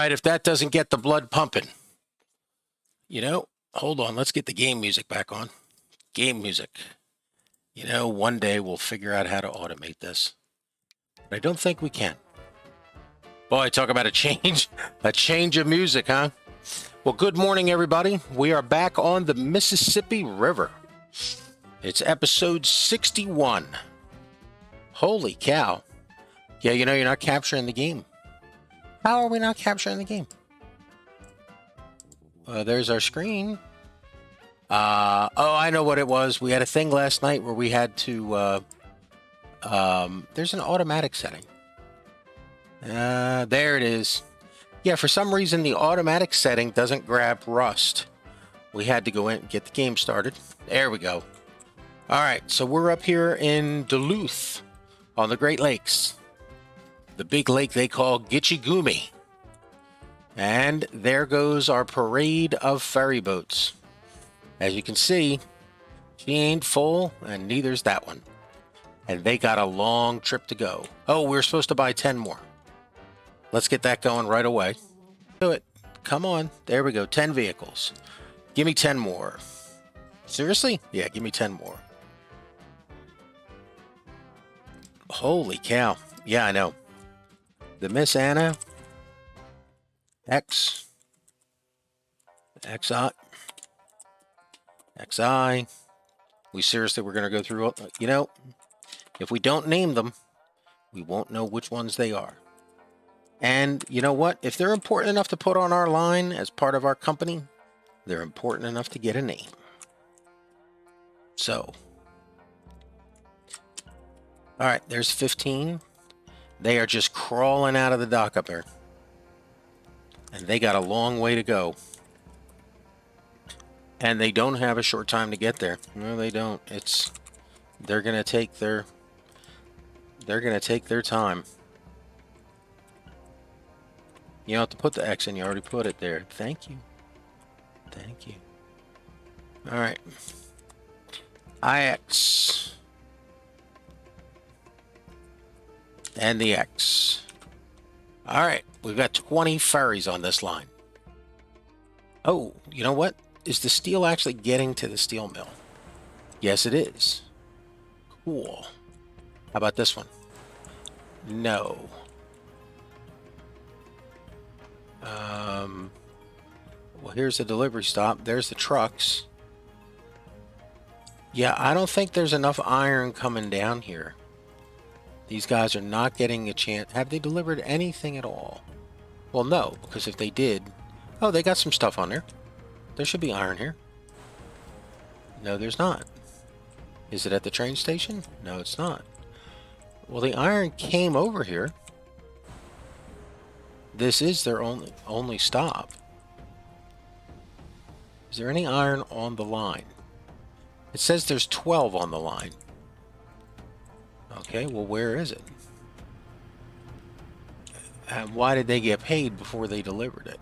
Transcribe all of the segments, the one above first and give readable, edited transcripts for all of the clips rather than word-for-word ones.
right, if that doesn't get the blood pumping. You know, hold on. Let's get the game music back on. Game music. You know, one day we'll figure out how to automate this. But I don't think we can. Boy, talk about a change of music, huh? Well, good morning, everybody. We are back on the Mississippi River. It's episode 61. Holy cow. Yeah, you know, you're not capturing the game. How are we not capturing the game? There's our screen. Oh, I know what it was. We had a thing last night where we had to... there's an automatic setting. There it is. Yeah, for some reason, the automatic setting doesn't grab Rust. We had to go in and get the game started. There we go. All right, so we're up here in Duluth on the Great Lakes. The big lake they call Gitche Gumee. And there goes our parade of ferry boats. As you can see, she ain't full, and neither's that one. And they got a long trip to go. Oh, we're supposed to buy 10 more. Let's get that going right away. Do it. Come on. There we go. 10 vehicles. Give me 10 more. Seriously? Yeah, give me 10 more. Holy cow. Yeah, I know. The Miss Anna. XI. We seriously, we're going to go through, you know, if we don't name them, we won't know which ones they are. And you know what? If they're important enough to put on our line as part of our company, they're important enough to get a name. So, all right, there's 15. They are just crawling out of the dock up there. And they got a long way to go. And they don't have a short time to get there. No, they don't. They're going to take their time. You don't have to put the X in. You already put it there. Thank you. Thank you. All right. IX. And the X. All right. We've got 20 ferries on this line. Oh, you know what? Is the steel actually getting to the steel mill? Yes, it is. Cool. How about this one? No. Well, here's the delivery stop. There's the trucks. Yeah, I don't think there's enough iron coming down here. These guys are not getting a chance. Have they delivered anything at all? Well, no, because if they did... Oh, they got some stuff on there. There should be iron here. No, there's not. Is it at the train station? No, it's not. Well, the iron came over here. This is their only stop. Is there any iron on the line? It says there's 12 on the line. Okay, well, where is it? And why did they get paid before they delivered it?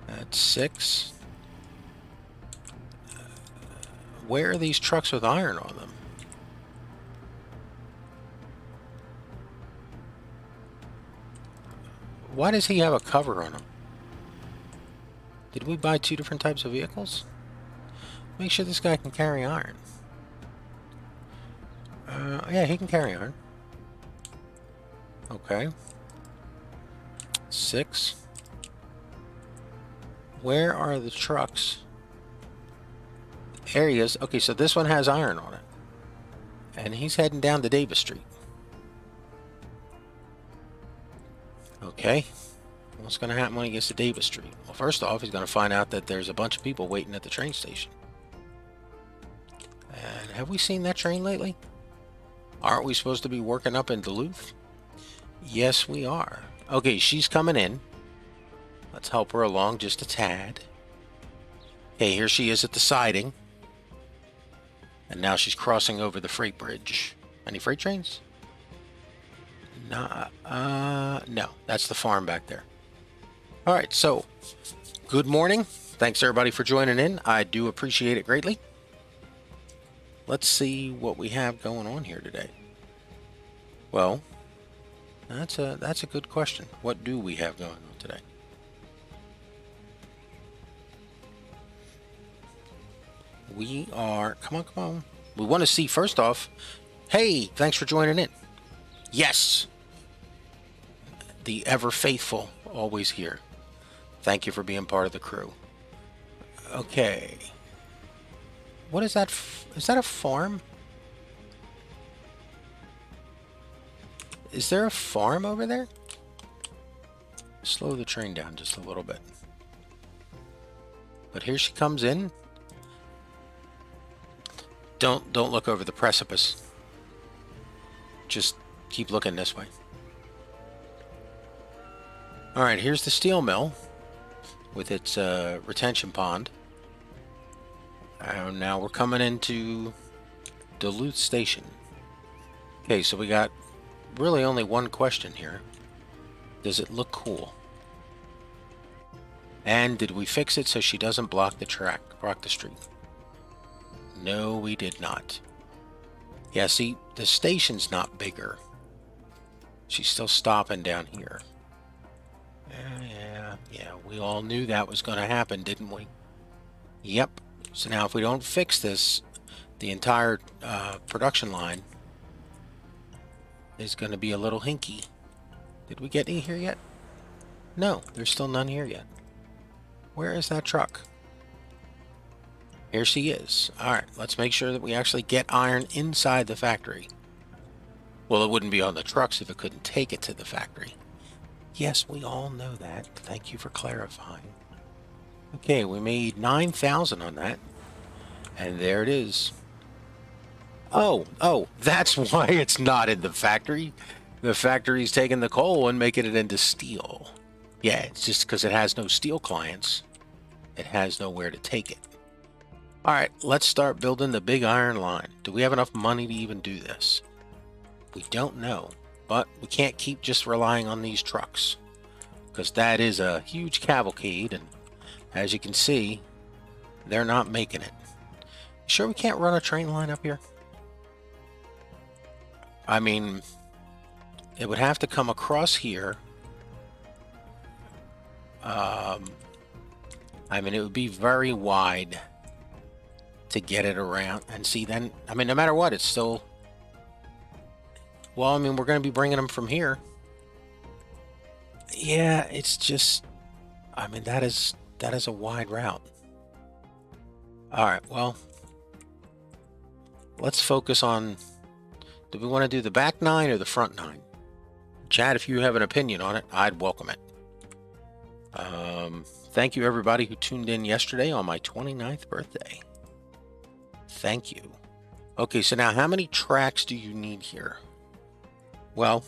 That's 6. Where are these trucks with iron on them? Why does he have a cover on him? Did we buy 2 different types of vehicles? Make sure this guy can carry iron. Yeah, he can carry iron. Okay. 6. Where are the trucks? There he is. Okay, so this one has iron on it. And he's heading down to Davis Street. Okay. What's going to happen when he gets to Davis Street? Well, first off, he's going to find out that there's a bunch of people waiting at the train station. And have we seen that train lately? Aren't we supposed to be working up in Duluth? Yes, we are. Okay, she's coming in. Let's help her along just a tad. Okay, here she is at the siding. And now she's crossing over the freight bridge. Any freight trains? No, that's the farm back there. All right, so good morning. Thanks everybody for joining in. I do appreciate it greatly. Let's see what we have going on here today. Well, that's a good question. What do we have going on today? We are... Come on, come on. We want to see, first off... Hey, thanks for joining in. Yes! The ever-faithful, always here. Thank you for being part of the crew. Okay. What is that? Is that a farm? Is there a farm over there? Slow the train down just a little bit. But here she comes in. Don't look over the precipice. Just keep looking this way. All right, here's the steel mill with its retention pond. And now we're coming into Duluth Station. Okay, so we got really only one question here. Does it look cool? And did we fix it so she doesn't block the track, block the street? No, we did not. Yeah, see, the station's not bigger. She's still stopping down here. Yeah, we all knew that was going to happen, didn't we? Yep. So now if we don't fix this, the entire production line is going to be a little hinky. Did we get any here yet? No, there's still none here yet. Where is that truck? Here she is. Alright, let's make sure that we actually get iron inside the factory. Well, it wouldn't be on the trucks if it couldn't take it to the factory. Yes, we all know that. Thank you for clarifying. Okay, we made 9,000 on that. And there it is. Oh, that's why it's not in the factory. The factory's taking the coal and making it into steel. Yeah, it's just because it has no steel clients. It has nowhere to take it. All right, let's start building the big iron line. Do we have enough money to even do this? We don't know, but we can't keep just relying on these trucks because that is a huge cavalcade, and as you can see, they're not making it. Sure we can't run a train line up here? I mean, it would have to come across here. I mean, it would be very wide to get it around. And see, then, I mean, no matter what, it's still... Well, I mean, we're going to be bringing them from here. Yeah, it's just... I mean, that is a wide route. All right, well... Let's focus on... Do we want to do the back 9 or the front 9? Chad, if you have an opinion on it, I'd welcome it. Thank you, everybody who tuned in yesterday on my 29th birthday. Thank you. Okay, so now how many tracks do you need here? Well,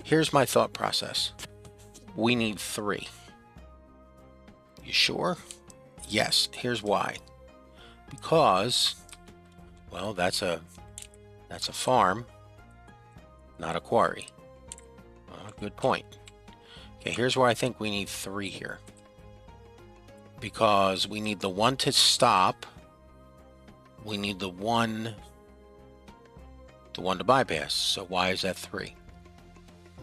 here's my thought process. We need 3. You sure? Yes, here's why. Because, well, that's a farm, not a quarry. Good point. Okay, here's where I think we need 3 here. Because we need the one to stop. We need the one to bypass. So why is that 3?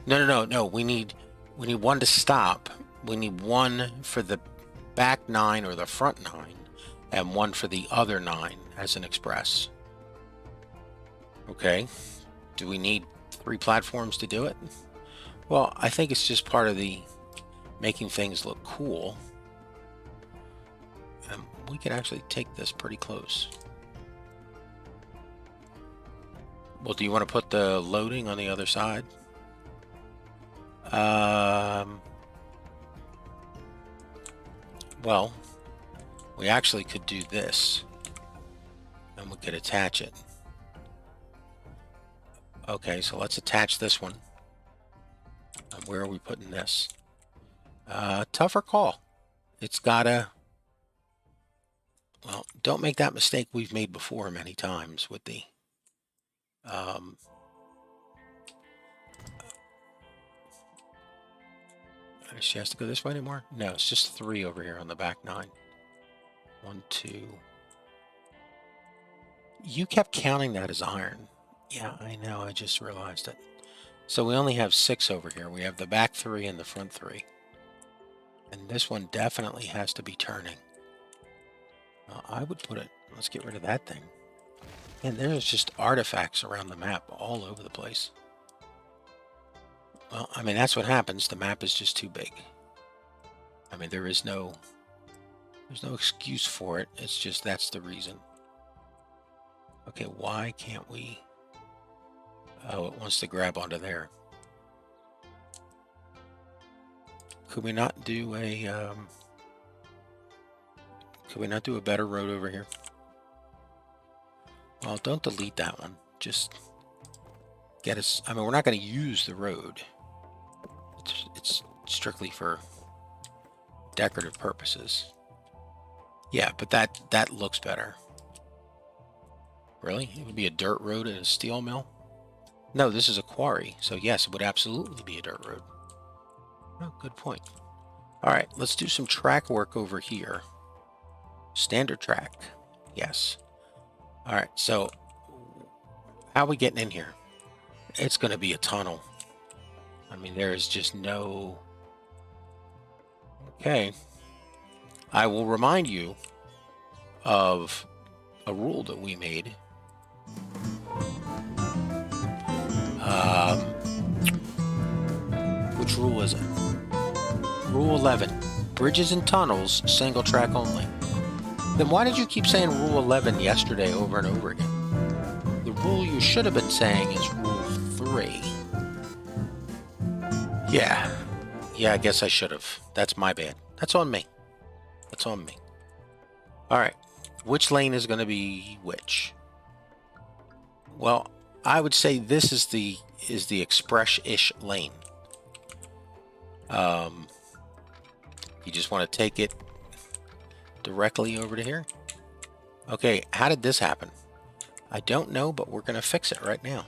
No. We need one to stop. We need one for the back 9 or the front 9, and one for the other 9 as an express. Okay. Do we need 3 platforms to do it? Well, I think it's just part of the making things look cool. We can actually take this pretty close. Well, do you want to put the loading on the other side? Well, we actually could do this, and we could attach it. Okay, so let's attach this one. And where are we putting this? Tougher call. It's gotta... Well, don't make that mistake we've made before many times with the... She has to go this way anymore? No, it's just 3 over here on the back 9. 1, 2... You kept counting that as iron. Yeah, I know, I just realized it. So we only have 6 over here. We have the back 3 and the front 3. And this one definitely has to be turning. I would put it, let's get rid of that thing. And there's just artifacts around the map all over the place. Well, I mean, that's what happens. The map is just too big. I mean, there's no excuse for it. It's just, that's the reason. Okay, why can't we? Oh, it wants to grab onto there. Could we not do a, could we not do a better road over here? Well, don't delete that one. Just get us, I mean, we're not going to use the road. It's strictly for decorative purposes. Yeah, but that looks better. Really? It would be a dirt road and a steel mill? No, this is a quarry. So yes, it would absolutely be a dirt road. Oh, good point. All right, let's do some track work over here. Standard track. Yes. All right, so how are we getting in here? It's going to be a tunnel. I mean, there is just no... Okay. I will remind you of a rule that we made. Which rule is it? Rule 11. Bridges and tunnels, single track only. Then why did you keep saying Rule 11 yesterday over and over again? The rule you should have been saying is Rule 3. Yeah. Yeah, I guess I should have. That's my bad. That's on me. That's on me. All right. Which lane is going to be which? Well, I would say this is the express-ish lane. You just want to take it directly over to here. Okay, how did this happen? I don't know, but we're going to fix it right now.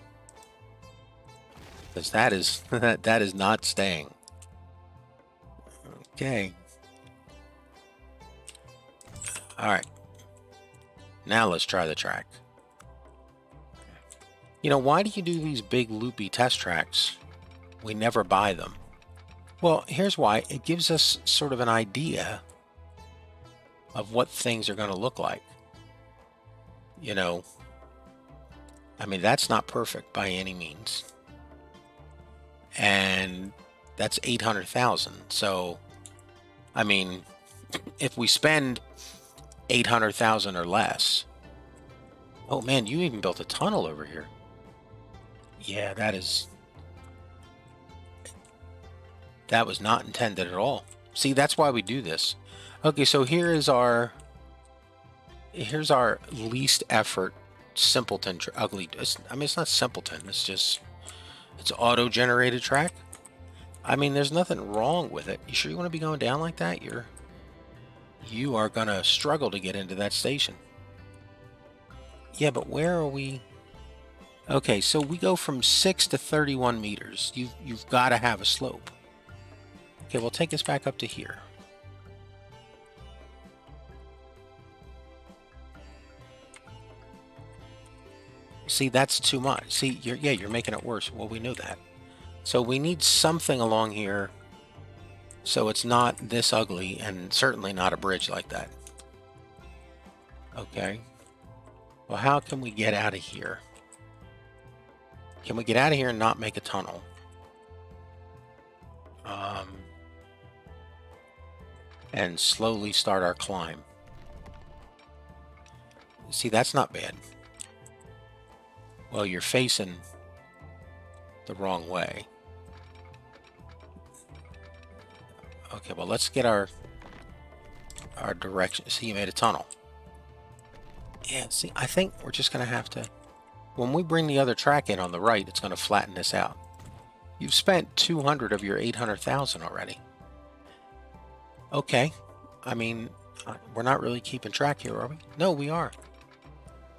Because that is that is not staying. Okay. All right. Now let's try the track. You know, why do you do these big loopy test tracks? We never buy them. Well, here's why. It gives us sort of an idea of what things are going to look like. You know, I mean, that's not perfect by any means. And that's 800,000. So, I mean, if we spend 800,000 or less. Oh man, you even built a tunnel over here. Yeah, that was not intended at all. See, that's why we do this. Okay, so here's our least effort simpleton ugly. I mean, it's not simpleton. It's just it's auto-generated track. I mean, there's nothing wrong with it. You sure you want to be going down like that? You are gonna struggle to get into that station. Yeah, but where are we? Okay, so we go from 6 to 31 meters. You've got to have a slope. Okay, we'll take us back up to here. See, that's too much. See, you're making it worse. Well, we know that. So we need something along here so it's not this ugly, and certainly not a bridge like that. Okay. Well, how can we get out of here? Can we get out of here and not make a tunnel? And slowly start our climb. See, that's not bad. Well, you're facing the wrong way. Okay, well, let's get our direction. See, you made a tunnel. Yeah, see, I think we're just going to have to... When we bring the other track in on the right, it's going to flatten this out. You've spent 200 of your 800,000 already. Okay. I mean, we're not really keeping track here, are we? No, we are.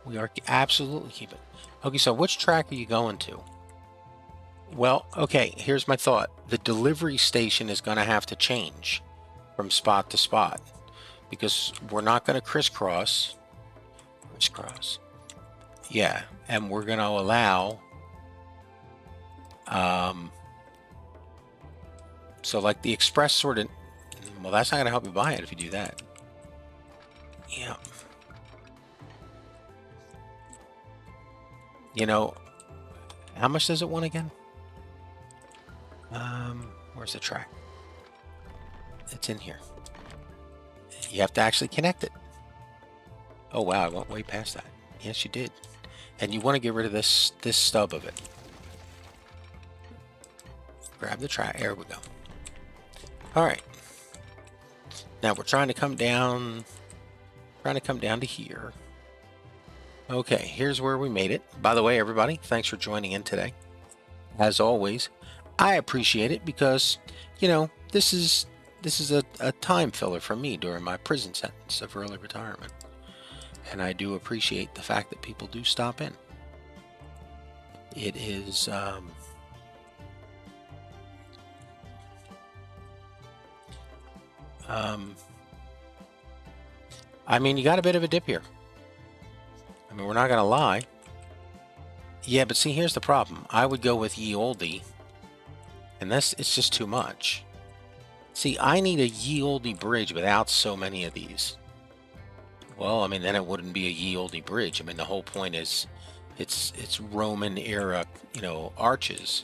We are absolutely keeping. Okay, so which track are you going to? Well, okay, here's my thought. The delivery station is going to have to change from spot to spot because we're not going to crisscross. Yeah, and we're going to allow so like the express sort of, well, that's not going to help you buy it if you do that. Yeah. You know, how much does it want again? Where's the track? It's in here. You have to actually connect it. Oh wow, I went way past that. Yes, you did. And you want to get rid of this stub of it. Grab the track. There we go. All right. Now we're trying to come down. Trying to come down to here. Okay, here's where we made it. By the way, everybody, thanks for joining in today. As always, I appreciate it because, you know, this is a time filler for me during my prison sentence of early retirement. And I do appreciate the fact that people do stop in. It is I mean, you got a bit of a dip here. I mean, we're not gonna lie. Yeah, but see, here's the problem. I would go with ye olde, and it's just too much. See, I need a ye olde bridge without so many of these. Well, I mean, then it wouldn't be a ye olde bridge. I mean, the whole point is it's Roman era, you know, arches.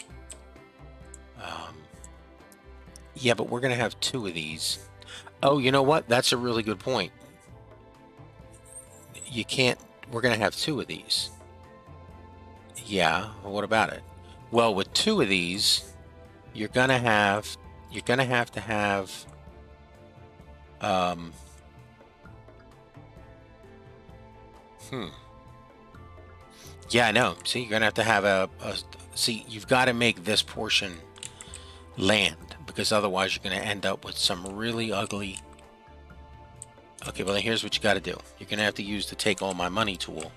Yeah, but we're gonna have 2 of these. Oh, you know what? That's a really good point. You can't. We're gonna have 2 of these. Yeah. Well, what about it? Well, with 2 of these, you're gonna have to have. Yeah, I know. See, you're gonna have to have see, you've got to make this portion land, because otherwise you're gonna end up with some really ugly. Okay, well then here's what you got to do. You're gonna have to use the take all my money tool.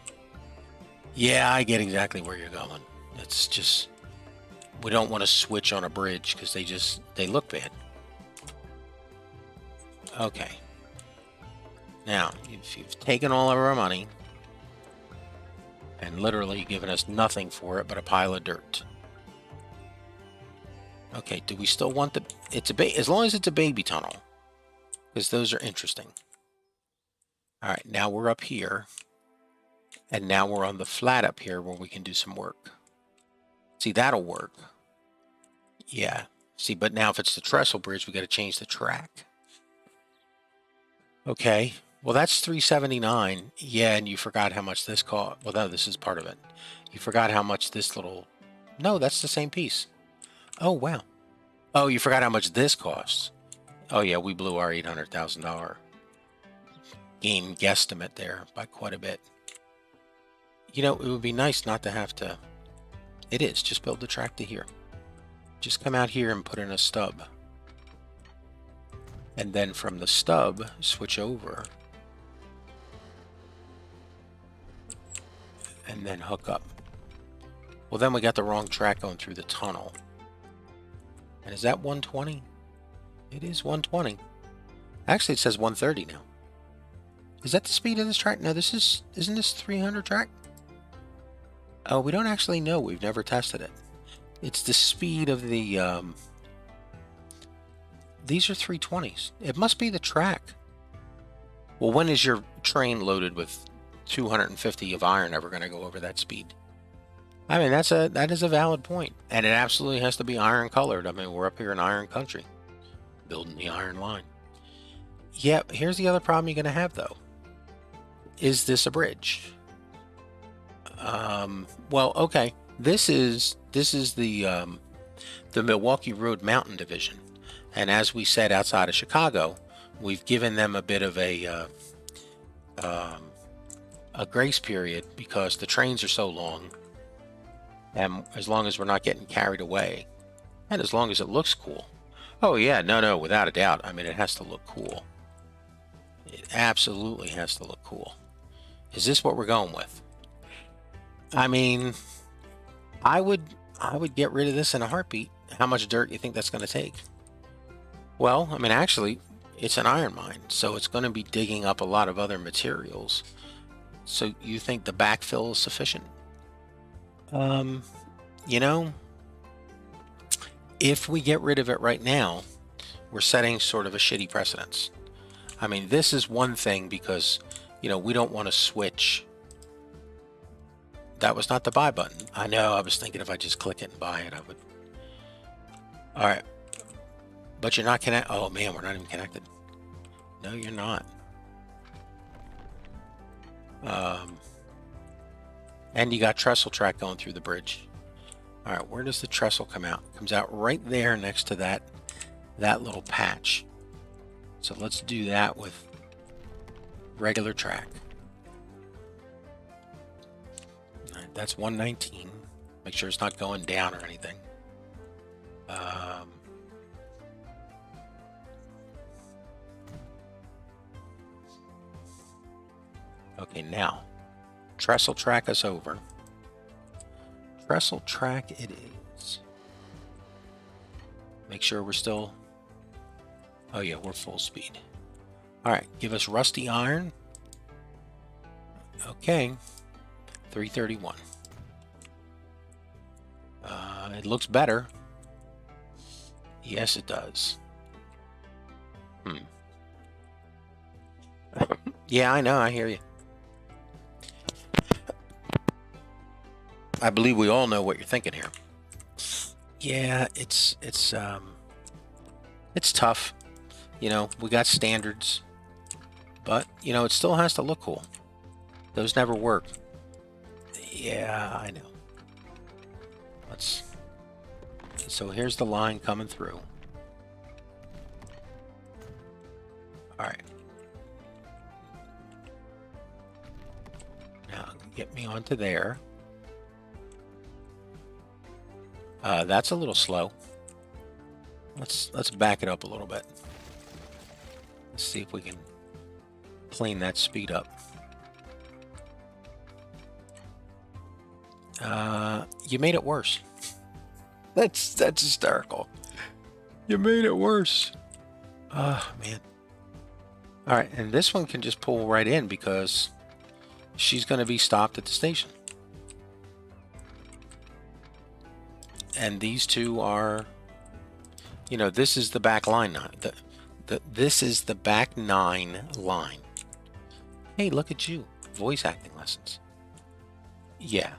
Yeah, I get exactly where you're going. It's just, we don't want to switch on a bridge because they look bad. Okay. Now, you've taken all of our money and literally given us nothing for it but a pile of dirt. Okay, do we still want as long as it's a baby tunnel, because those are interesting. All right, now we're up here, and now we're on the flat up here where we can do some work. See, that'll work. Yeah. See, but now if it's the trestle bridge, we got to change the track. Okay. Well, that's $379. Yeah, and you forgot how much this cost. Well, no, this is part of it. You forgot how much this little. No, that's the same piece. Oh, wow. Oh, you forgot how much this costs. Oh, yeah, we blew our $800,000 game guesstimate there by quite a bit. You know, it would be nice not to have to. It is. Just build the track to here. Just come out here and put in a stub. And then from the stub, switch over. And then hook up. Well, then we got the wrong track going through the tunnel. And is that 120? It is 120. Actually, it says 130 now. Is that the speed of this track? No, isn't this 300 track? Oh, we don't actually know. We've never tested it. It's the speed of the, these are 320s. It must be the track. Well, when is your train loaded with 250 of iron ever going to go over that speed? I mean, that is a valid point. And it absolutely has to be iron colored. I mean, we're up here in iron country, building the iron line. Yeah, here's the other problem you're going to have, though. Is this a bridge? Well, okay. This is the Milwaukee Road Mountain Division. And as we said, outside of Chicago, we've given them a bit of a grace period because the trains are so long. And as long as we're not getting carried away, and as long as it looks cool. Oh yeah, no, without a doubt. I mean, it has to look cool. It absolutely has to look cool. Is this what we're going with? I mean, I would get rid of this in a heartbeat. How much dirt do you think that's going to take? Well, I mean, actually, it's an iron mine, so it's going to be digging up a lot of other materials. So you think the backfill is sufficient? You know, if we get rid of it right now, we're setting sort of a shitty precedence. I mean, this is one thing because, you know, we don't want to switch that was not the buy button. I know, I was thinking if I just click it and buy it, I would. All right. But you're not connected. Oh, man, we're not even connected. No, you're not. And you got trestle track going through the bridge. All right, where does the trestle come out? It comes out right there next to that little patch. So let's do that with regular track. All right, that's 119. Make sure it's not going down or anything. Okay, now trestle track us over. Trestle track it is. Make sure we're still. Oh yeah, we're full speed. All right, give us rusty iron. Okay, 331. It looks better. Yes, it does. Yeah, I know. I hear you. I believe we all know what you're thinking here. Yeah, it's tough. You know, we got standards, but you know, it still has to look cool. Those never work. Yeah, I know. So here's the line coming through. All right. Now get me onto there. That's a little slow. Let's back it up a little bit. Let's see if we can plane that speed up. You made it worse. That's hysterical. You made it worse. Oh, man. All right, and this one can just pull right in because she's going to be stopped at the station. And these two are, you know, this is the back line. This is the back 9 line. Hey, look at you. Voice acting lessons. Yeah.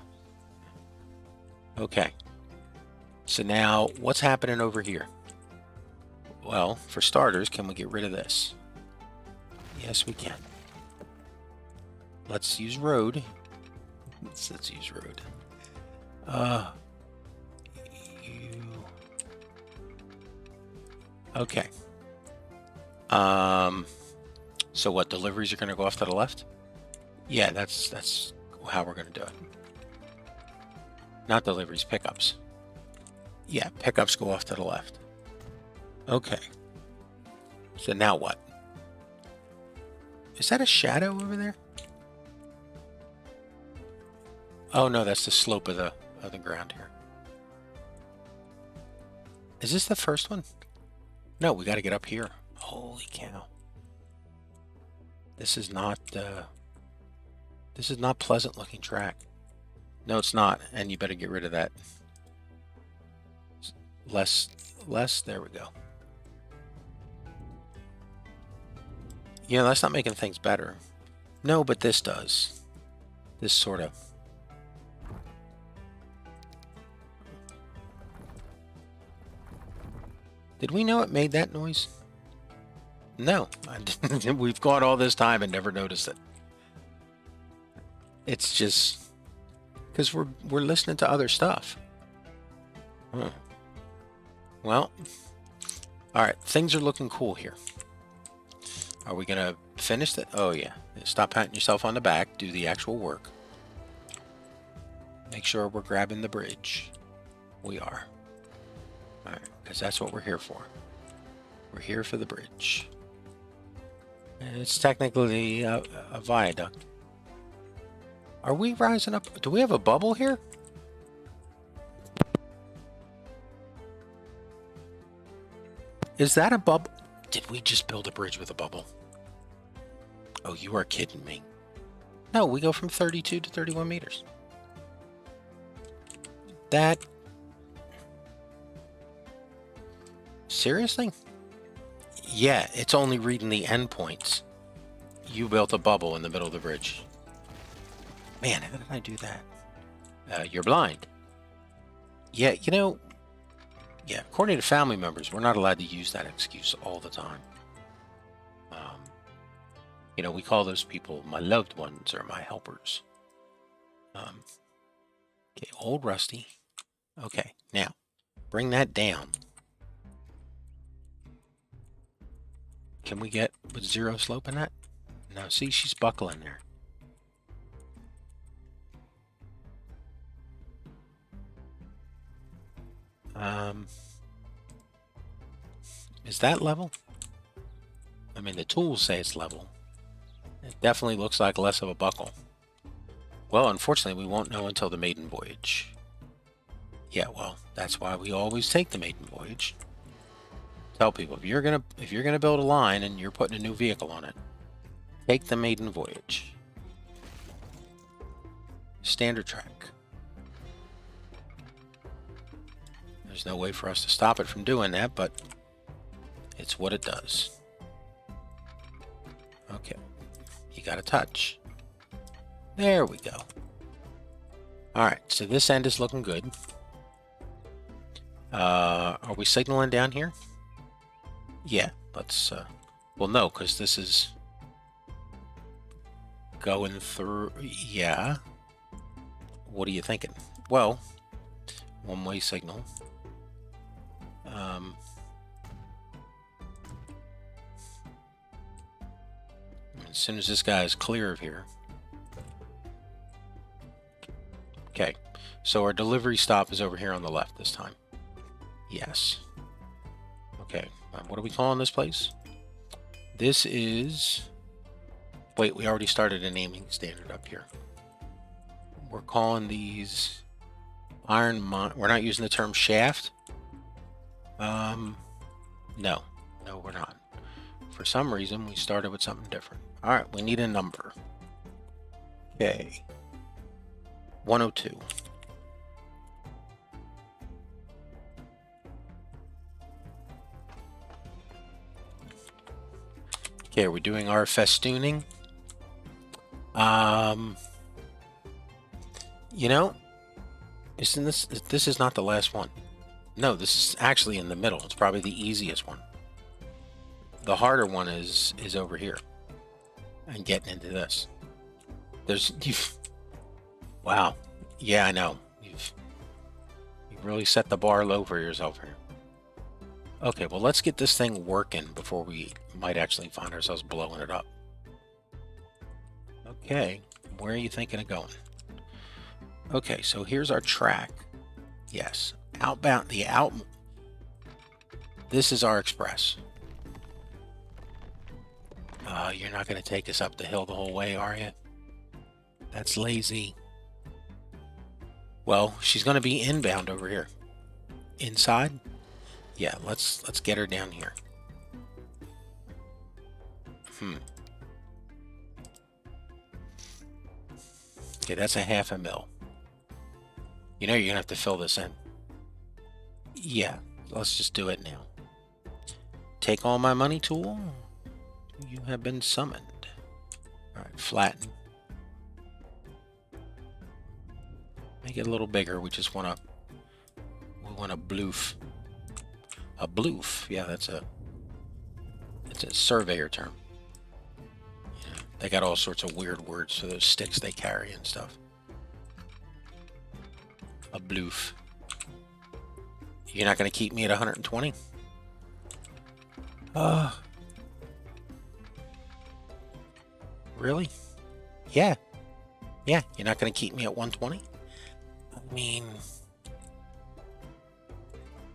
Okay. So now, what's happening over here? Well, for starters, can we get rid of this? Yes, we can. Let's use road. Let's use road. Okay. So what, deliveries are going to go off to the left? Yeah, that's how we're going to do it. Not deliveries, pickups. Yeah, pickups go off to the left. Okay. So now what? Is that a shadow over there? Oh no, that's the slope of the ground here. Is this the first one? No, we got to get up here. Holy cow. This is not pleasant looking track. No, it's not. And you better get rid of that. Less, there we go. You know, that's not making things better. No, but this does. This sort of. Did we know it made that noise? No, I didn't. We've gone all this time and never noticed it. It's just because we're listening to other stuff. Huh. Well, all right. Things are looking cool here. Are we gonna finish that? Oh yeah. Stop patting yourself on the back. Do the actual work. Make sure we're grabbing the bridge. We are. All right, because that's what we're here for. We're here for the bridge. And it's technically a viaduct. Are we rising up? Do we have a bubble here? Is that a bubble? Did we just build a bridge with a bubble? Oh, you are kidding me. No, we go from 32 to 31 meters. That... Seriously? Yeah, it's only reading the endpoints. You built a bubble in the middle of the bridge. Man, how did I do that? You're blind. Yeah, you know, yeah, according to family members, we're not allowed to use that excuse all the time. You know, we call those people my loved ones or my helpers. Okay, old Rusty. Okay, now bring that down. Can we get with 0 slope in that? No, see, she's buckling there. Is that level? I mean, the tools say it's level. It definitely looks like less of a buckle. Well, unfortunately, we won't know until the maiden voyage. Yeah, well, that's why we always take the maiden voyage. Tell people, if you're gonna build a line and you're putting a new vehicle on it, take the maiden voyage. Standard track. There's no way for us to stop it from doing that, but it's what it does. Okay, you got a touch. There we go. All right, so this end is looking good. Are we signaling down here? Yeah, let's, well, no, because this is going through, yeah. What are you thinking? Well, one-way signal. As soon as this guy is clear of here. Okay, so our delivery stop is over here on the left this time. Yes. Okay, what are we calling this place? This is... Wait, we already started a naming standard up here. We're calling these iron mine. We're not using the term shaft. No, we're not. For some reason, we started with something different. All right, we need a number. Okay. 102. Okay, we're doing our festooning. You know, isn't this is not the last one. No, this is actually in the middle. It's probably the easiest one. The harder one is over here. And getting into this. Wow. Yeah, I know. You've really set the bar low for yourself here. Okay, well, let's get this thing working before we might actually find ourselves blowing it up. Okay, where are you thinking of going? Okay, so here's our track. Yes, outbound, this is our express. You're not going to take us up the hill the whole way, are you? That's lazy. Well, she's going to be inbound over here. Inside? Yeah, let's get her down here. Okay, that's a ½ mil. You know you're going to have to fill this in. Yeah, let's just do it now. Take all my money tool. You have been summoned. All right, flatten. Make it a little bigger. We want a bloof. A bloof. Yeah, it's a surveyor term. Yeah, they got all sorts of weird words for those sticks they carry and stuff. A bloof. You're not going to keep me at 120? Really? Yeah. Yeah, you're not going to keep me at 120? I mean,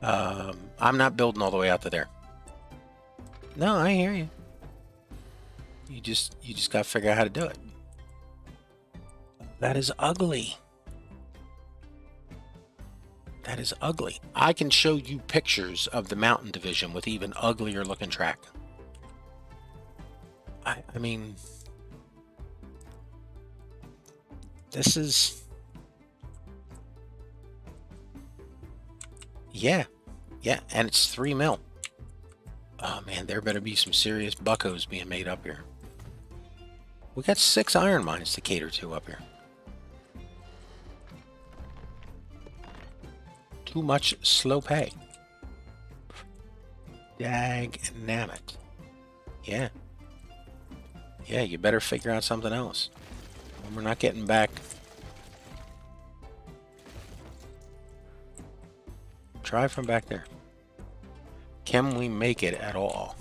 I'm not building all the way out to there. No, I hear you. You just got to figure out how to do it. That is ugly. That is ugly. I can show you pictures of the mountain division with even uglier looking track. I mean, this is... Yeah, and it's 3 mil. Oh man, there better be some serious buckos being made up here. We got 6 iron mines to cater to up here. Too much slow pay. Dag-nammit. Yeah. Yeah, you better figure out something else. We're not getting back. Try from back there. Can we make it at all?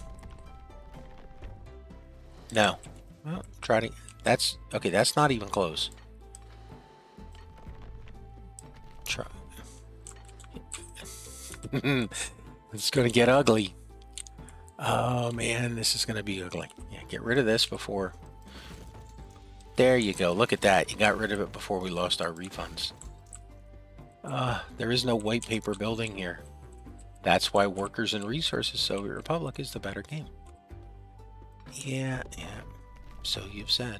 No. Well, try to... That's... Okay, that's not even close. Try. It's going to get ugly. Oh, man, this is going to be ugly. Yeah, get rid of this before... There you go. Look at that. You got rid of it before we lost our refunds. There is no white paper building here. That's why Workers and Resources Soviet Republic is the better game. Yeah. So you've said.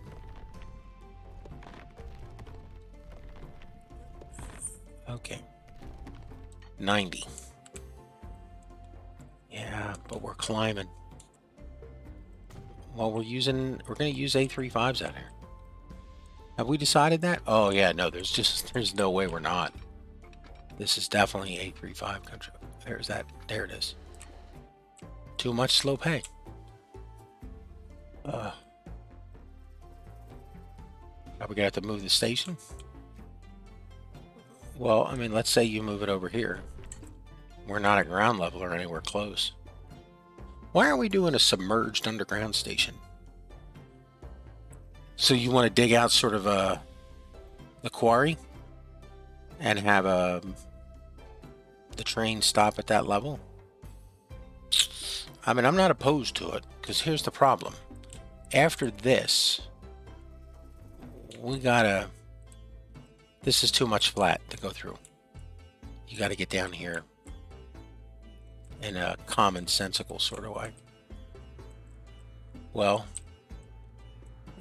Okay. 90. Yeah, but we're climbing. Well, we're going to use A35s out here. Have we decided that? Oh yeah, no, there's no way we're not. This is definitely A35 country. There's that. There it is. Too much slow pay. Are we gonna have to move the station? Well, I mean, let's say you move it over here. We're not at ground level or anywhere close. Why aren't we doing a submerged underground station? So you want to dig out sort of the quarry and have the train stop at that level? I mean, I'm not opposed to it, because here's the problem. After this, this is too much flat to go through. You got to get down here in a commonsensical sort of way. Well,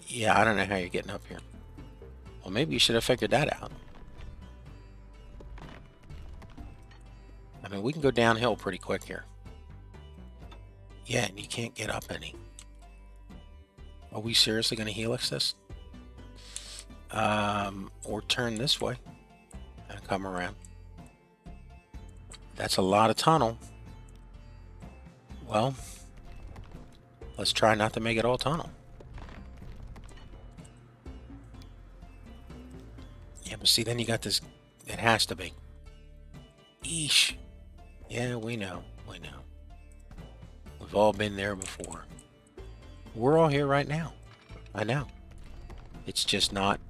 yeah, I don't know how you're getting up here. Well, maybe you should have figured that out. I mean, we can go downhill pretty quick here. Yeah, and you can't get up any. Are we seriously going to helix this? Or turn this way and come around. That's a lot of tunnel. Well, let's try not to make it all tunnel. Yeah, but see, then you got this. It has to be. Eesh. Yeah, we know. We've all been there before. We're all here right now. I know. It's just not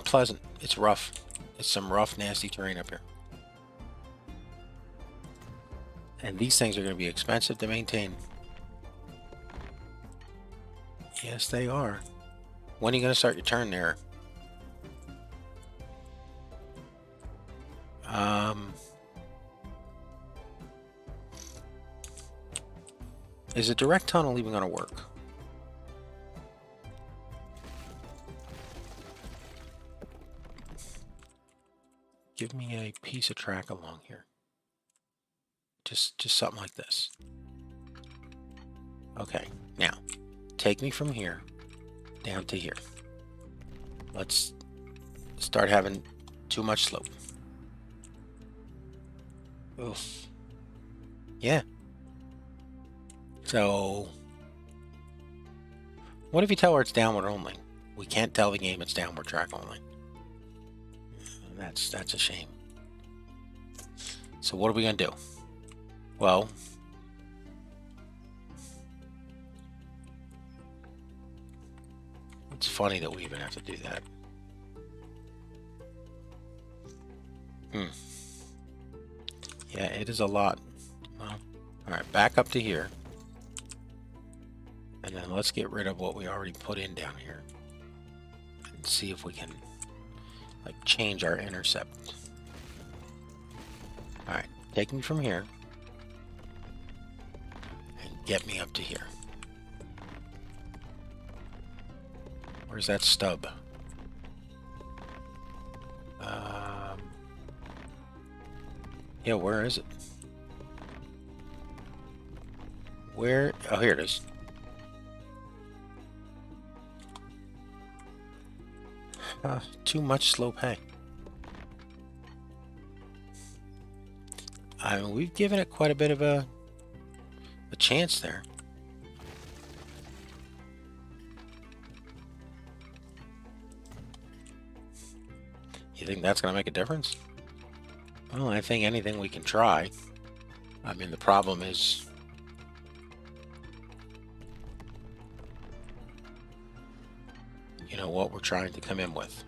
pleasant. It's rough. It's some rough, nasty terrain up here. And these things are going to be expensive to maintain. Yes, they are. When are you going to start your turn there? Is a direct tunnel even going to work? Give me a piece of track along here. Just something like this. Okay, now take me from here down to here. Let's start having too much slope. Oof. Yeah. So, what if you tell her it's downward only? We can't tell the game it's downward track only. That's a shame. So what are we gonna do? Well, it's funny that we even have to do that. Yeah, it is a lot. Well, all right, back up to here. And then let's get rid of what we already put in down here. And see if we can, like, change our intercept. All right, take me from here. And get me up to here. Where's that stub? Yeah, where is it? Where? Oh, here it is. Too much slow pay. I mean, we've given it quite a bit of a chance there. You think that's going to make a difference? Well, I think anything we can try. I mean, the problem is you know what we're trying to come in with.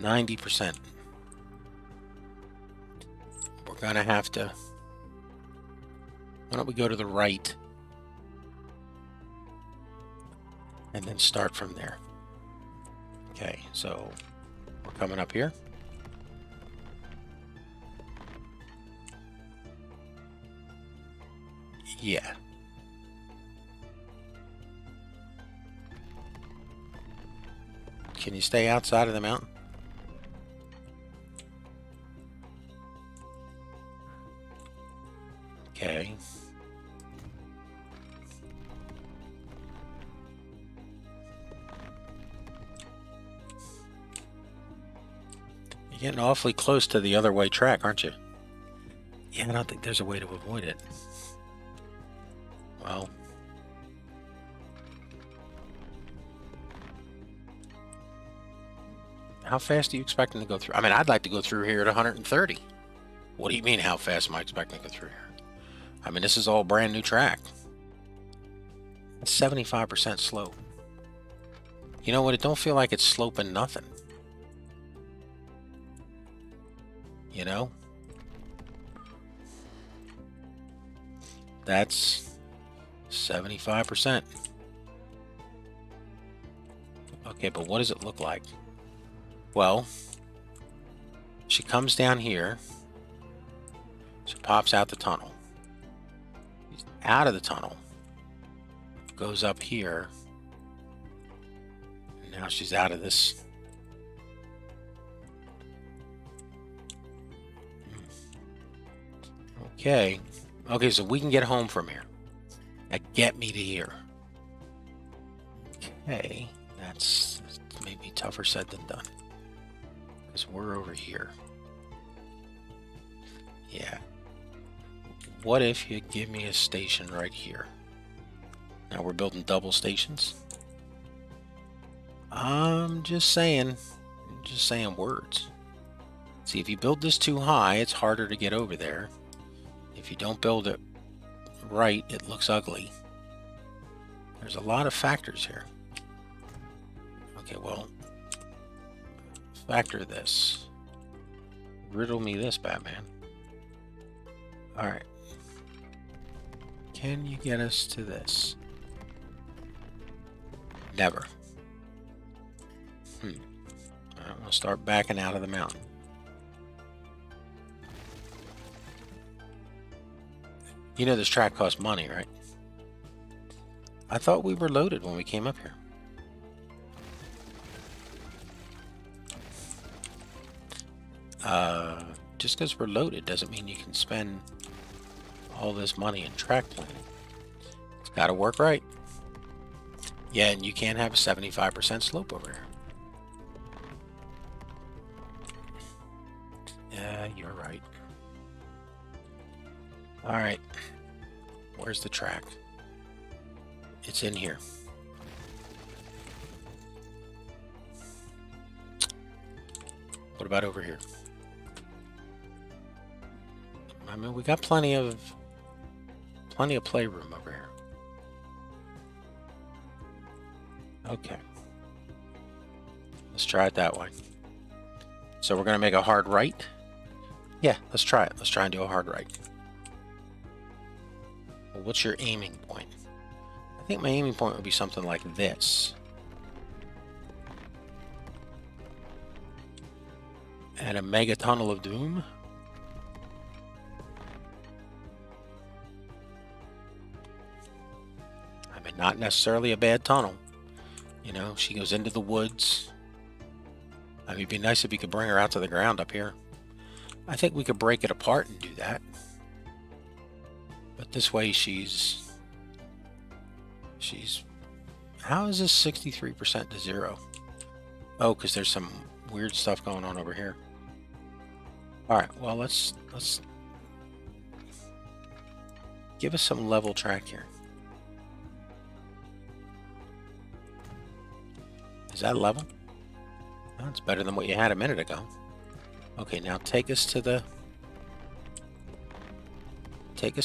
90%. We're gonna have to. Why don't we go to the right and then start from there? Okay, so we're coming up here. Yeah. Can you stay outside of the mountain? Okay. You're getting awfully close to the other way track, aren't you? Yeah, I don't think there's a way to avoid it. Well, how fast are you expecting to go through? I mean, I'd like to go through here at 130. What do you mean, how fast am I expecting to go through here? I mean, this is all brand new track. It's 75% slope. You know what? It don't feel like it's sloping nothing. You know? That's 75%. Okay, but what does it look like? Well, she comes down here. She pops out the tunnel. She's out of the tunnel. Goes up here. And now she's out of this. Okay. Okay, so we can get home from here. Now get me to here. Okay. That's maybe tougher said than done. Because we're over here. Yeah. What if you give me a station right here? Now we're building double stations. I'm just saying words. See, if you build this too high, it's harder to get over there. If you don't build it right, it looks ugly. There's a lot of factors here. Okay, well, factor this. Riddle me this, Batman. Alright. Can you get us to this? Never. I'm gonna start backing out of the mountain. You know this track costs money, right? I thought we were loaded when we came up here. Just because we're loaded doesn't mean you can spend all this money in track planning. It's got to work right. Yeah, and you can't have a 75% slope over here. Yeah, you're right. Alright. Where's the track? It's in here. What about over here? I mean, we got plenty of playroom over here. Okay. Let's try it that way. So we're going to make a hard right? Yeah, let's try it. Let's try and do a hard right. Well, what's your aiming point? I think my aiming point would be something like this. And a mega tunnel of doom. I mean, not necessarily a bad tunnel. You know, she goes into the woods. I mean, it'd be nice if you could bring her out to the ground up here. I think we could break it apart and do that. But this way she's... How is this 63% to 0? Oh, because there's some weird stuff going on over here. All right, well, let's give us some level track here. Is that level? Oh, it's better than what you had a minute ago. Okay, now take us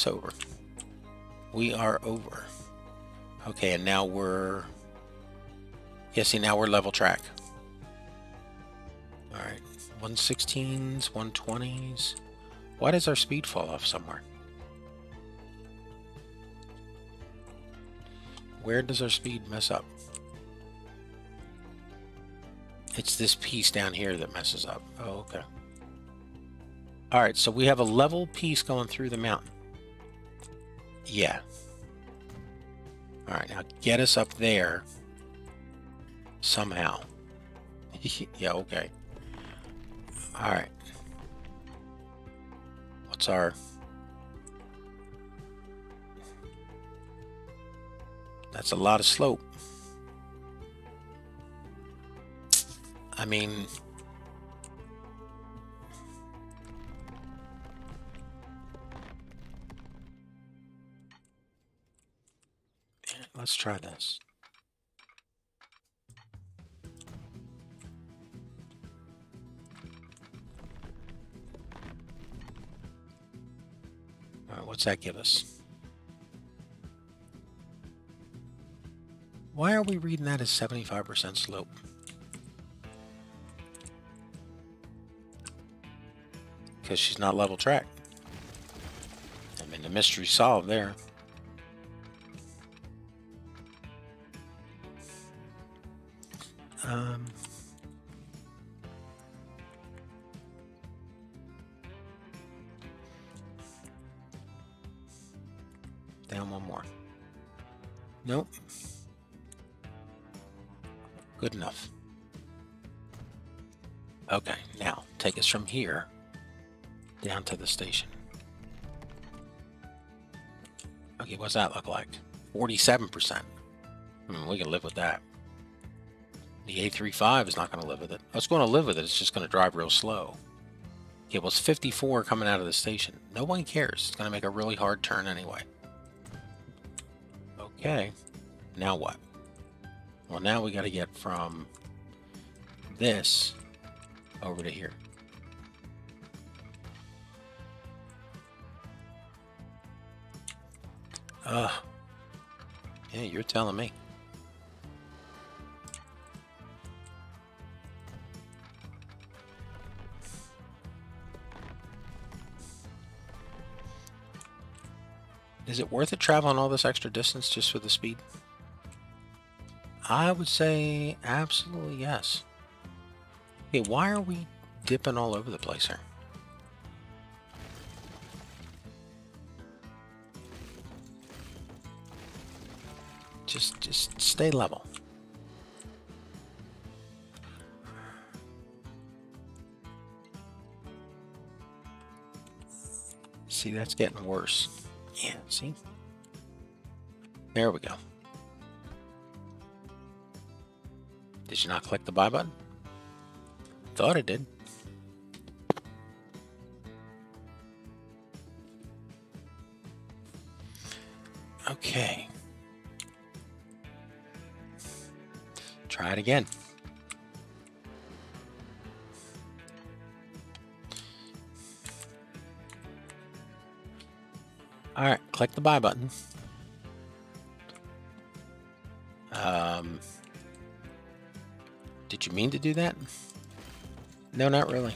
over. We are over. Okay, and now we're... Yeah, see, now we're level track. Alright, 116s, 120s. Why does our speed fall off somewhere? Where does our speed mess up? It's this piece down here that messes up. Oh, okay. Alright, so we have a level piece going through the mountain. Yeah. Alright, now get us up there somehow. Yeah, okay. Alright. What's our... That's a lot of slope. I mean... Let's try this. All right, what's that give us? Why are we reading that as 75% slope? Because she's not level track. I mean, the mystery's solved there. Down one more. Nope. Good enough. Okay, now take us from here down to the station. Okay, what's that look like? 47%. We can live with that. The A35 is not going to live with it. Oh, it's going to live with it. It's just going to drive real slow. Okay, well, it's 54 coming out of the station. No one cares. It's going to make a really hard turn anyway. Okay, now what? Well, now we got to get from this over to here. Yeah, you're telling me. Is it worth it traveling all this extra distance just for the speed? I would say absolutely yes. Okay, why are we dipping all over the place here? Just stay level. See, that's getting worse. Yeah, see? There we go. Did you not click the buy button? Thought it did. Okay. Try it again. All right, click the buy button. Did you mean to do that? No, not really.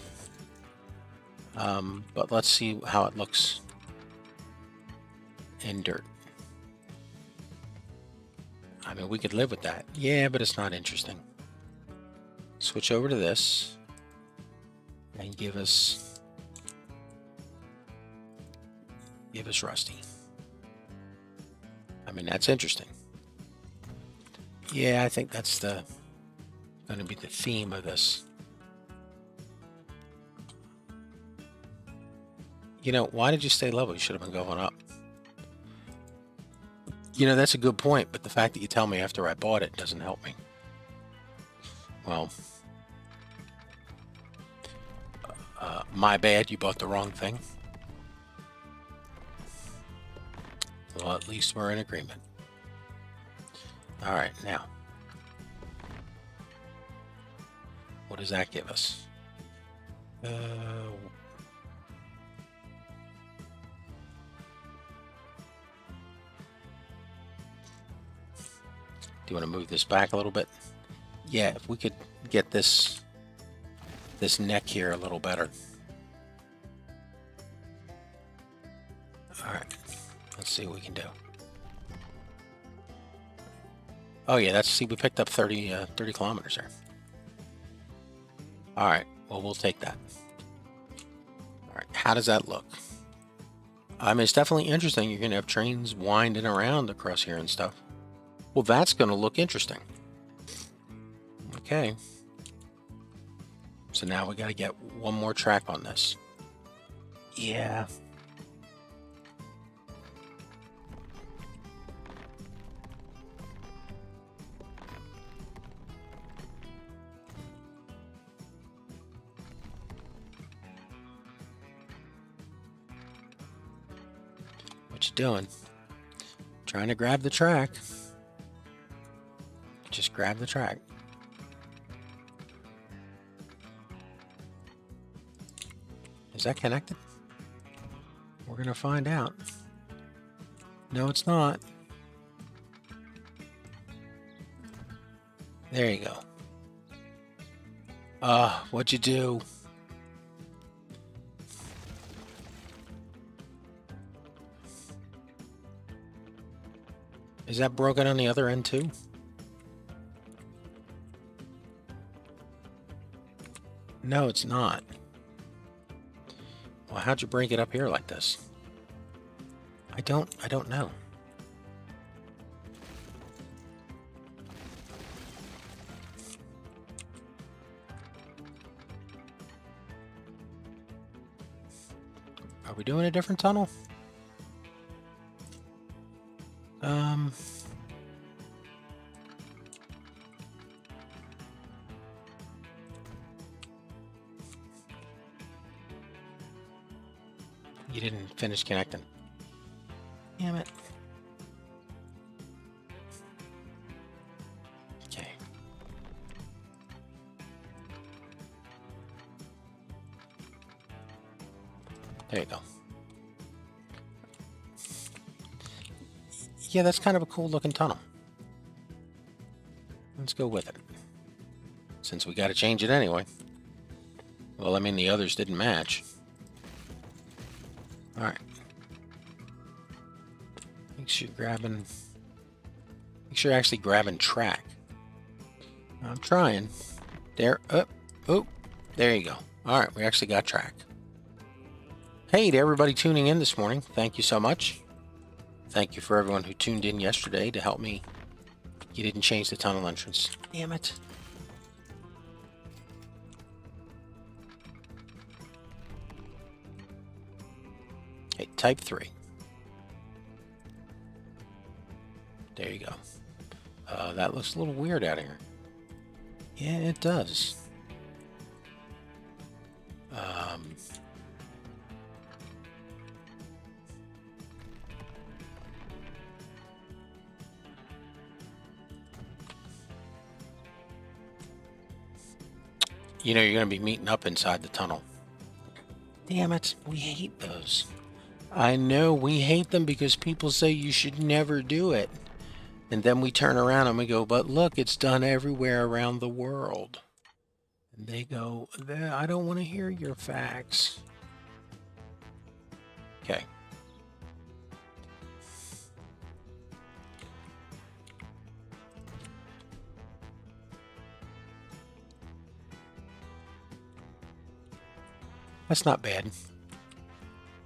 But let's see how it looks in dirt. I mean, we could live with that. Yeah, but it's not interesting. Switch over to this and give us Rusty. I mean, that's interesting. Yeah, I think that's going to be the theme of this. You know, why did you stay level? You should have been going up. You know, that's a good point, but the fact that you tell me after I bought it doesn't help me. Well, My bad, you bought the wrong thing. Well, at least we're in agreement. Alright, now. What does that give us? Do you want to move this back a little bit? Yeah, if we could get this neck here a little better. Alright, let's see what we can do. Oh yeah, see, we picked up 30 kilometers there. Alright, well, we'll take that. Alright, how does that look? I mean, it's definitely interesting. You're going to have trains winding around across here and stuff. Well, that's going to look interesting. Okay. So now we got to get one more track on this. Yeah. What you doing? Trying to grab the track. Just grab the track. Is that connected? We're gonna find out. No, it's not. There you go. What'd you do? Is that broken on the other end too? No, it's not. Well, how'd you break it up here like this? I don't know. Are we doing a different tunnel? You didn't finish connecting. Damn it. Okay. There you go. Yeah, that's kind of a cool looking tunnel. Let's go with it. Since we got to change it anyway. Well, I mean, the others didn't match. All right. Make sure you're actually grabbing track. I'm trying. There. Oh, there you go. All right, we actually got track. Hey to everybody tuning in this morning. Thank you so much. Thank you for everyone who tuned in yesterday to help me. You didn't change the tunnel entrance. Damn it. Okay, type 3. There you go. That looks a little weird out here. Yeah, it does. You know, you're going to be meeting up inside the tunnel. Damn it, we hate those. I know, we hate them because people say you should never do it. And then we turn around and we go, but look, it's done everywhere around the world. And they go, I don't want to hear your facts. Okay. That's not bad.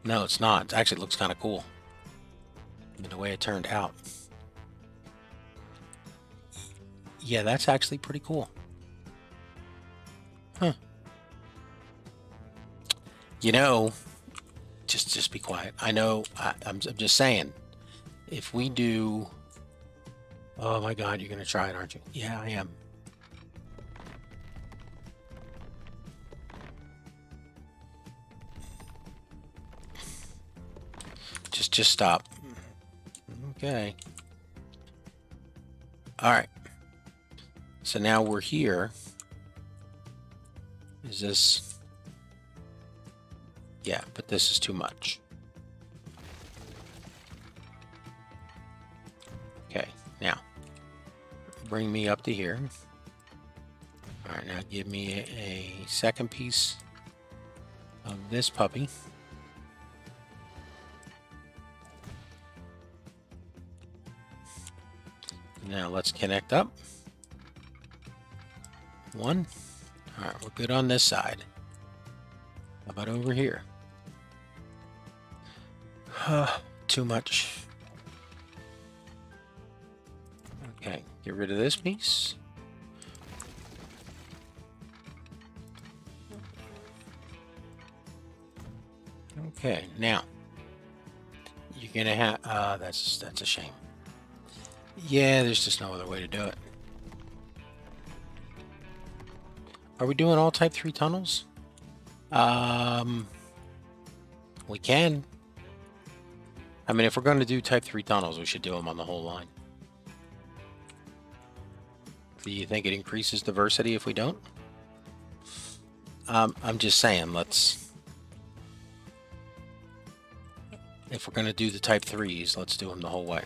No, it's not. It actually looks kind of cool. I mean, the way it turned out. Yeah, that's actually pretty cool. Huh. You know, just be quiet. I know, I'm just saying, if we do... Oh my God, you're going to try it, aren't you? Yeah, I am. Just stop. Okay. All right. So now we're here. Is this? Yeah, but this is too much. Okay, now bring me up to here. All right, now give me a second piece of this puppy. Now let's connect up. One. All right, we're good on this side. How about over here? Too much. Okay, get rid of this piece. Okay, now you're gonna have. That's a shame. Yeah, there's just no other way to do it. Are we doing all type 3 tunnels? We can. I mean, if we're going to do type 3 tunnels, we should do them on the whole line. Do you think it increases diversity if we don't? I'm just saying, if we're going to do the type 3s, let's do them the whole way.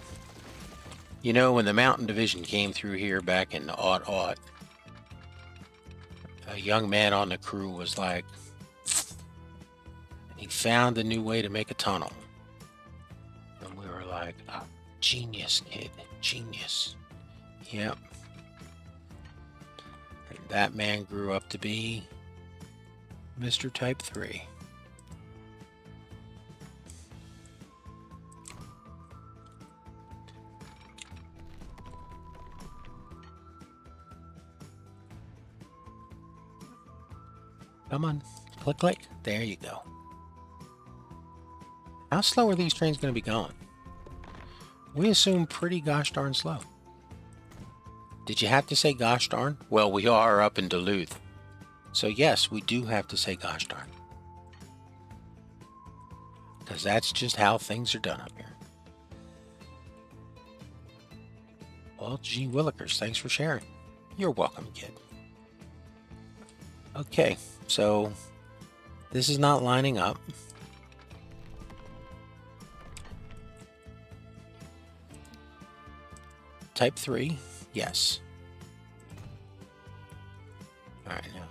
You know, when the Mountain Division came through here back in aught, a young man on the crew was like, he found a new way to make a tunnel. And we were like, oh, genius, kid, genius. Yep. And that man grew up to be Mr. Type 3. Come on, click, click. There you go. How slow are these trains going to be going? We assume pretty gosh darn slow. Did you have to say gosh darn? Well, we are up in Duluth. So yes, we do have to say gosh darn. Because that's just how things are done up here. Well, gee willikers, thanks for sharing. You're welcome, kid. Okay, so this is not lining up. Type 3, yes. All right, now.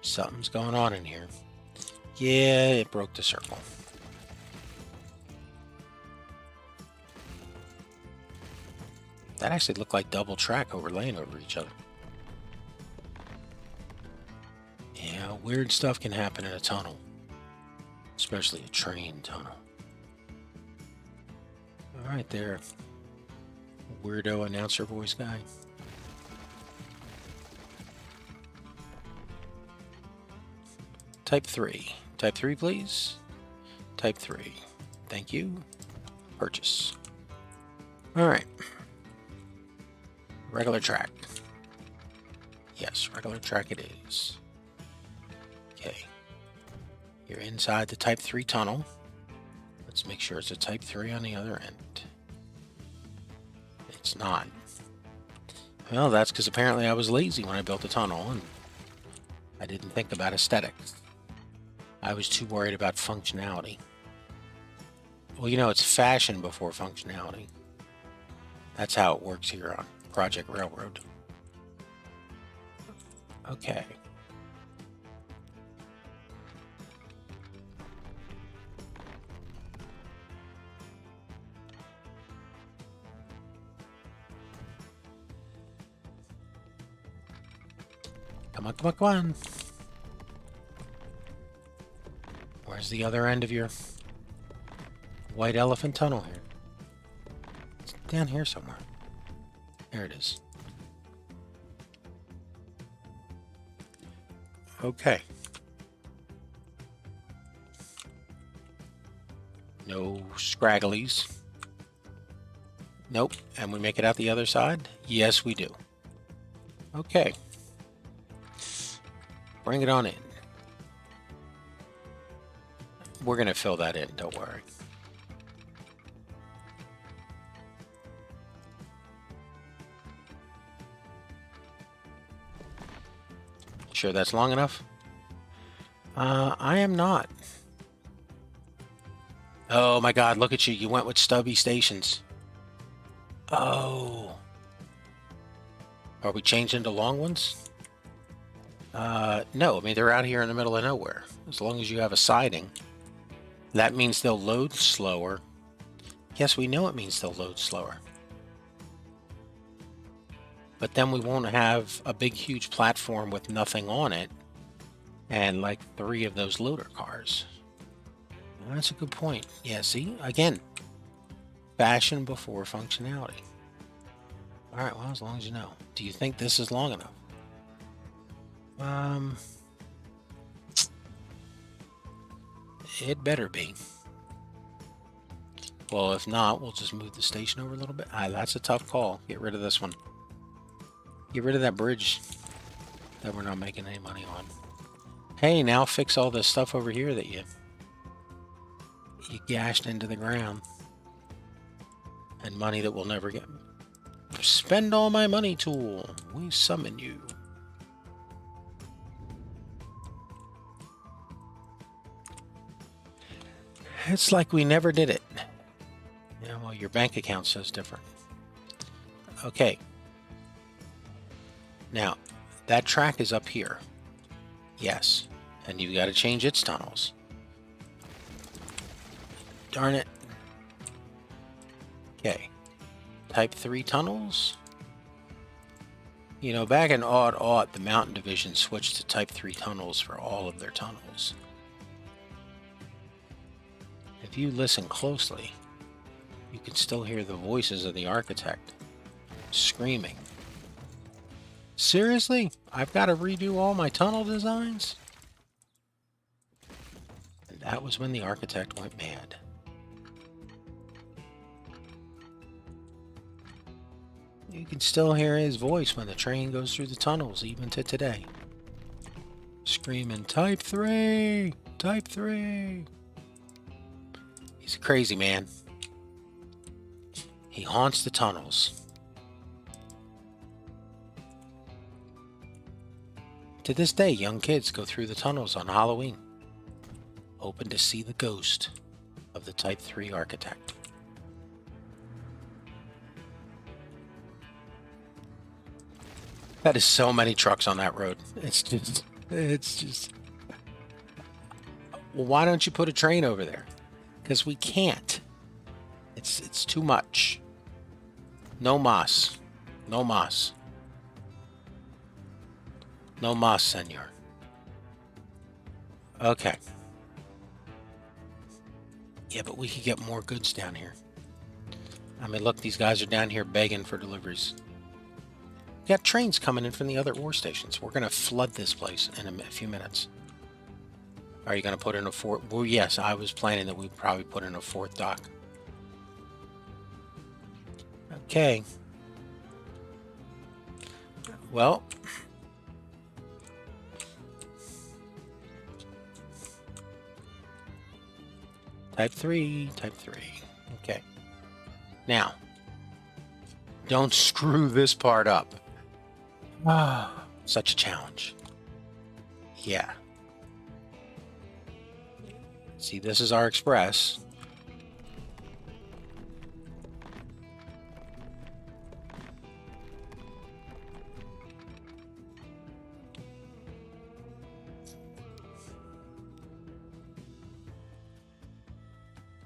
Something's going on in here. Yeah, it broke the circle. That actually looked like double track overlaying over each other. Yeah, weird stuff can happen in a tunnel. Especially a train tunnel. Alright there, weirdo announcer voice guy. Type 3. Type 3, please. Type 3. Thank you. Purchase. Alright. Regular track. Yes, regular track it is. Okay. You're inside the Type 3 tunnel. Let's make sure it's a Type 3 on the other end. It's not. Well, that's because apparently I was lazy when I built the tunnel and I didn't think about aesthetics. I was too worried about functionality. Well, you know, it's fashion before functionality. That's how it works here on Project Railroad. Okay. Come on, come on, come on. Where's the other end of your white elephant tunnel here? It's down here somewhere. There it is. Okay. No scragglies. Nope. And we make it out the other side? Yes, we do. Okay. Bring it on in. We're going to fill that in, don't worry. Sure that's long enough? I am not. Oh my god, look at you. You went with stubby stations. Oh. Are we changing to long ones? No, I mean, they're out here in the middle of nowhere. As long as you have a siding. That means they'll load slower. Yes, we know it means they'll load slower. But then we won't have a big, huge platform with nothing on it. And like 3 of those loader cars. That's a good point. Yeah, see? Again. Fashion before functionality. Alright, well, as long as you know. Do you think this is long enough? It better be. Well, if not, we'll just move the station over a little bit. That's a tough call. Get rid of this one. Get rid of that bridge that we're not making any money on. Hey, now fix all this stuff over here that you gashed into the ground. And money that we'll never get. Spend all my money, tool. We summon you. It's like we never did it. Yeah, well, your bank account says different. Okay. Now, that track is up here. Yes. And you've got to change its tunnels. Darn it. Okay. Type 3 tunnels. You know, back in aught, the Mountain Division switched to Type 3 tunnels for all of their tunnels. If you listen closely, you can still hear the voices of the architect screaming. Seriously? I've got to redo all my tunnel designs? And that was when the architect went mad. You can still hear his voice when the train goes through the tunnels, even to today. Screaming, Type 3! Type 3! He's a crazy man. He haunts the tunnels. To this day, young kids go through the tunnels on Halloween, hoping to see the ghost of the Type 3 architect. That is so many trucks on that road. It's just... Well, why don't you put a train over there? Because we can't. It's too much. No mas. No mas. No mas, senor. Okay. Yeah, but we could get more goods down here. I mean, look, these guys are down here begging for deliveries. We got trains coming in from the other ore stations. We're going to flood this place in a few minutes. Are you going to put in a fourth? Well, yes, I was planning that we'd probably put in a 4th dock. Okay. Well. Type 3, Type 3. Okay. Now. Don't screw this part up. Ah, such a challenge. Yeah. See, this is our express.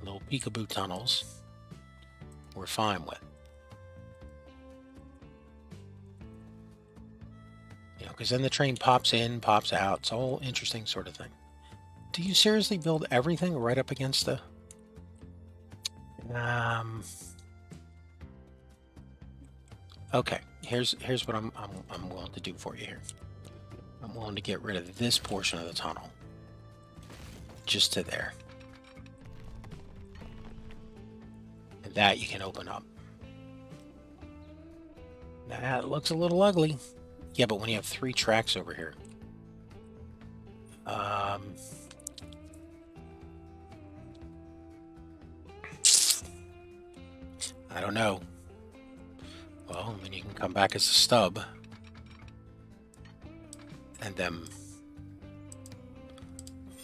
Little peekaboo tunnels we're fine with. You know, because then the train pops in, pops out. It's all interesting sort of thing. Do you seriously build everything right up against the... Okay, here's what I'm willing to do for you here. I'm willing to get rid of this portion of the tunnel. Just to there. And that you can open up. That looks a little ugly. Yeah, but when you have 3 tracks over here. I don't know. Well, I mean, you can come back as a stub. And then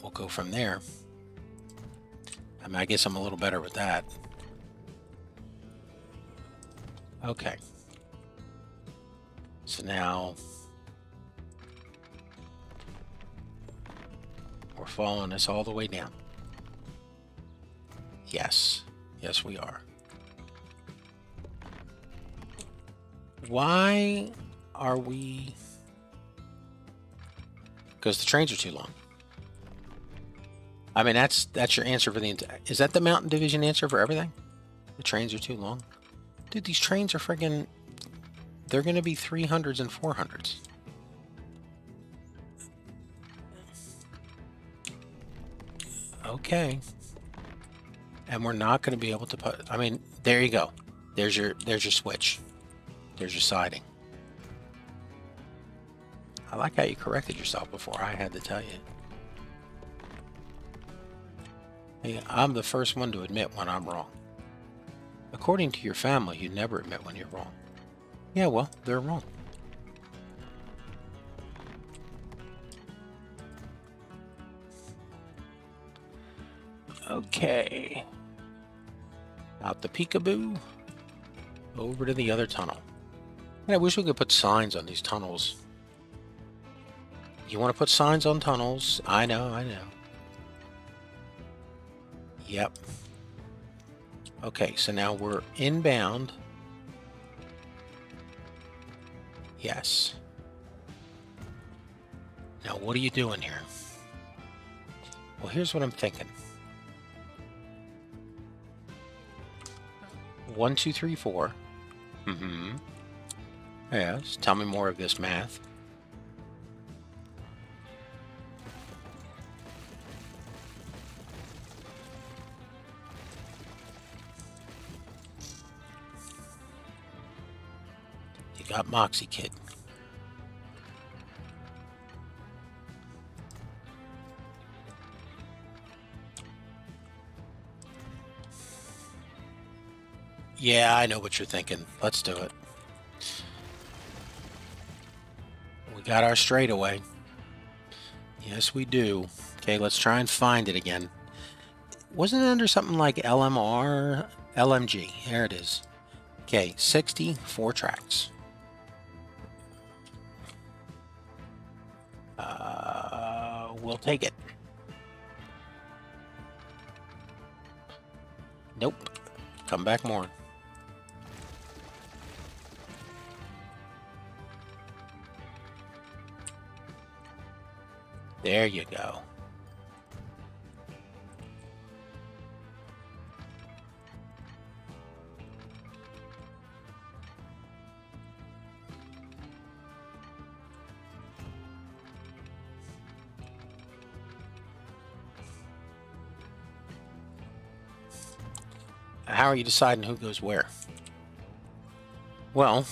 we'll go from there. I mean, I guess I'm a little better with that. Okay. So now we're following this all the way down. Yes. Yes, we are. Why are we... Because the trains are too long. I mean, that's your answer for the entire... Is that the Mountain Division answer for everything? The trains are too long? Dude, these trains are friggin'... They're going to be 300s and 400s. Okay. And we're not going to be able to put... I mean, there you go. There's your switch. There's your siding. I like how you corrected yourself before I had to tell you. Hey, I'm the first one to admit when I'm wrong. According to your family, you never admit when you're wrong. Yeah, well, they're wrong. Okay. Out the peekaboo. Over to the other tunnel. Man, I wish we could put signs on these tunnels. You want to put signs on tunnels? I know, I know. Yep. Okay, so now we're inbound. Yes. Now, what are you doing here? Well, here's what I'm thinking. 1, 2, 3, 4. Mm-hmm. Yes, tell me more of this math. You got Moxie Kid. Yeah, I know what you're thinking. Let's do it. We got our straightaway. Yes, we do. Okay, let's try and find it again. Wasn't it under something like LMR? LMG. There it is. Okay, 64 tracks. We'll take it. Nope. Come back more. There you go. How are you deciding who goes where? Well,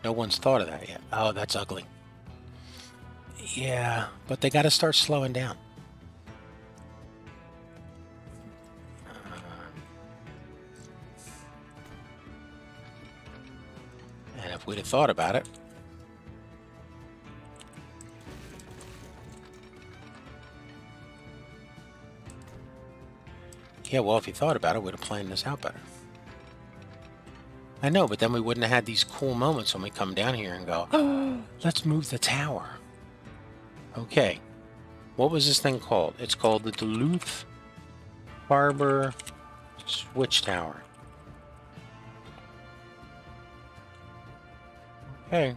no one's thought of that yet. Oh, that's ugly. Yeah, but they got to start slowing down. And if we'd have thought about it, yeah, well, if you thought about it, we'd have planned this out better. I know, but then we wouldn't have had these cool moments when we come down here and go, oh, let's move the tower. Okay. What was this thing called? It's called the Duluth Harbor Switch Tower. Okay.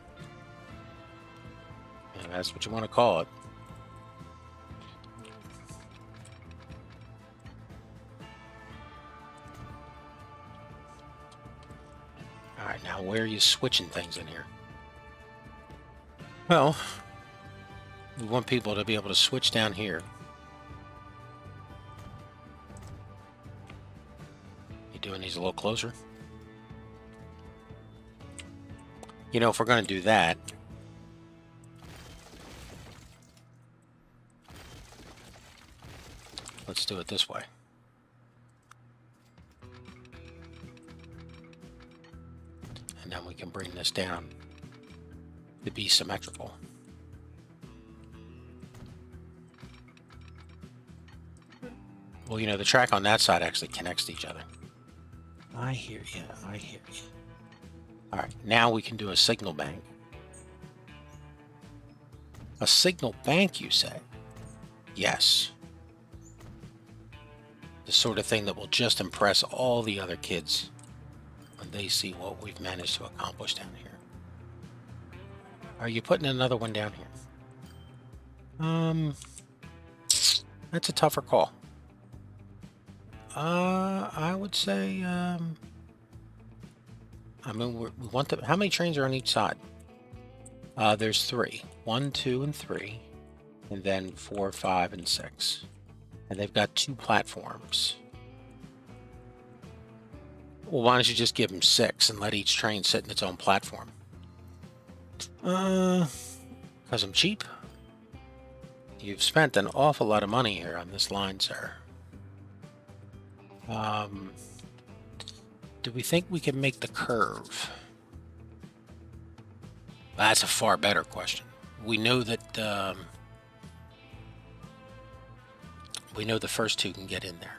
Yeah, that's what you want to call it. Alright, now where are you switching things in here? Well, we want people to be able to switch down here. You doing these a little closer? You know, if we're going to do that, let's do it this way. And then we can bring this down to be symmetrical. Well, you know, the track on that side actually connects to each other. I hear you. I hear you. All right, now we can do a signal bank. A signal bank, you say? Yes. The sort of thing that will just impress all the other kids when they see what we've managed to accomplish down here. Are you putting another one down here? That's a tougher call. I would say, I mean, we want the, how many trains are on each side? There's 3. 1, 2, and 3. And then 4, 5, and 6. And they've got 2 platforms. Well, why don't you just give them 6 and let each train sit in its own platform? Because I'm cheap. You've spent an awful lot of money here on this line, sir. Do we think we can make the curve? That's a far better question. We know that we know the first 2 can get in there.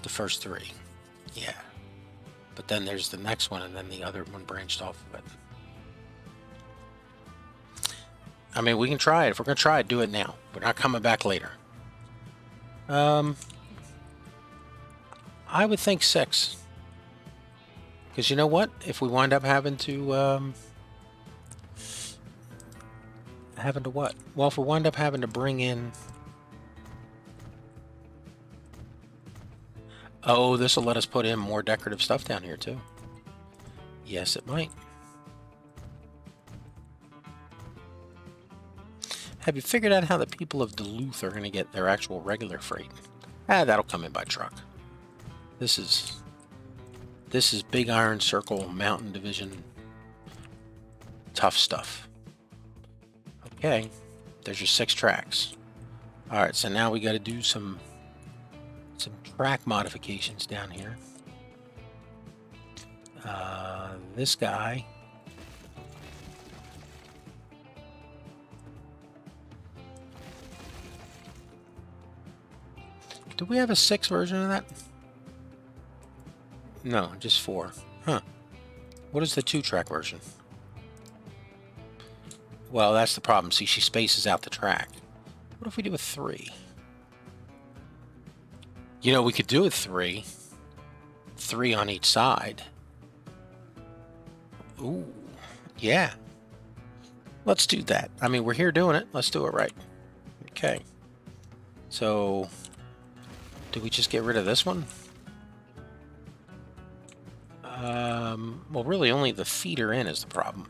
The first 3, yeah. But then there's the next one, and then the other one branched off of it. I mean, we can try it. If we're going to try it, do it now. We're not coming back later. I would think 6. Because you know what? If we wind up having to, what? Well, if we wind up having to bring in... Oh, this will let us put in more decorative stuff down here, too. Yes, it might. Have you figured out how the people of Duluth are going to get their actual regular freight? That'll come in by truck. This is Big Iron Circle Mountain Division tough stuff. Okay, there's your 6 tracks. All right, so now we got to do some track modifications down here. This guy. Do we have a 6 version of that? No, just 4. Huh. What is the 2-track version? Well, that's the problem. See, she spaces out the track. What if we do a 3? You know, we could do a 3. 3 on each side. Ooh, yeah. Let's do that. I mean, we're here doing it. Let's do it right. Okay. So, do we just get rid of this one? Well, really, only the feeder in is the problem.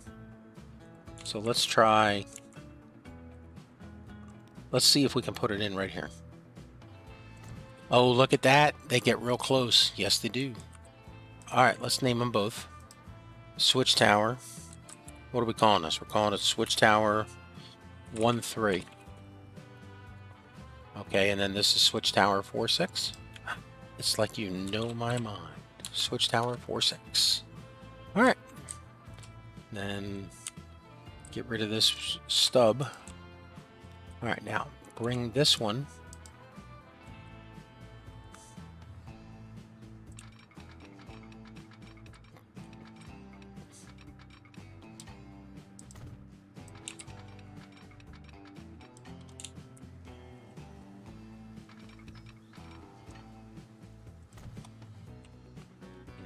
So let's try... Let's see if we can put it in right here. Oh, look at that. They get real close. Yes, they do. All right, let's name them both. Switch Tower. What are we calling this? We're calling it Switch Tower 1-3. Okay, and then this is Switch Tower 4-6. It's like you know my mind. Switch Tower 4-6. All right. Then get rid of this stub. All right, now bring this one.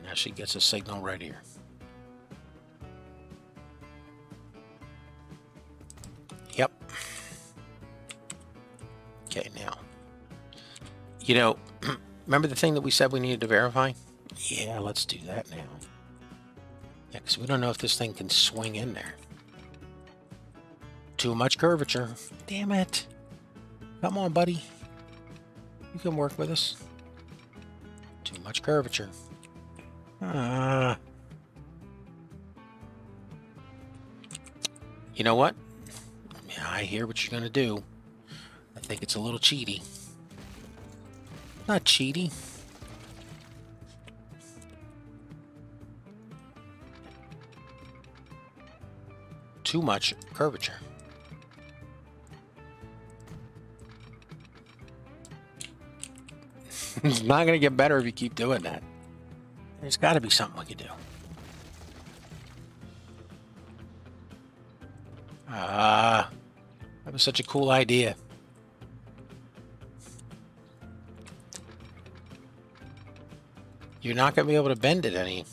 Now she gets a signal right here. Yep. Okay, now. You know, remember the thing that we said we needed to verify? Yeah, let's do that now. Yeah, because we don't know if this thing can swing in there. Too much curvature. Damn it. Come on, buddy. You can work with us. Too much curvature. You know what? Yeah, I hear what you're going to do. I think it's a little cheaty. Not cheaty. too much curvature. It's not going to get better if you keep doing that. There's got to be something we can do. That was such a cool idea. You're not going to be able to bend it any.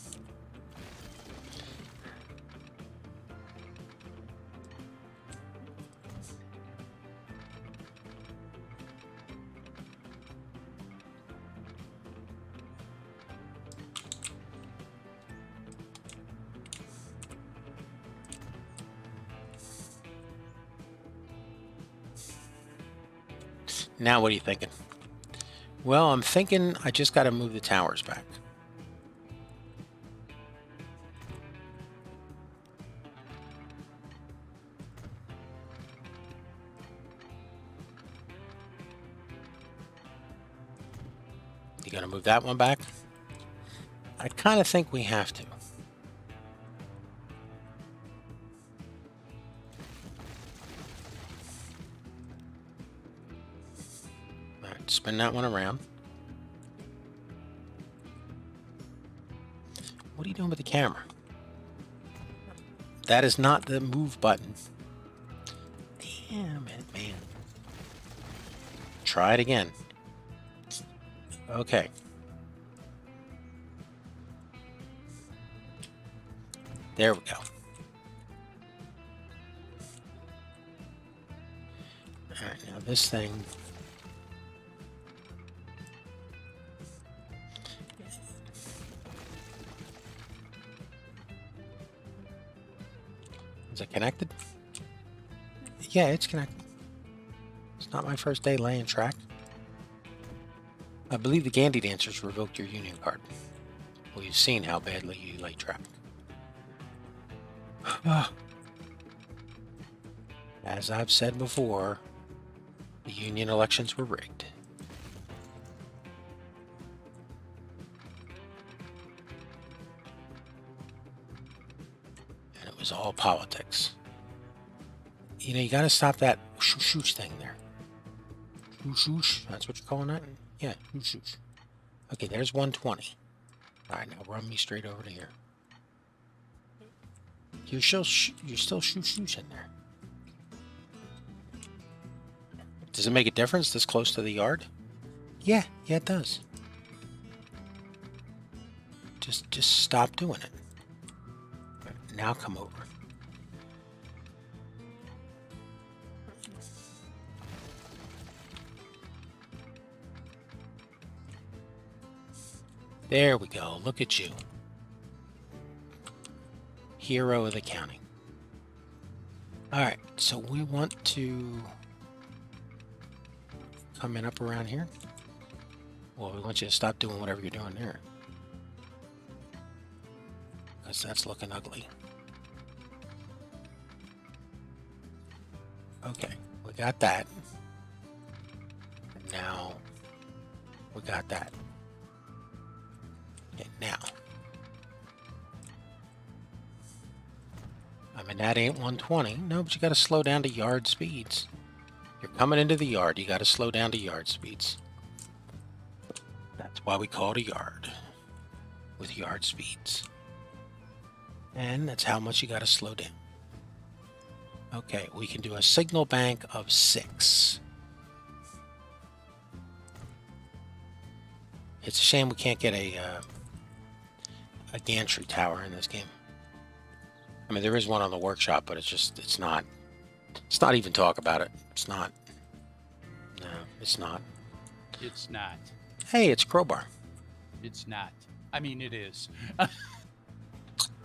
Now, what are you thinking? Well, I'm thinking I just got to move the towers back. You gonna move that one back? I kind of think we have to. All right, spin that one around. What are you doing with the camera? That is not the move button. Damn it, man. Try it again. Okay. There we go. All right, now this thing. Is it connected? Yeah, it's connected. It's not my first day laying track. I believe the Gandy dancers revoked your union card. Well, you've seen how badly you lay track. As I've said before, the union elections were rigged. And it was all politics. You know, you got to stop that shoosh thing there. Shoosh, that's what you're calling that? Yeah, shoosh. Okay, there's 120. All right, now run me straight over to here. You're still shoosh in there. Does it make a difference this close to the yard? Yeah, it does. Just stop doing it. Now come over. There we go. Look at you. Hero of the county. All right, so we want to come in up around here. Well, we want you to stop doing whatever you're doing there, because that's looking ugly. Okay, we got that. And now we got that. Okay, now. I mean, that ain't 120. No, but you got to slow down to yard speeds. You're coming into the yard. You got to slow down to yard speeds. That's why we call it a yard. With yard speeds. And that's how much you got to slow down. Okay, we can do a signal bank of 6. It's a shame we can't get a gantry tower in this game. I mean, there is one on the workshop, but it's not even talk about it. It's not. No, it's not. It's not. Hey, it's Crowbar. It's not. I mean, it is.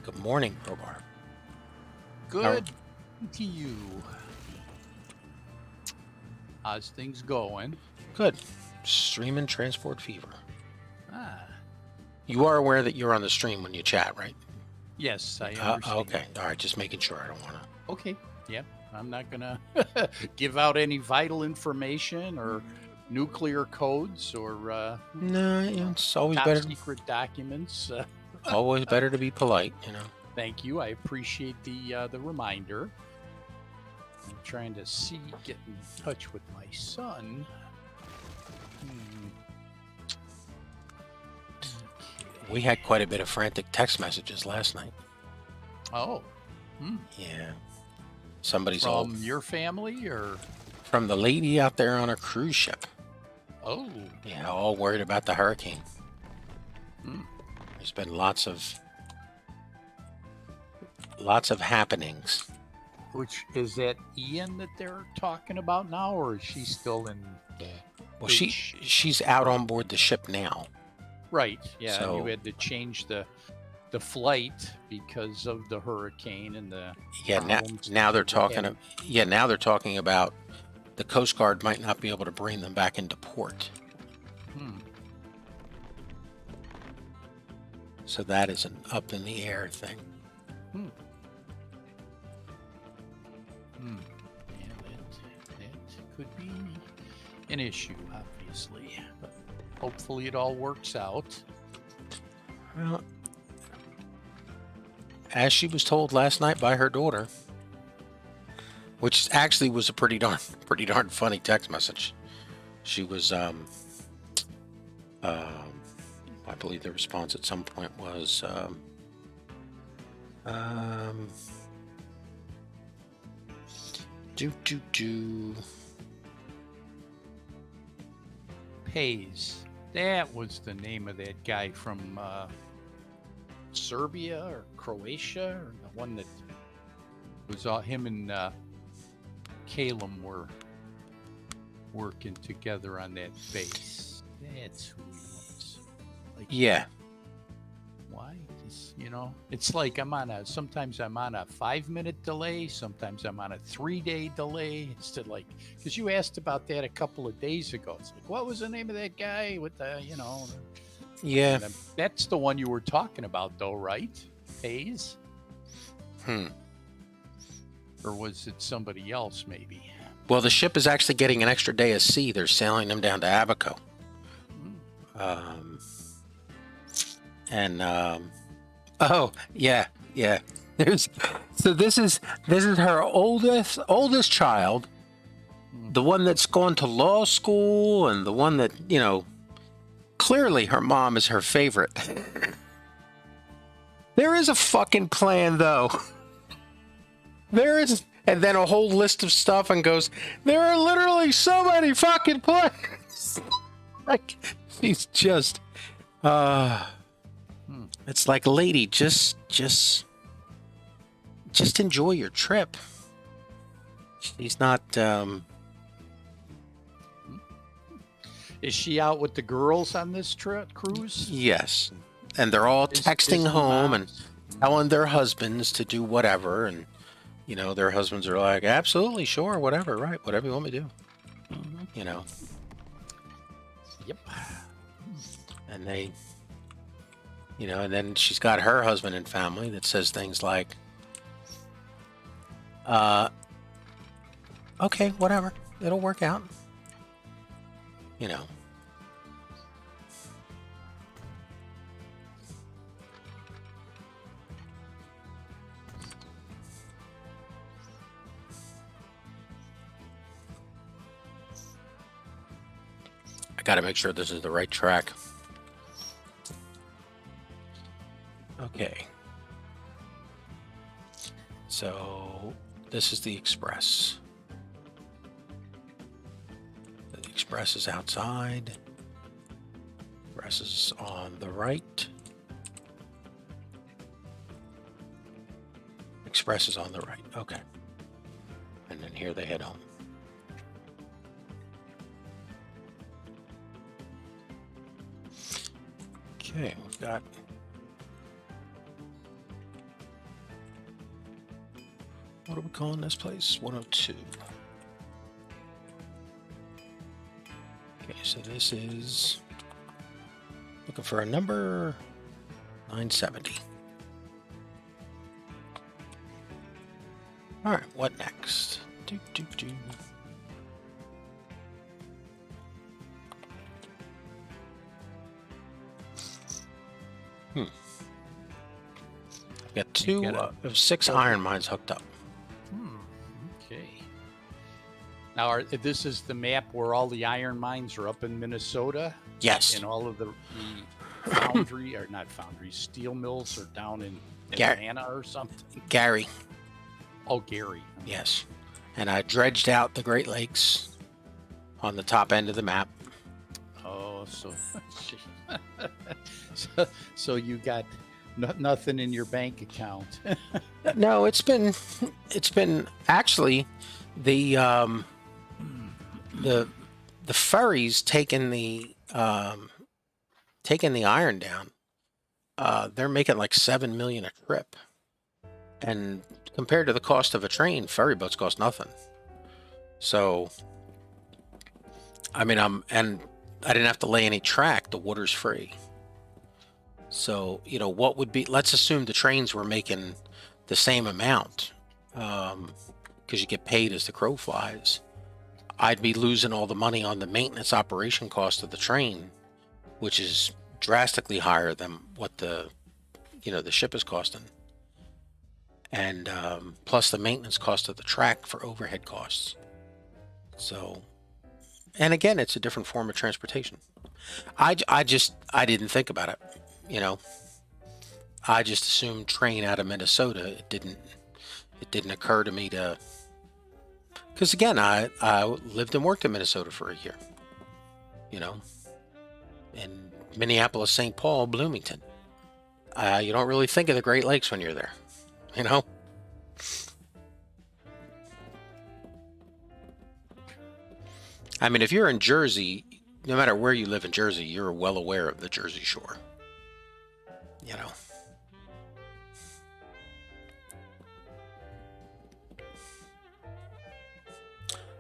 Good morning, Crowbar. Good to you. How's things going? Good. Streaming Transport Fever. Ah. You are aware that you're on the stream when you chat, right? Yes, I understand. Okay. All right. Just making sure. I don't want to. Okay. Yep. I'm not going to give out any vital information or nuclear codes or no, it's always top better. secret documents. Always better to be polite, you know. Thank you. I appreciate the reminder. I'm trying to get in touch with my son. We had quite a bit of frantic text messages last night. Oh. Yeah. Somebody's from your family or from the lady out there on a cruise ship. Oh. Yeah, all worried about the hurricane. There's been lots of happenings. Which is that Ian that they're talking about now, or is she still in? Well, she's out on board the ship now. Right. Yeah. So, and you had to change the flight because of the hurricane and the now they're talking. Now they're talking about the Coast Guard might not be able to bring them back into port. So that is an up in the air thing. Yeah, that could be an issue, obviously, but hopefully it all works out. Well, as she was told last night by her daughter, which actually was a pretty darn funny text message. She was, I believe the response at some point was, Pays. That was the name of that guy from Serbia or Croatia, or the one that was him and Calum were working together on that base. That's who he was. Like, yeah. Why? It's like sometimes I'm on a 5-minute delay, sometimes I'm on a 3-day delay. It's because you asked about that a couple of days ago. It's like, what was the name of that guy with the, Yeah. That's the one you were talking about, though, right? Hayes? Or was it somebody else, maybe? Well, the ship is actually getting an extra day of sea. They're sailing them down to Abaco. Oh, yeah. So this is her oldest child, the one that's gone to law school, and the one that, clearly her mom is her favorite. There is a fucking plan, though. There is, and then a whole list of stuff, and goes, there are literally so many fucking plans. Like, she's just, it's like, lady, just enjoy your trip. She's not, Is she out with the girls on this cruise? Yes. And they're all texting home and telling their husbands to do whatever. And, their husbands are like, absolutely, sure, whatever, right, whatever you want me to do. Yep. And they, and then she's got her husband and family that says things like, okay, whatever, it'll work out. I gotta make sure this is the right track. Okay. So this is the Express. The Express is outside. Express is on the right. Express is on the right. Okay. And then here they head home. Okay, we've got what are we calling this place? 102. Okay, so this is looking for a number 970. All right, what next? I've got 2 of 6 iron mines hooked up. Okay. Now, this is the map where all the iron mines are up in Minnesota, Yes. and all of the foundry, or not foundry, steel mills are down in Gar- Atlanta or something. Gary. Oh, Gary. Yes. And I dredged out the Great Lakes on the top end of the map. Oh, so you got nothing in your bank account. No, it's been actually the ferries taking the iron down. They're making like $7 million a trip, and compared to the cost of a train, ferry boats cost nothing. So, I mean, and I didn't have to lay any track. The water's free. So, you know, what would be? Let's assume the trains were making the same amount, because you get paid as the crow flies. I'd be losing all the money on the maintenance operation cost of the train, which is drastically higher than what the ship is costing, and plus the maintenance cost of the track for overhead costs. So, and again, it's a different form of transportation. I didn't think about it, you know. I just assumed train out of Minnesota. It didn't occur to me to, because again, I lived and worked in Minnesota for a year, you know, in Minneapolis, St. Paul, Bloomington. You don't really think of the Great Lakes when you're there, you know. I mean, if you're in Jersey, no matter where you live in Jersey, you're well aware of the Jersey Shore, you know.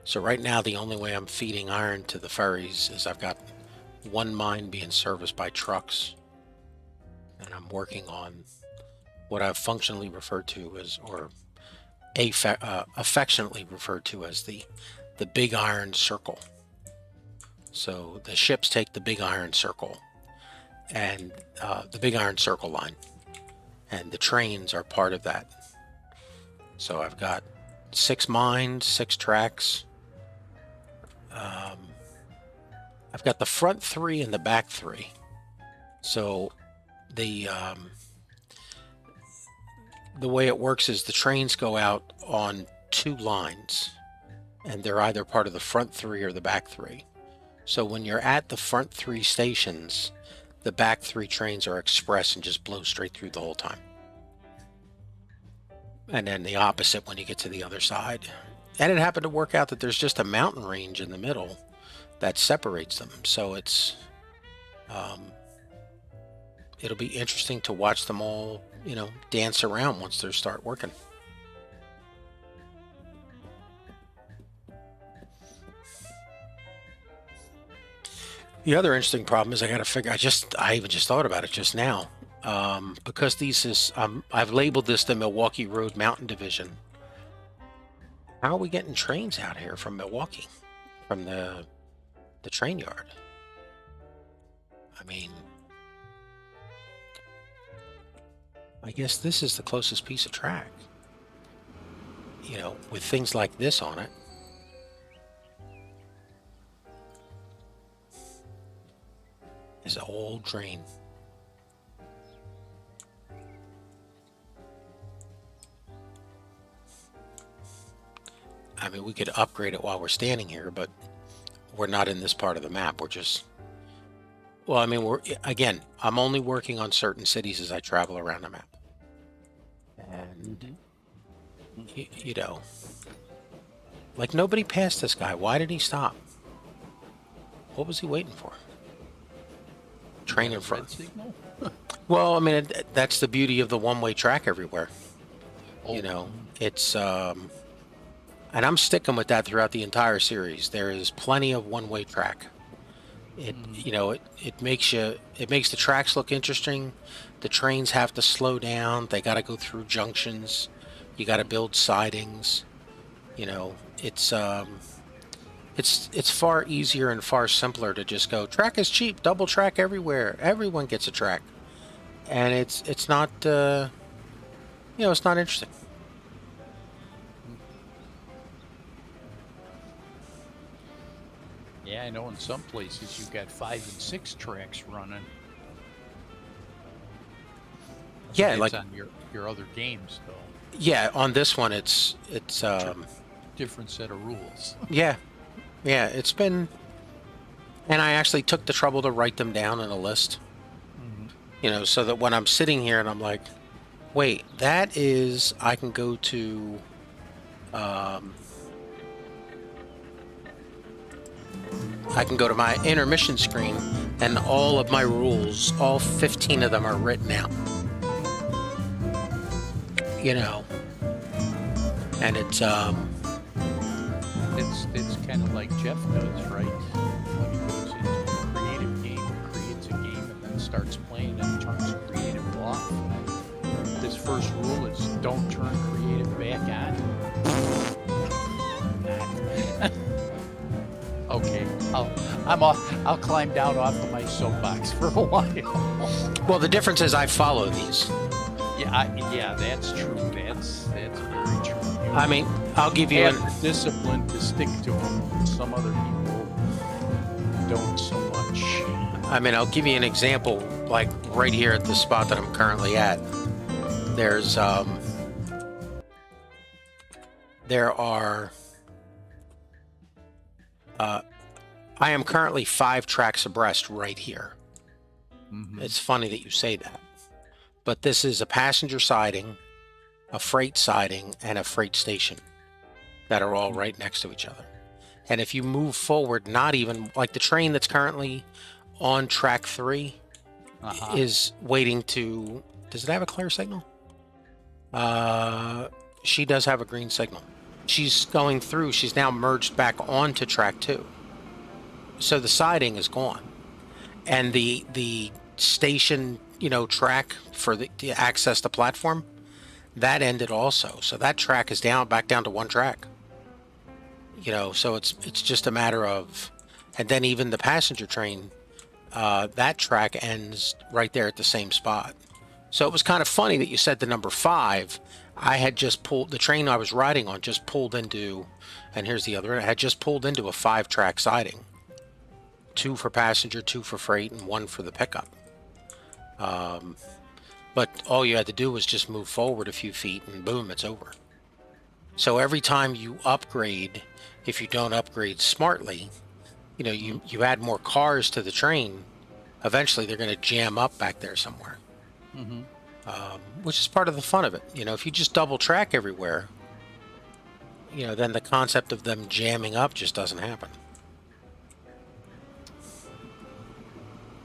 So right now, the only way I'm feeding iron to the ferries is I've got one mine being serviced by trucks, and I'm working on what I've functionally referred to as, or affectionately referred to as the big iron circle. So the ships take the big iron circle and the big iron circle line, and the trains are part of that. So I've got 6 mines, 6 tracks. I've got the front 3 and the back 3. So the way it works is the trains go out on 2 lines, and they're either part of the front 3 or the back 3. So when you're at the front 3 stations, the back 3 trains are express and just blow straight through the whole time. And then the opposite when you get to the other side. And it happened to work out that there's just a mountain range in the middle that separates them. So it's it'll be interesting to watch them all, you know, dance around once they start working. The other interesting problem is I got to figure. I even just thought about it just now, because I've labeled this the Milwaukee Road Mountain Division. How are we getting trains out here from Milwaukee, from the train yard? I mean, I guess this is the closest piece of track, you know, with things like this on it. Is an old train. I mean, we could upgrade it while we're standing here, but we're not in this part of the map. We're just, well, I mean, I'm only working on certain cities as I travel around the map. And, you know, like nobody passed this guy. Why did he stop? What was he waiting for? Train in front. Signal? Well, I mean, that's the beauty of the one-way track everywhere. You know, it's, and I'm sticking with that throughout the entire series. There is plenty of one-way track. You know, it makes the tracks look interesting. The trains have to slow down. They got to go through junctions. You got to build sidings. You know, it's far easier and far simpler to just go, track is cheap, double track everywhere. Everyone gets a track. And it's not, you know, it's not interesting. Yeah, I know in some places you've got 5 and 6 tracks running. Yeah, That's like on your other games, though. yeah, on this one it's Different set of rules. yeah, yeah, it's been, and I actually took the trouble to write them down in a list. Mm-hmm. You know, so that when I'm sitting here and I'm like, wait, that is, I can go to I can go to my intermission screen and all of my rules, all 15 of them are written out. You know, and it's kind of like Jeff does, right? When he goes into a creative game, creates a game, and then starts playing and turns creative off. His first rule is don't turn creative back on. Okay, I'll climb down off of my soapbox for a while. well, the difference is I follow these. Yeah, that's true. That's very true. I mean, I'll give you the discipline to stick to them. Some other people don't so much. I mean, I'll give you an example, like right here at the spot that I'm currently at. There's there are I am currently 5 tracks abreast right here. Mm-hmm. It's funny that you say that. But this is a passenger siding, a freight siding, and a freight station that are all right next to each other. And if you move forward, not even like the train that's currently on track 3 is waiting to, does it have a clear signal? She does have a green signal. She's going through, she's now merged back onto track 2. So the siding is gone. And the station, you know, track for the access the platform, that ended also. So that track is back down to 1 track. You know, so it's just a matter of, and then even the passenger train, that track ends right there at the same spot. So it was kind of funny that you said the number 5. I had just pulled, the train I was riding on just pulled into, and here's the other, I had just pulled into a 5-track siding. 2 for passenger, 2 for freight, and 1 for the pickup. But all you had to do was just move forward a few feet and boom, it's over. So every time you upgrade, if you don't upgrade smartly, you know, you add more cars to the train, eventually they're going to jam up back there somewhere. Mm-hmm. Which is part of the fun of it. You know, if you just double track everywhere, you know, then the concept of them jamming up just doesn't happen.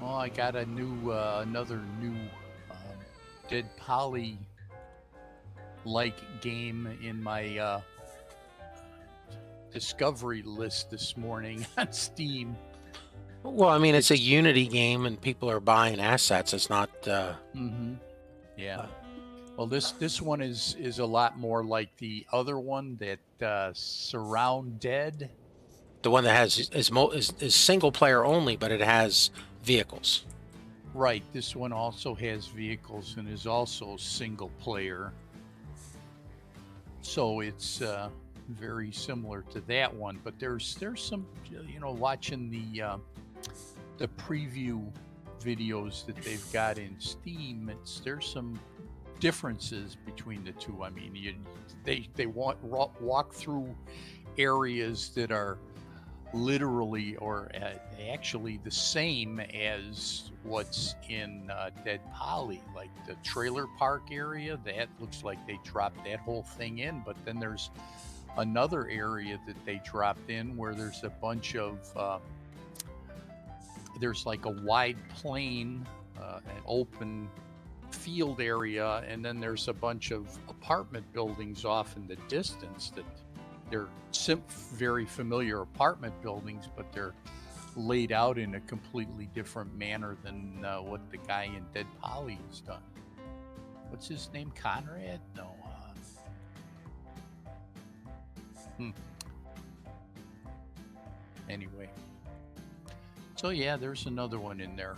Well, I got a new, another new Dead Poly like game in my discovery list this morning on Steam. Well, I mean, it's a Unity game and people are buying assets. It's not. Mm-hmm. Yeah. Well, this one is a lot more like the other one that Surround Dead. The one that has is single player only, but it has vehicles. Right. This one also has vehicles and is also single player. So it's very similar to that one. But there's some, you know, watching the preview videos that they've got in Steam. There's some differences between the two. I mean, they walk through areas that are literally or actually the same as what's in Dead Poly, like the trailer park area. That looks like they dropped that whole thing in, but then there's another area that they dropped in where there's a bunch of there's like a wide plain, an open field area, and then there's a bunch of apartment buildings off in the distance that they're very familiar apartment buildings, but they're laid out in a completely different manner than what the guy in Dead Poly has done. What's his name? Conrad? No. Anyway. So yeah, there's another one in there.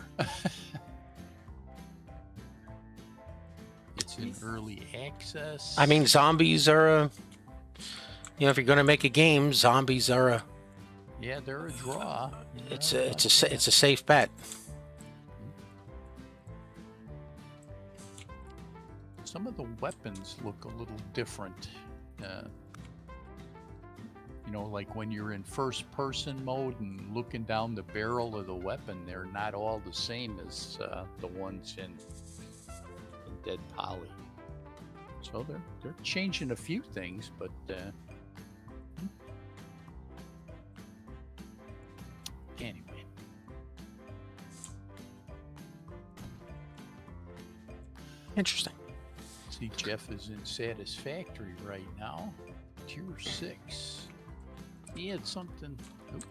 It's in early access. I mean, zombies are a, you know, if you're going to make a game, zombies are Yeah, they're a draw. It's a safe bet. Some of the weapons look a little different. You know, like when you're in first person mode and looking down the barrel of the weapon, they're not all the same as the ones in Dead Poly. So they're changing a few things, but anyway. Interesting. See, Jeff is in Satisfactory right now. Tier 6. He had something. Oop.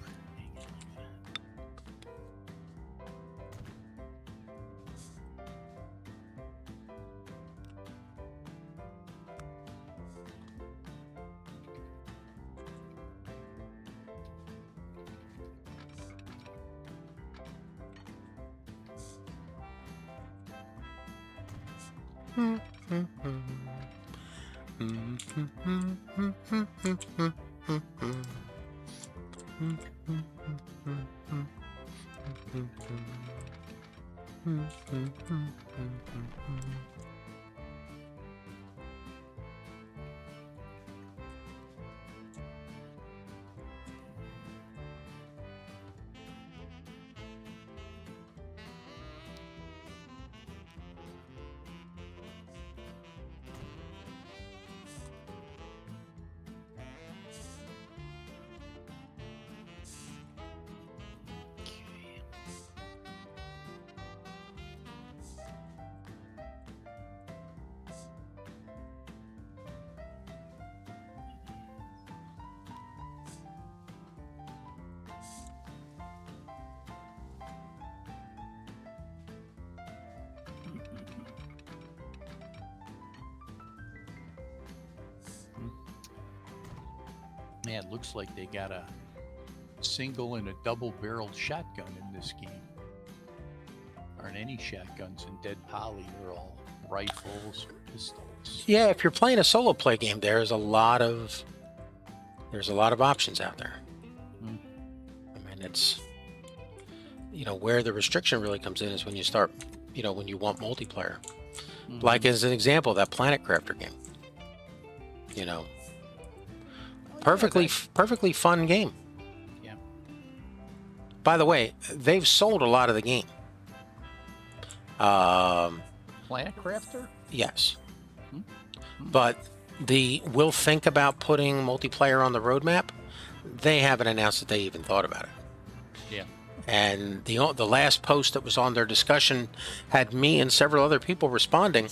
Yeah, it looks like they got a single and a double-barreled shotgun in this game. Aren't any shotguns in Dead Poly? They're all rifles or pistols. Yeah, if you're playing a solo play game, there's a lot of options out there. I mean, it's, you know, where the restriction really comes in is when you start, you know, when you want multiplayer. Like as an example, that Planet Crafter game. You know, perfectly fun game. Yeah. By the way, they've sold a lot of the game. Planet Crafter? Yes. But we'll think about putting multiplayer on the roadmap. They haven't announced that they even thought about it. Yeah. And the last post that was on their discussion had me and several other people responding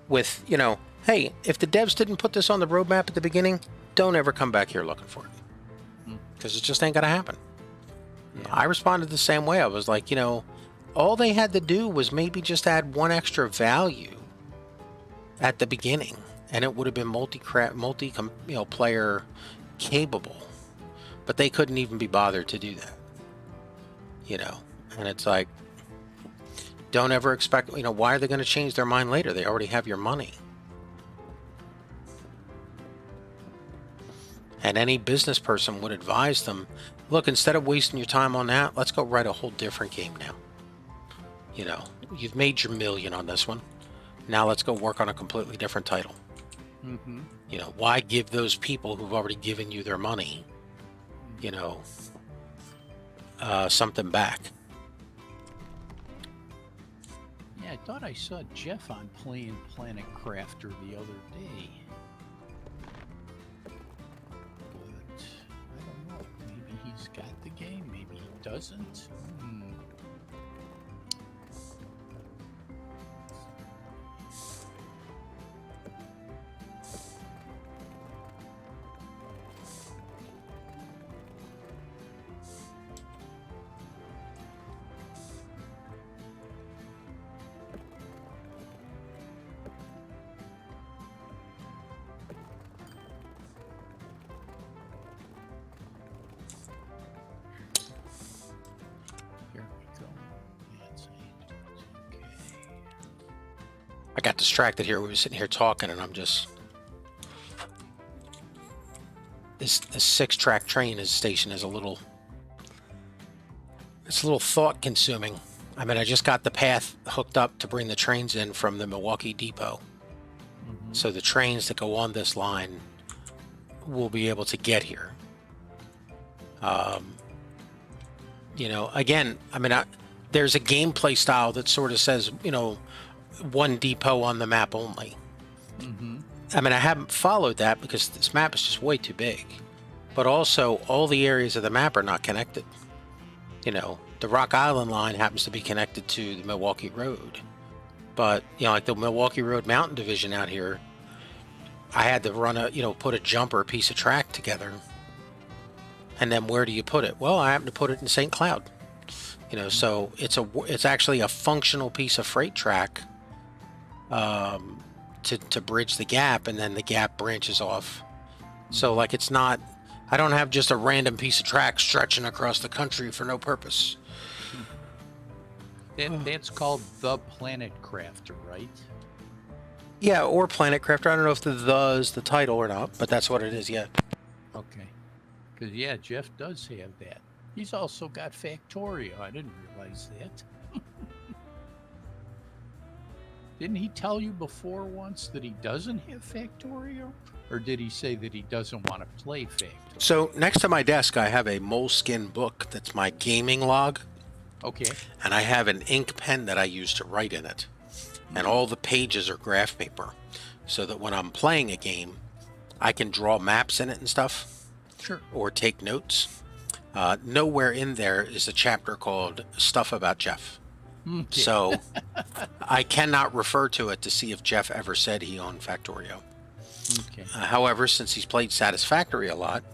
with, you know, hey, if the devs didn't put this on the roadmap at the beginning, don't ever come back here looking for it. Because it just ain't going to happen. Yeah. I responded the same way. I was like, you know, all they had to do was maybe just add one extra value at the beginning, and it would have been player capable. But they couldn't even be bothered to do that. You know, and it's like, don't ever expect, you know, why are they going to change their mind later? They already have your money. And any business person would advise them, look, instead of wasting your time on that, let's go write a whole different game now. You know, you've made your million on this one. Now let's go work on a completely different title. You know, why give those people who've already given you their money, you know, something back? Yeah, I thought I saw Jeff on playing Planet Crafter the other day. But I don't know. Maybe he's got the game, maybe he doesn't. I got distracted here. We were sitting here talking, and I'm just... this 6-track train station is a little thought consuming. I mean, I just got the path hooked up to bring the trains in from the Milwaukee depot. So the trains that go on this line will be able to get here. You know, again, I mean, there's a gameplay style that sort of says, you know, one depot on the map only. I mean, I haven't followed that because this map is just way too big. But also, all the areas of the map are not connected. You know, the Rock Island line happens to be connected to the Milwaukee Road. But, you know, like the Milwaukee Road Mountain Division out here, I had to run put a jump or a piece of track together. And then where do you put it? Well, I happen to put it in St. Cloud. You know, so it's actually a functional piece of freight track to bridge the gap, and then the gap branches off. So, like, it's not, I don't have just a random piece of track stretching across the country for no purpose. That's called the Planet Crafter, right? Yeah, or Planet Crafter. I don't know if the is the title or not, but that's what it is, yeah. Okay. Because, yeah, Jeff does have that. He's also got Factorio. I didn't realize that. Didn't he tell you before once that he doesn't have Factorio? Or did he say that he doesn't want to play Factorio? So next to my desk, I have a Moleskin book that's my gaming log. Okay. And I have an ink pen that I use to write in it. And all the pages are graph paper. So that when I'm playing a game, I can draw maps in it and stuff. Sure. Or take notes. Nowhere in there is a chapter called Stuff About Jeff. Okay. So I cannot refer to it to see if Jeff ever said he owned Factorio. Okay. However, since he's played Satisfactory a lot,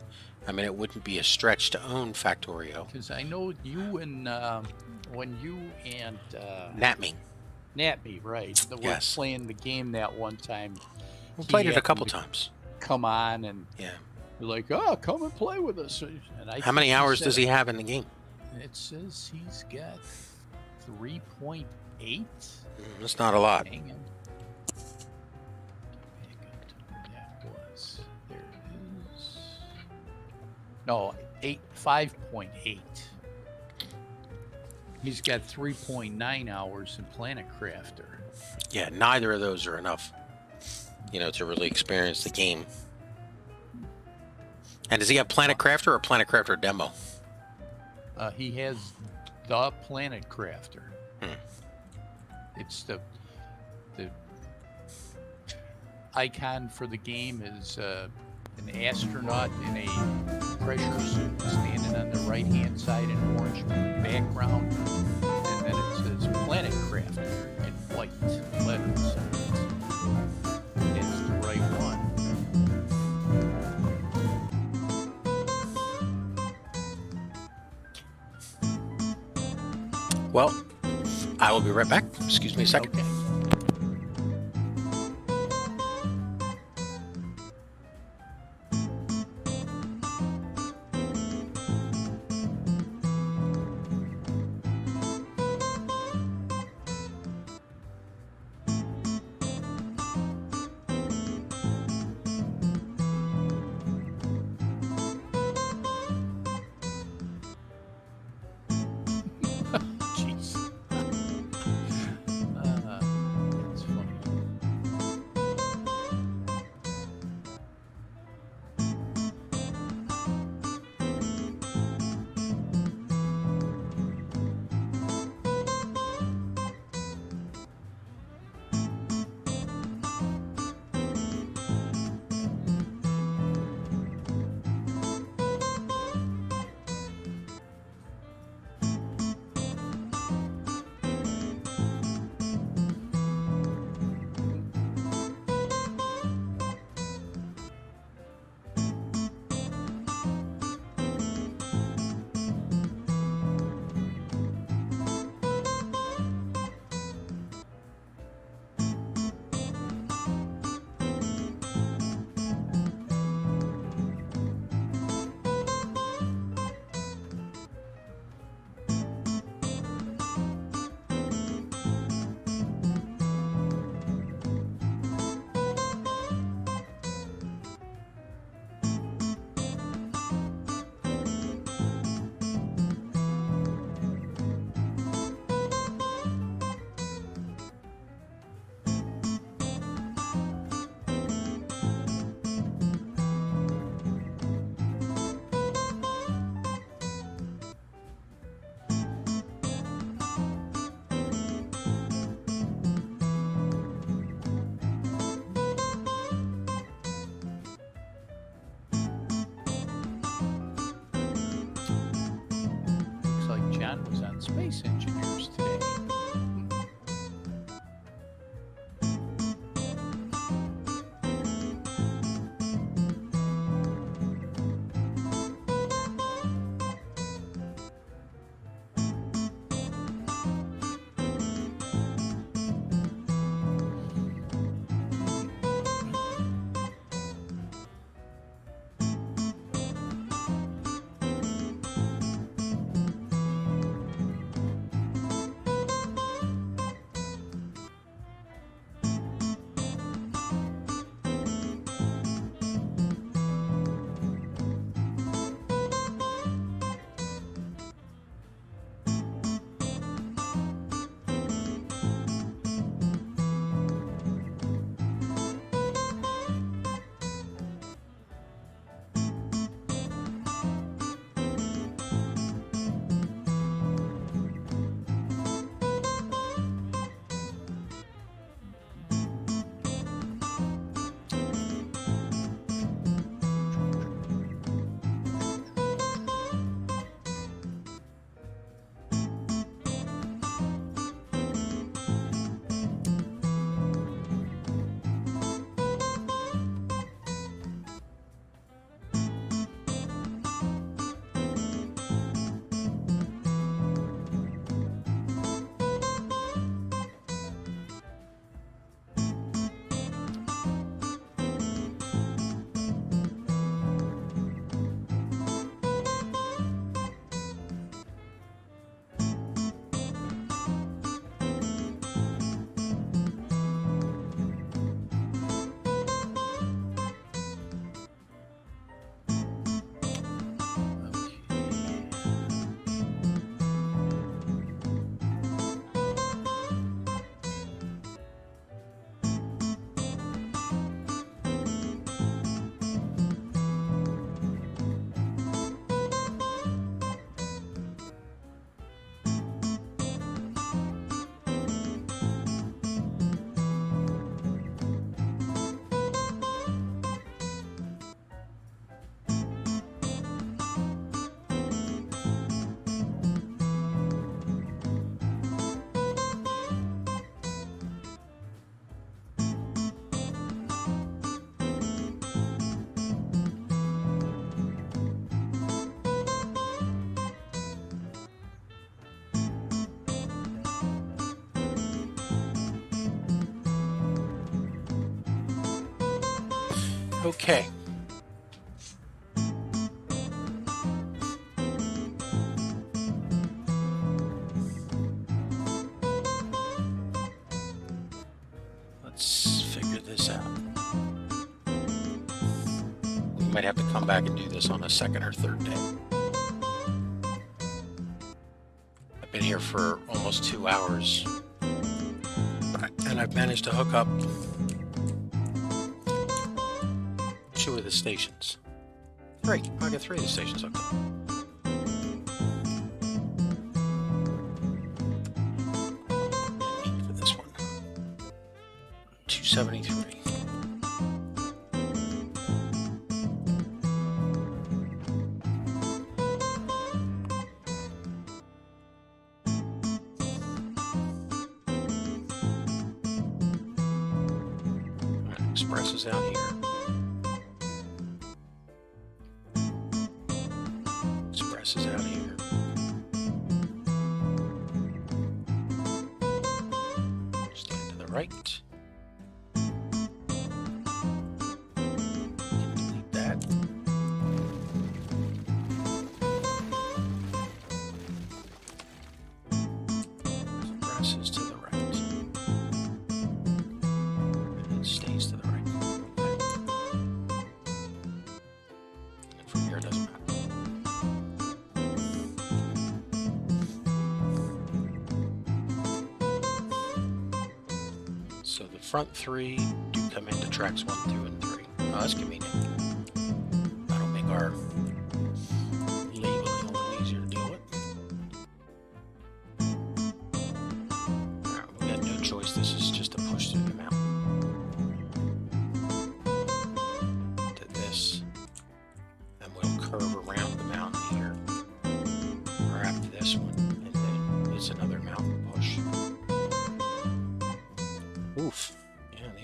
I mean, it wouldn't be a stretch to own Factorio. Because I know you and when you and Natme, right? Were playing the game that one time. We played it a couple times. Come on and yeah. You're like, oh, come and play with us. And how many hours does he have in the game? It says he's got 3.8. That's not a lot. Hang on. Back up to where that was. There it is. No, 5.8. He's got 3.9 hours in Planet Crafter. Yeah, neither of those are enough, you know, to really experience the game. And does he have Planet Crafter or Planet Crafter Demo? He has the Planet Crafter. It's the icon for the game is an astronaut in a pressure suit standing on the right-hand side in orange background, and then it says Planet Crafter in white letters. It's the right one. Well, I will be right back. Excuse me a second. Okay. nice engineers today. Okay. Let's figure this out. We might have to come back and do this on a second or third day. I've been here for almost 2 hours, and I've managed to hook up 2 of the stations. 3. I got 3 of the stations hooked up. For this one, 273. Express is out here. Express is out here. Stand to the right. Delete that. Express is to the right. And it stays to the right. From here, it doesn't matter. So the front 3 do come into tracks 1, 2, and 3. Oh, that's convenient. That'll make our labeling a little easier to deal with. Alright, we got no choice. This is just a push through the mountain. To this. Curve around the mountain here, or after this one, and then it's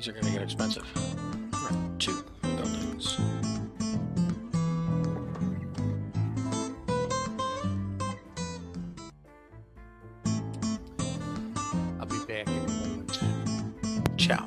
These are going to get expensive. Right, 2 buildings. I'll be back in a moment. Ciao.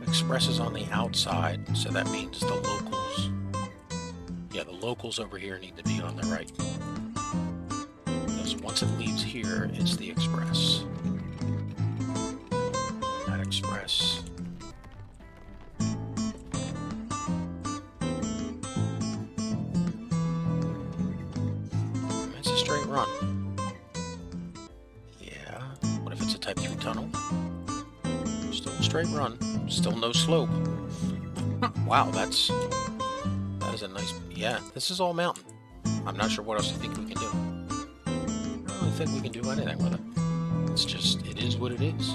Express is on the outside, so that means the locals. Yeah, the locals over here need to be on the right. Because once it leaves here, it's the express. That express. It's a straight run. Yeah. What if it's a type 3 tunnel? Still a straight run. Still no slope. Wow, that is a nice... Yeah, this is all mountain. I'm not sure what else I think we can do. I don't really think we can do anything with it. It's just, it is what it is.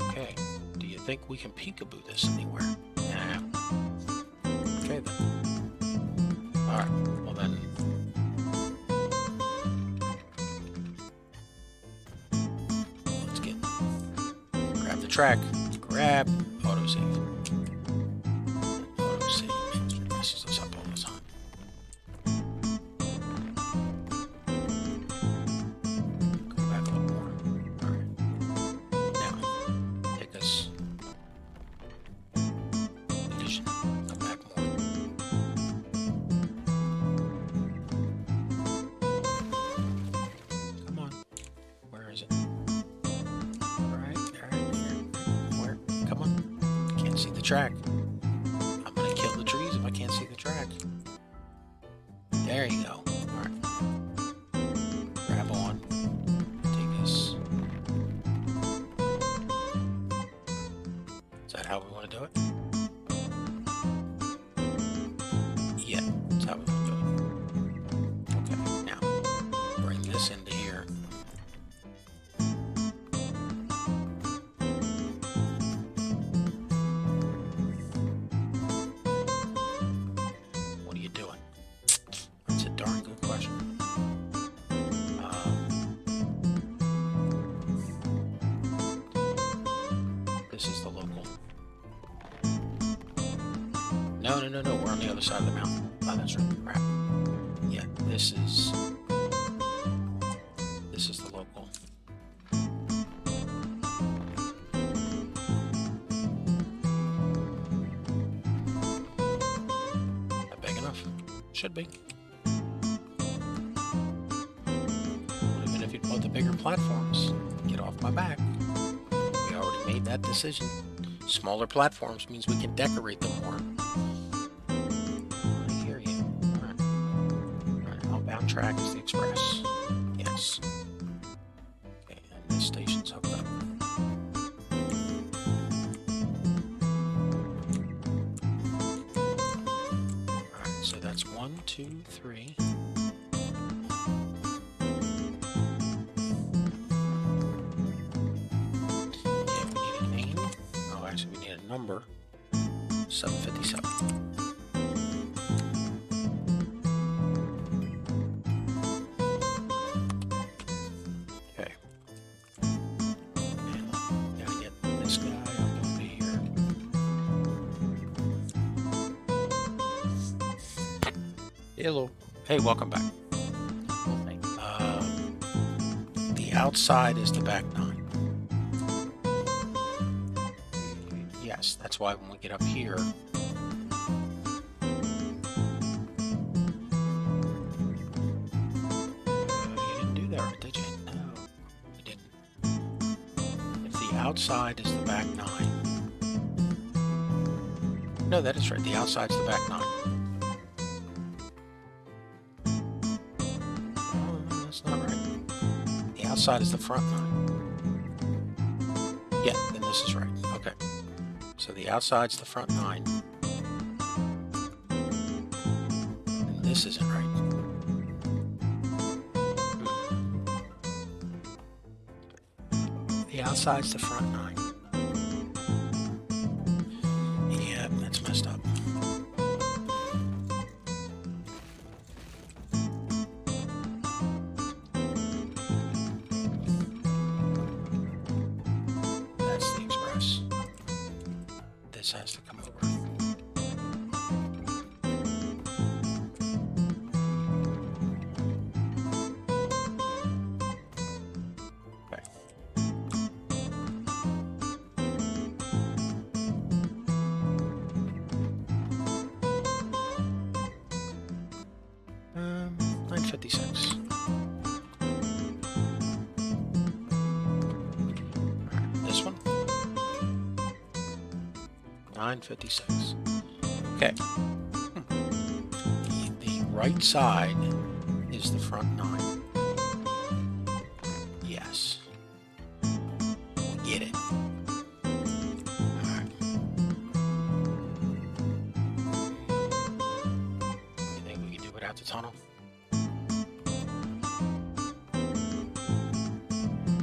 Okay, do you think we can peekaboo this anywhere? Nah. Okay then. Alright, well then... Let's get... Grab the track. Grab autosave. Autosave messes us up all the time. Go back a little more. Alright. Now, take us. Edition. Go back more. Come on. Where is it? Come on. Can't see the track. I'm gonna kill the trees if I can't see the track. There you go. Alright. Grab on. Take us. Is that how we want to do it? Yeah, that's how we want to do it. Okay, now bring this into here. This is the local. No, we're on the other side of the mountain. Oh, that's right. Crap. Yeah, this is the local. Not big enough? Should be. Would have been if you'd bought the bigger platforms. Get off my back. We already made that decision. Smaller platforms means we can decorate them more. I hear you. Alright. Alright, outbound track is the express. Yes. Okay, and this station's hooked up. Alright, so that's 1, 2, 3. Number 757. Okay. And gotta get this guy up over here. Hello. Hey, welcome back. Well, thanks. The outside is the back 9. Yes, that's why when we get up here, you didn't do that, did you? No, you didn't. If the outside is the back 9, no, that is right. The outside's the back 9. Oh, no, that's not right. The outside is the front 9. Yeah, then this is right. Okay. So the outside's the front 9. And this isn't right. outside's the front 9. Yeah, that's messed up. That's the express. This has to come over. $9.56. This one. $9.56. Okay. The right side is the front 9. Yes. We get it. Alright. You think we can do without the tunnel?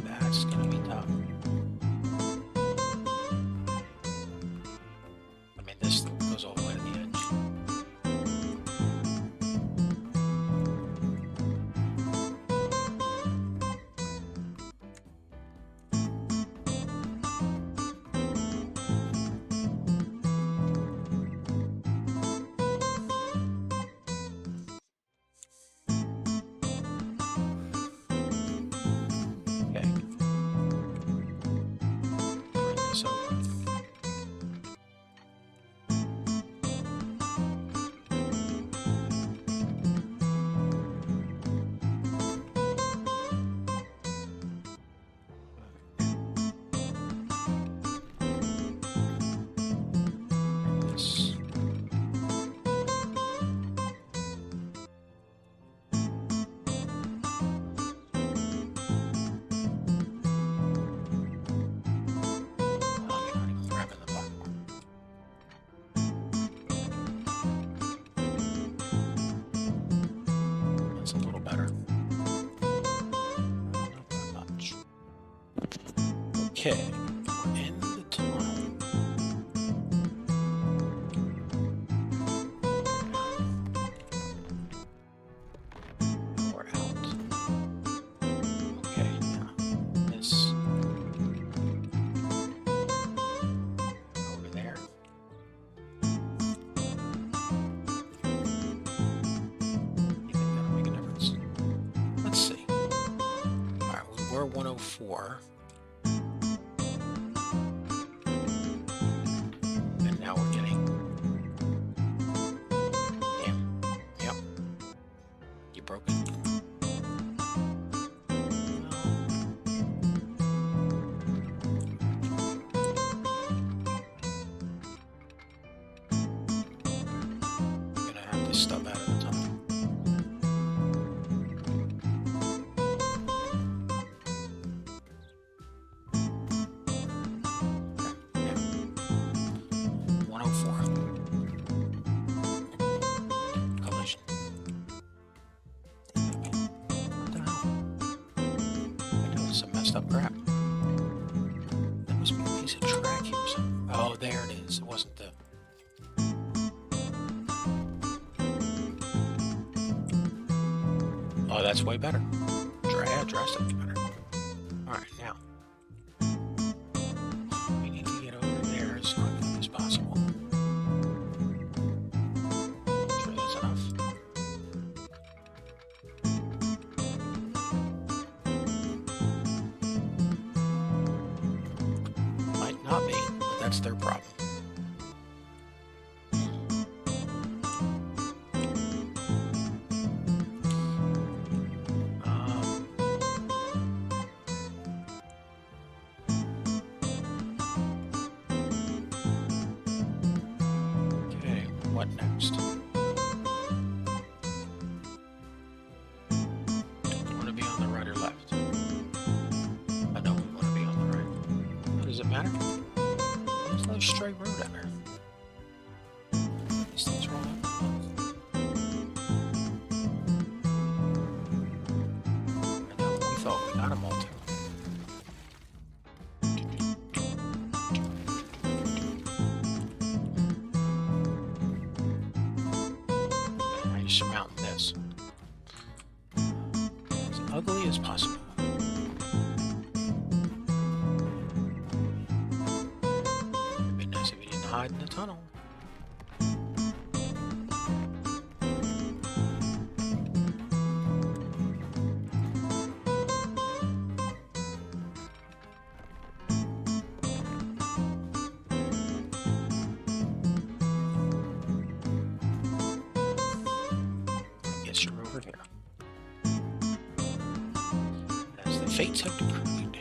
That's gonna be tough. I mean, this goes all the way to the edge. Okay. Bring this over. This. Oh, you're not even grabbing the platform. That's a little better. Not that much. Okay, we're in the tunnel. We're out. Okay, now this over there. You think that'll make a difference? Let's see. Alright, we were 104. And now we're getting. Damn. Yep. You broke it. Gonna have to stub out of the tunnel. Okay, now. 104. Collision. What the hell? I know it's some messed up crap. That must be a piece of track here or something. Oh, there it is. It wasn't the. Oh, that's way better. Drastically better. Alright, now. We need to get over there as quickly as possible. Sure that's enough. Might not be, but that's their problem. Okay, what next? Do we want to be on the right or left? I know we want to be on the right. Does it matter? There's no straight surmounting this. As ugly as possible. It'd be nice if you didn't hide in the tunnel. Fates have decreed.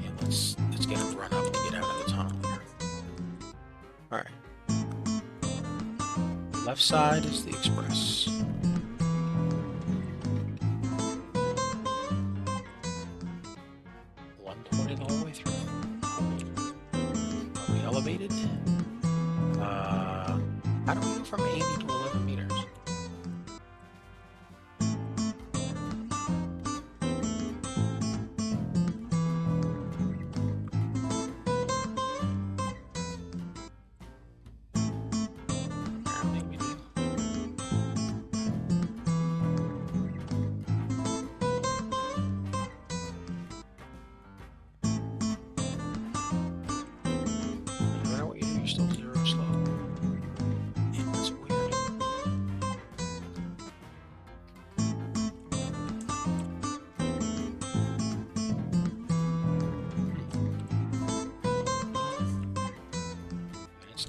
Yeah, let's get a run up to get out of the tunnel here. Alright. Left side is the express. $120 the whole way through. Are we elevated? How do we go from 80 to 11 meters?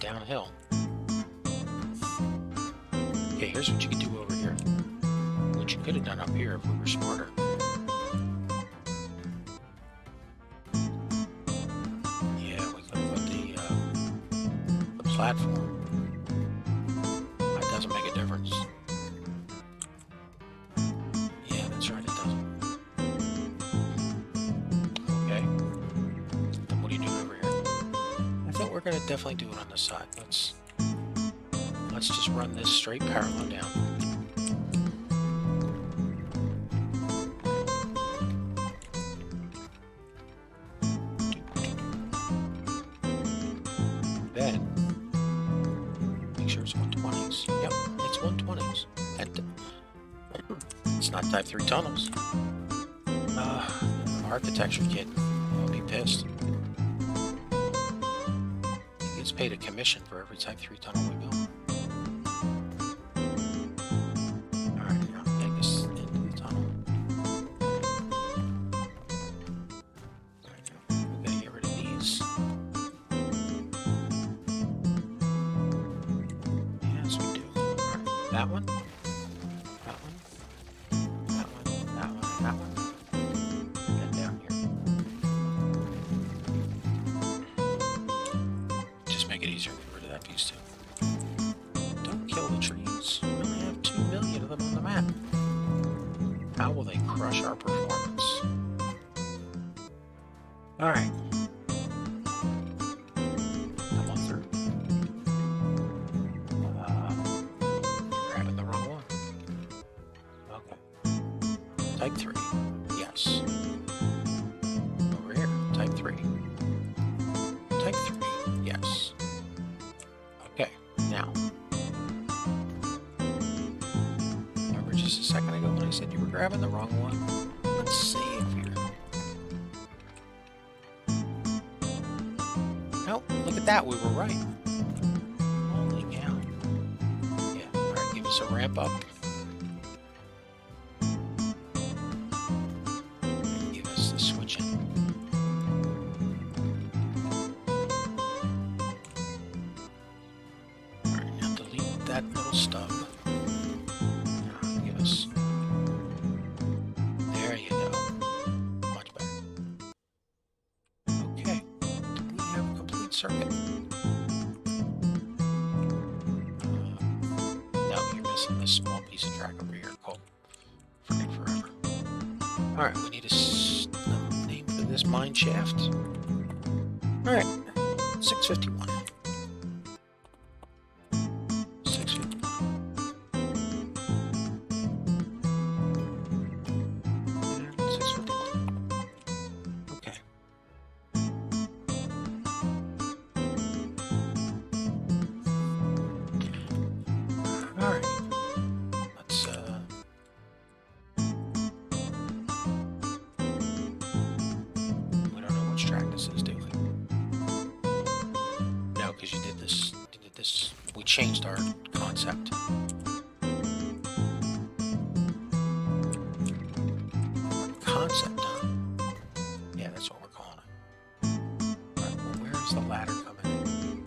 Downhill. Okay, here's what you can do over here. What you could have done up here if we were smarter. Yeah, we could have put the platform. That doesn't make a difference. Yeah, that's right, it doesn't. Okay. Then what are you doing over here? I think we're gonna definitely do it on the side. Let's just run this straight parallel down. Then make sure it's 120s. Yep, it's 120s. And it's not type 3 tunnels. Architecture kid, I'll be pissed. Paid a commission for every type 3 tunnel we build. Alright, now take us into the tunnel. Alright, now we gotta get rid of these. Yes, we do. Alright, that one. That one. That one. That one. That one. And then down here. Make it easier to get rid of that piece too. Don't kill the trees. We only have 2 million of them on the map. How will they crush our performance? Alright. Come on through. Grabbing the wrong one. Okay. Type 3. Yes. Over here. Type 3. Type 3. Yes. Okay, now. Remember just a second ago when I said you were grabbing the wrong one? Let's save here. Oh, look at that, we were right. Holy cow. Yeah, alright, give us a ramp up. And give us the switch in. That little stub. Give us. There you go. Much better. Okay. We have a complete circuit. No, you're missing this small piece of track over here called Forget Forever. Alright, we need a name for this mine shaft. Alright. 651. Alright. changed our concept. Concept, huh? Yeah, that's what we're calling it. All right, well, where's the ladder coming in?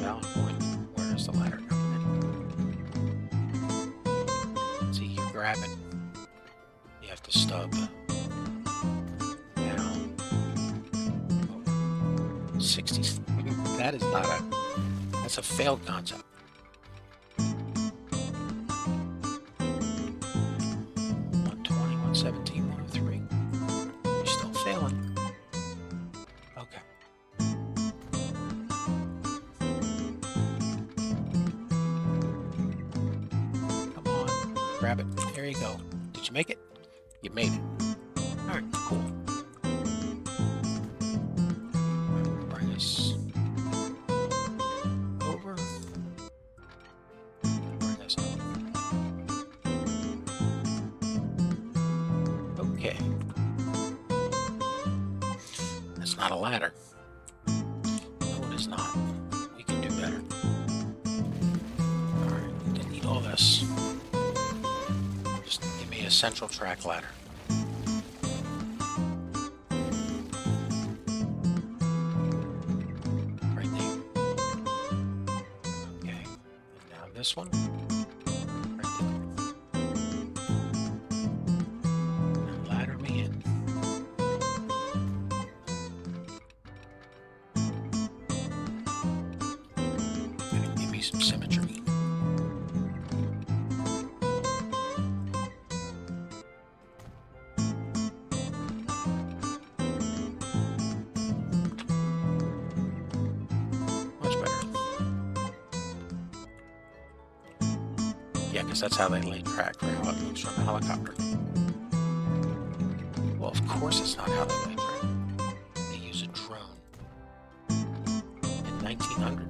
Valid point. Where's the ladder coming in? See, you're grabbing. You have to stub. Now, 60. That is not a. That's a failed concept. 120, 117, 103. You're still failing. Okay. Come on. Grab it. There you go. Did you make it? You made it. Alright, cool. Bring us over. Bring us up. Okay. That's not a ladder. No, it is not. We can do better. Alright, didn't need all this. Just give me a central track ladder. Right there. Okay. And now this one. Right there. And ladder me in. And give me some symmetry. Much better. Yeah, because that's how they lay track for how it looks from a helicopter. Well, of course it's not how they lay track. They use a drone. In 1900.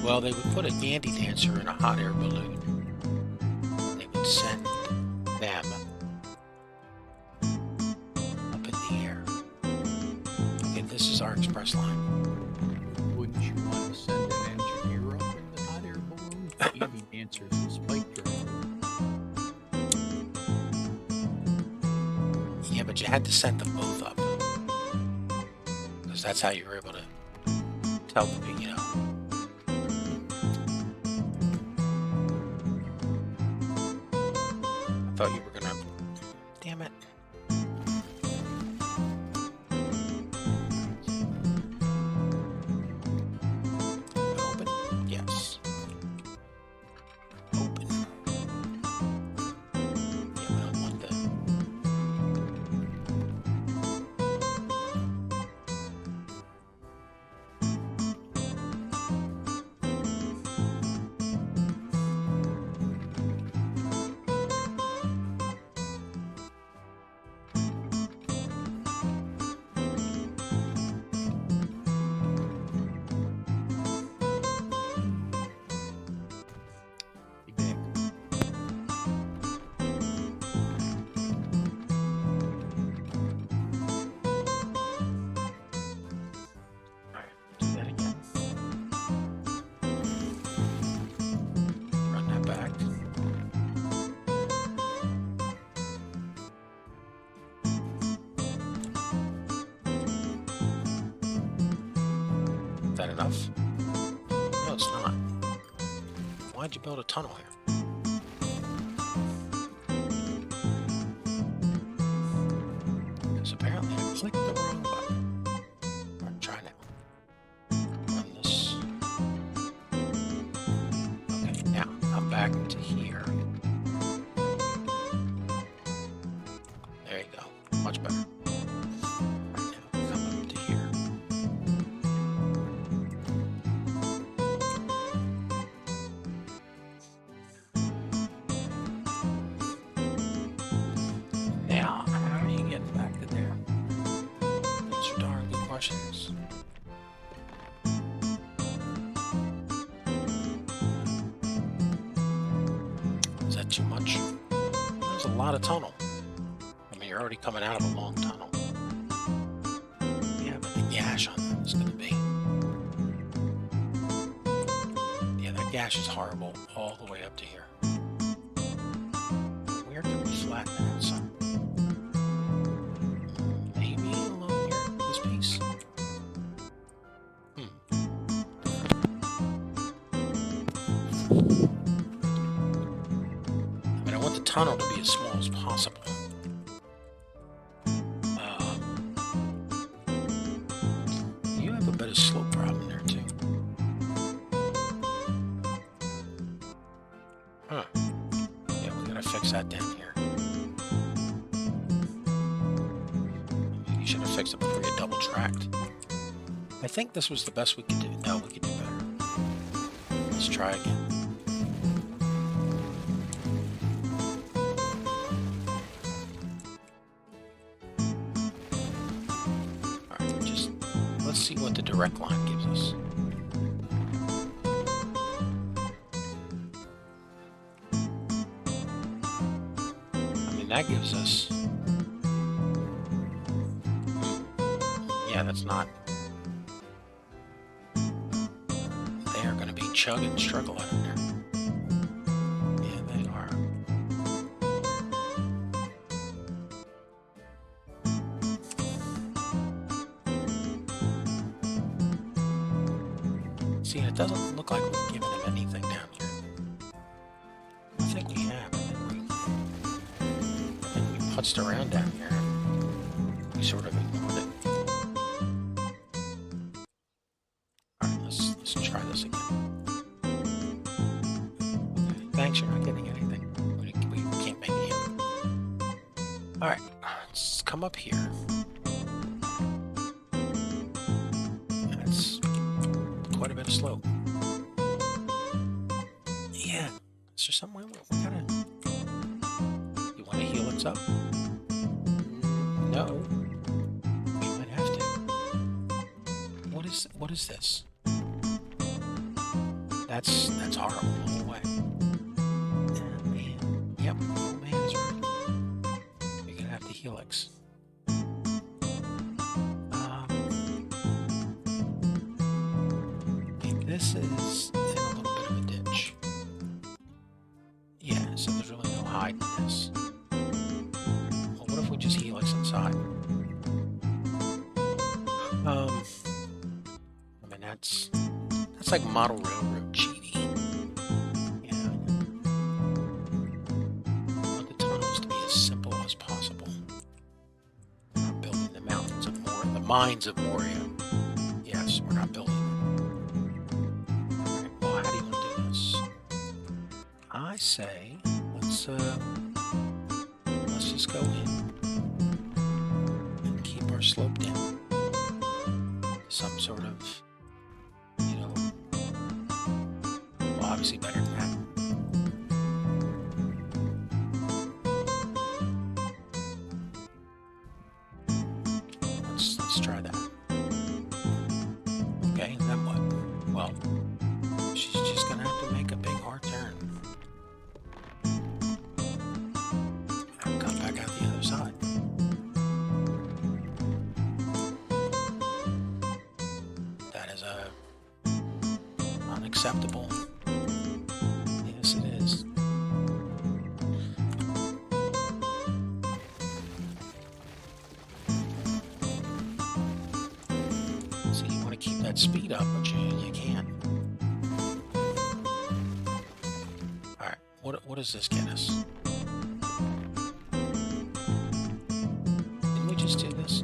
Well, they would put a gandy dancer in a hot air balloon. They would send them up in the air. Okay, this is our express line. Wouldn't you want to send an engineer up in the hot air balloon? Easy answer is a spike driver. Yeah, but you had to send them both up. Because that's how you were able to tell the big, I thought you were gonna. Damn it. Open? Yes. Open. Yeah, we don't want that. Be back. Alright, do that again. Run that back. Is that enough? No, it's not. Why'd you build a tunnel here? Because apparently I clicked the wrong button. Alright, try now. Run this. Okay, now come back to here. There you go. Much better. Right now, come up to here. Now, how are you getting back to there? Those are darn good questions. Is that too much? There's a lot of tunnel. A already coming out of a long tunnel. Yeah, but the gash on that is going to be... Yeah, that gash is horrible all the way up to here. Where can we flatten it out some? Maybe along here, this piece? I mean, I want the tunnel to be as small as possible. You have a bit of slope problem there, too. Huh. Yeah, we gotta fix that down here. Maybe you should have fixed it before you double tracked. I think this was the best we could do. No, we could do better. Let's try again. Alright, just let's see what the direct line gives us. I mean, that gives us... Yeah, that's not... They are going to be chugging, struggling in there. Yeah, they are. See, it doesn't look like we've given them anything down here. I think we have. I think we putzed around down here. We sort of ignored it. Let's try this again. Okay, thanks, you're not getting anything. We can't make it yet. Alright, let's come up here. That's quite a bit of slope. Yeah, is there some way we gotta... You want to helix up? No. We might have to. What is this? That's horrible all the way. Yeah, man. Yep, oh man, is right. You're gonna have to helix. This is in a little bit of a ditch. Yeah, so there's really no hide in this. Well, what if we just helix inside? I mean, that's like model railroad cheating. Yeah, I want the tunnels to be as simple as possible. We're not building the mountains of Moria, the mines of Moria. Yes, we're not building them. Alright, well, how do you want to do this? I say, let's just go in and keep our slope down. Some sort of, you know, well, obviously better than that. Let's try that. Okay, and then what? Well, she's just gonna have to make a big hard turn. And come back out the other side. Unacceptable. Yes, it is. So you want to keep that speed up, but you can't. All right, what does this get us? Didn't we just do this?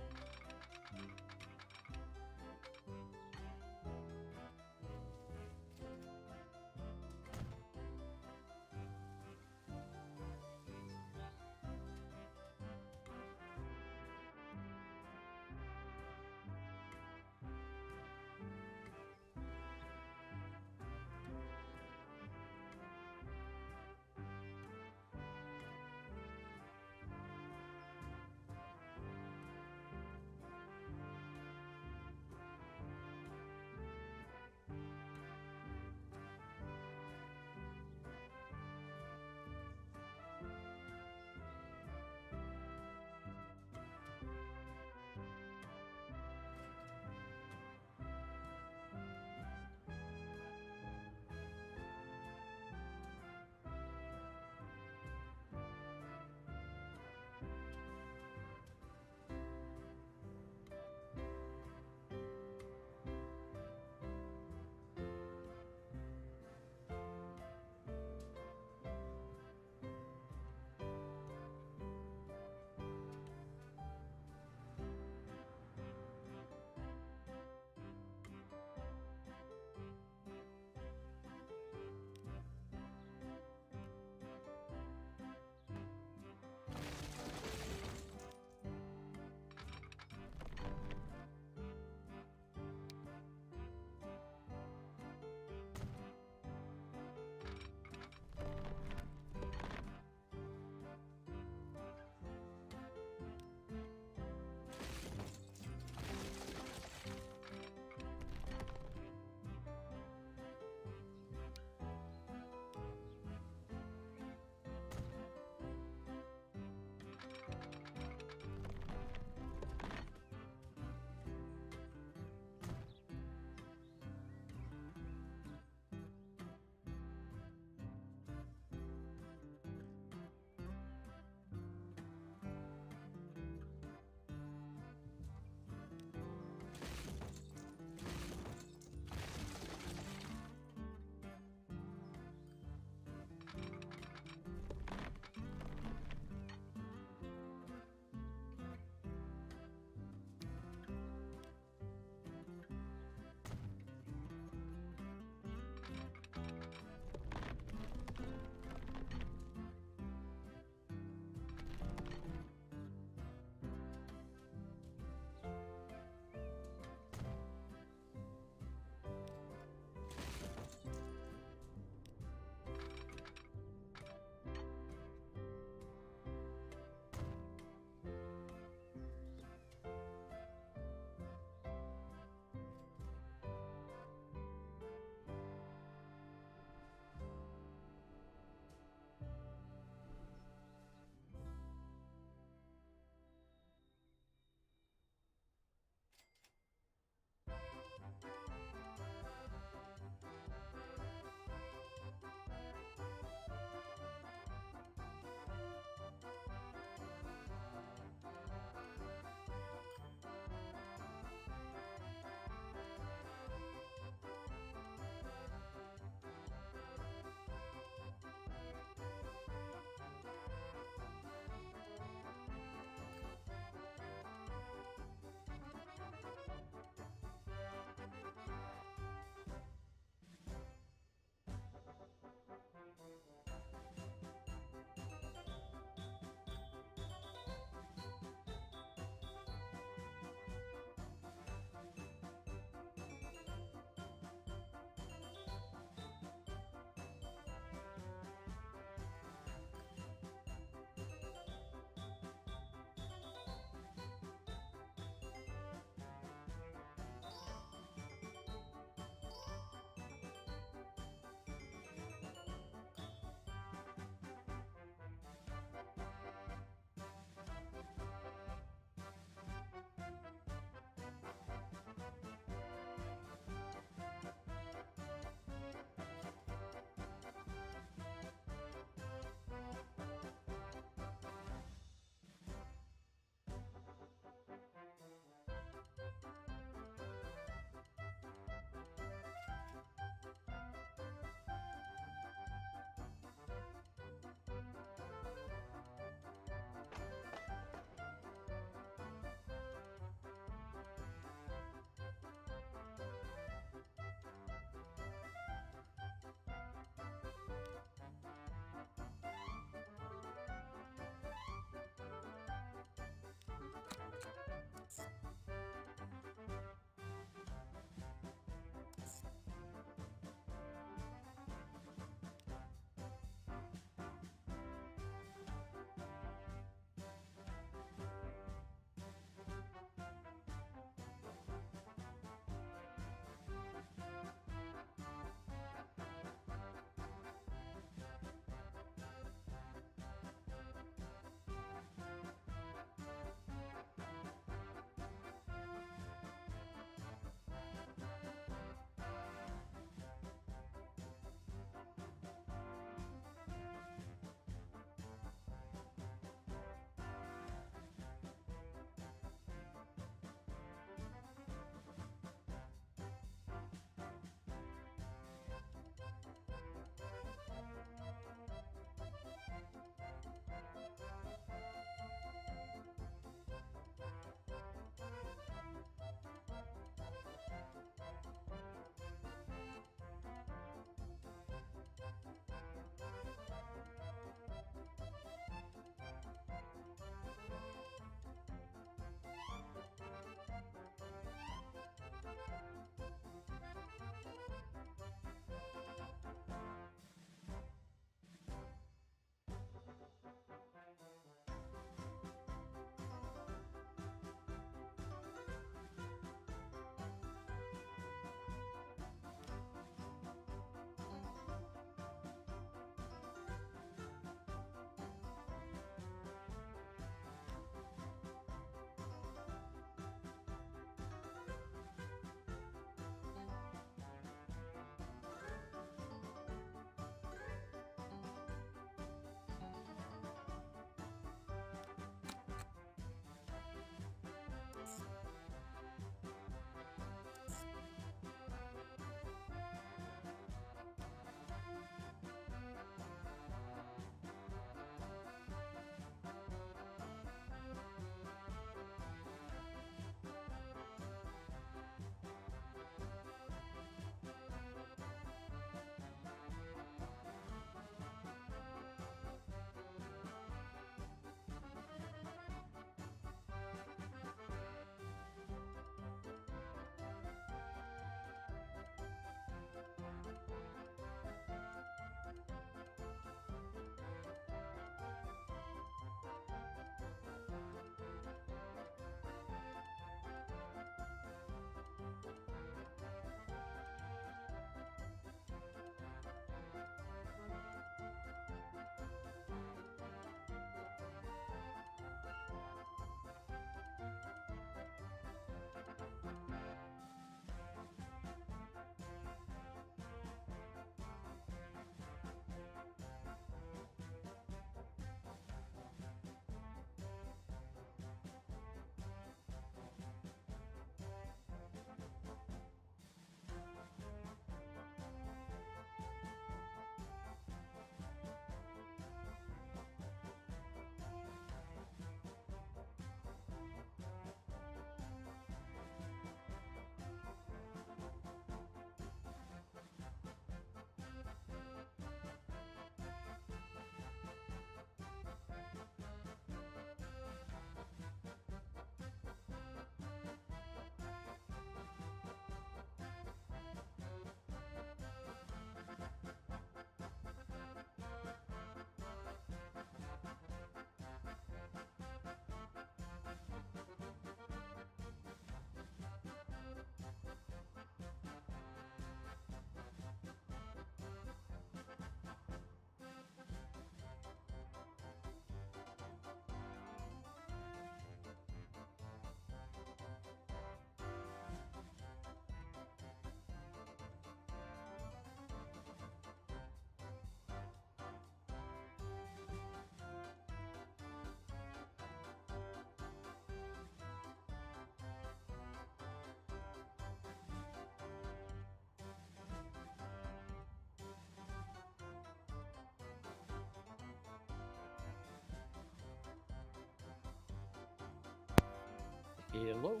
Hello.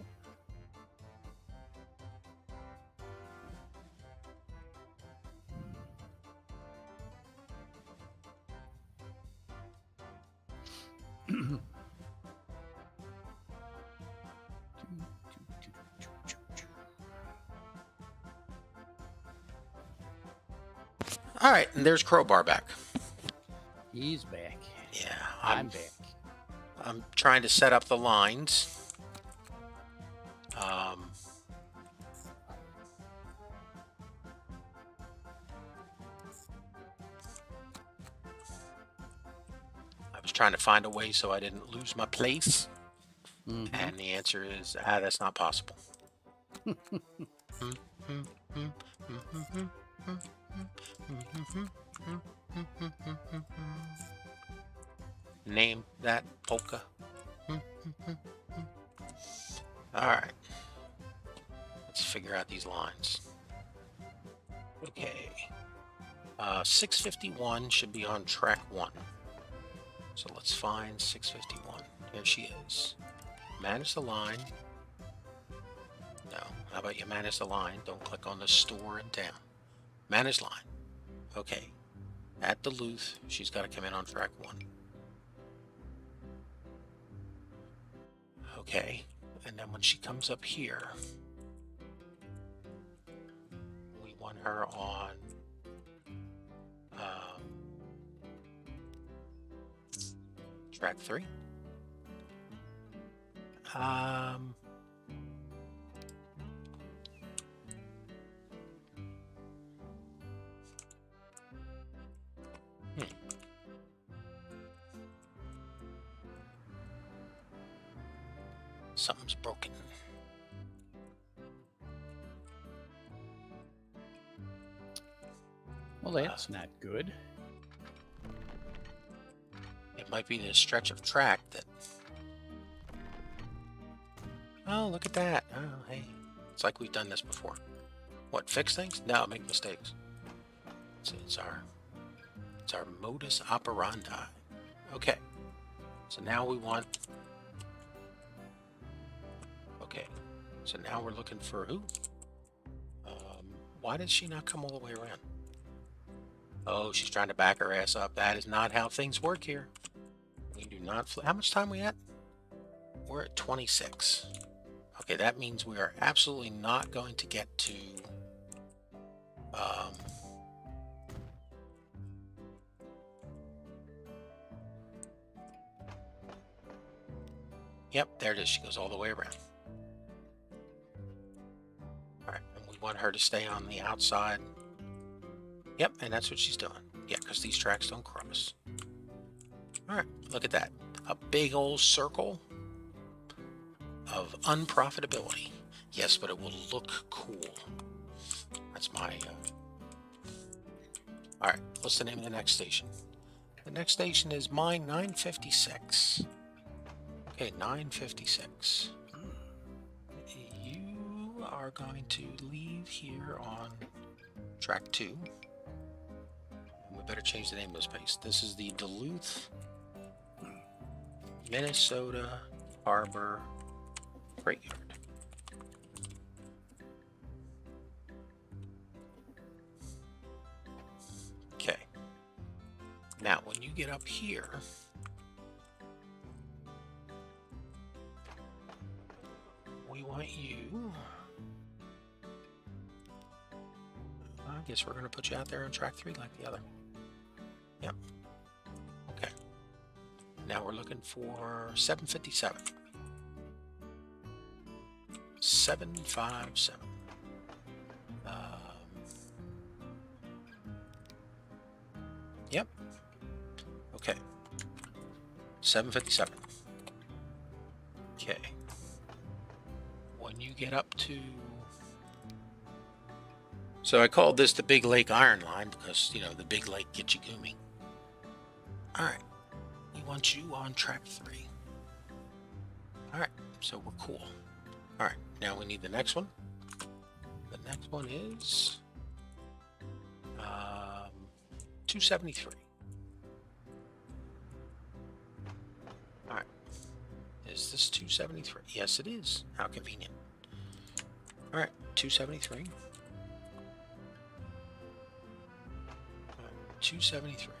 All right, and there's Crowbar back. He's back. Yeah, I'm back. I'm trying to set up the lines. I was trying to find a way so I didn't lose my place. And the answer is, that's not possible. Name that polka. All right. Let's figure out these lines. Okay. 651 should be on track 1. So let's find 651. Here she is. Manage the line. No. How about you manage the line? Don't click on the store and down. Manage line. Okay. At Duluth, she's got to come in on track 1. Okay. And then when she comes up here, we want her on track 3. Something's broken. Well, that's not good. It might be the stretch of track that... Oh, look at that. Oh, hey. It's like we've done this before. What, fix things? No, make mistakes. It's our modus operandi. Okay. So now we want... Okay. So now we're looking for who? Why did she not come all the way around? Oh, she's trying to back her ass up. That is not how things work here. We do not... How much time we at? We're at 26. Okay, that means we are absolutely not going to get to... Yep, there it is. She goes all the way around. All right, and we want her to stay on the outside. Yep, and that's what she's doing. Yeah, because these tracks don't cross. All right, look at that. A big old circle of unprofitability. Yes, but it will look cool. That's my... All right, what's the name of the next station? The next station is mine 956. Okay, 956. You are going to leave here on track 2. We better change the name of this place. This is the Duluth, Minnesota Harbor Freight Yard. Okay. Now, when you get up here, we want you... I guess we're going to put you out there on track 3 like the other. Yep. Okay. Now we're looking for 757. 757. Yep. Okay. 757. Okay. When you get up to... So I called this the Big Lake Iron Line because, you know, the Big Lake Gitche Gumee. All right. We want you on track 3. All right. So we're cool. All right. Now we need the next one. The next one is 273. All right. Is this 273? Yes, it is. How convenient. All right, 273. 273.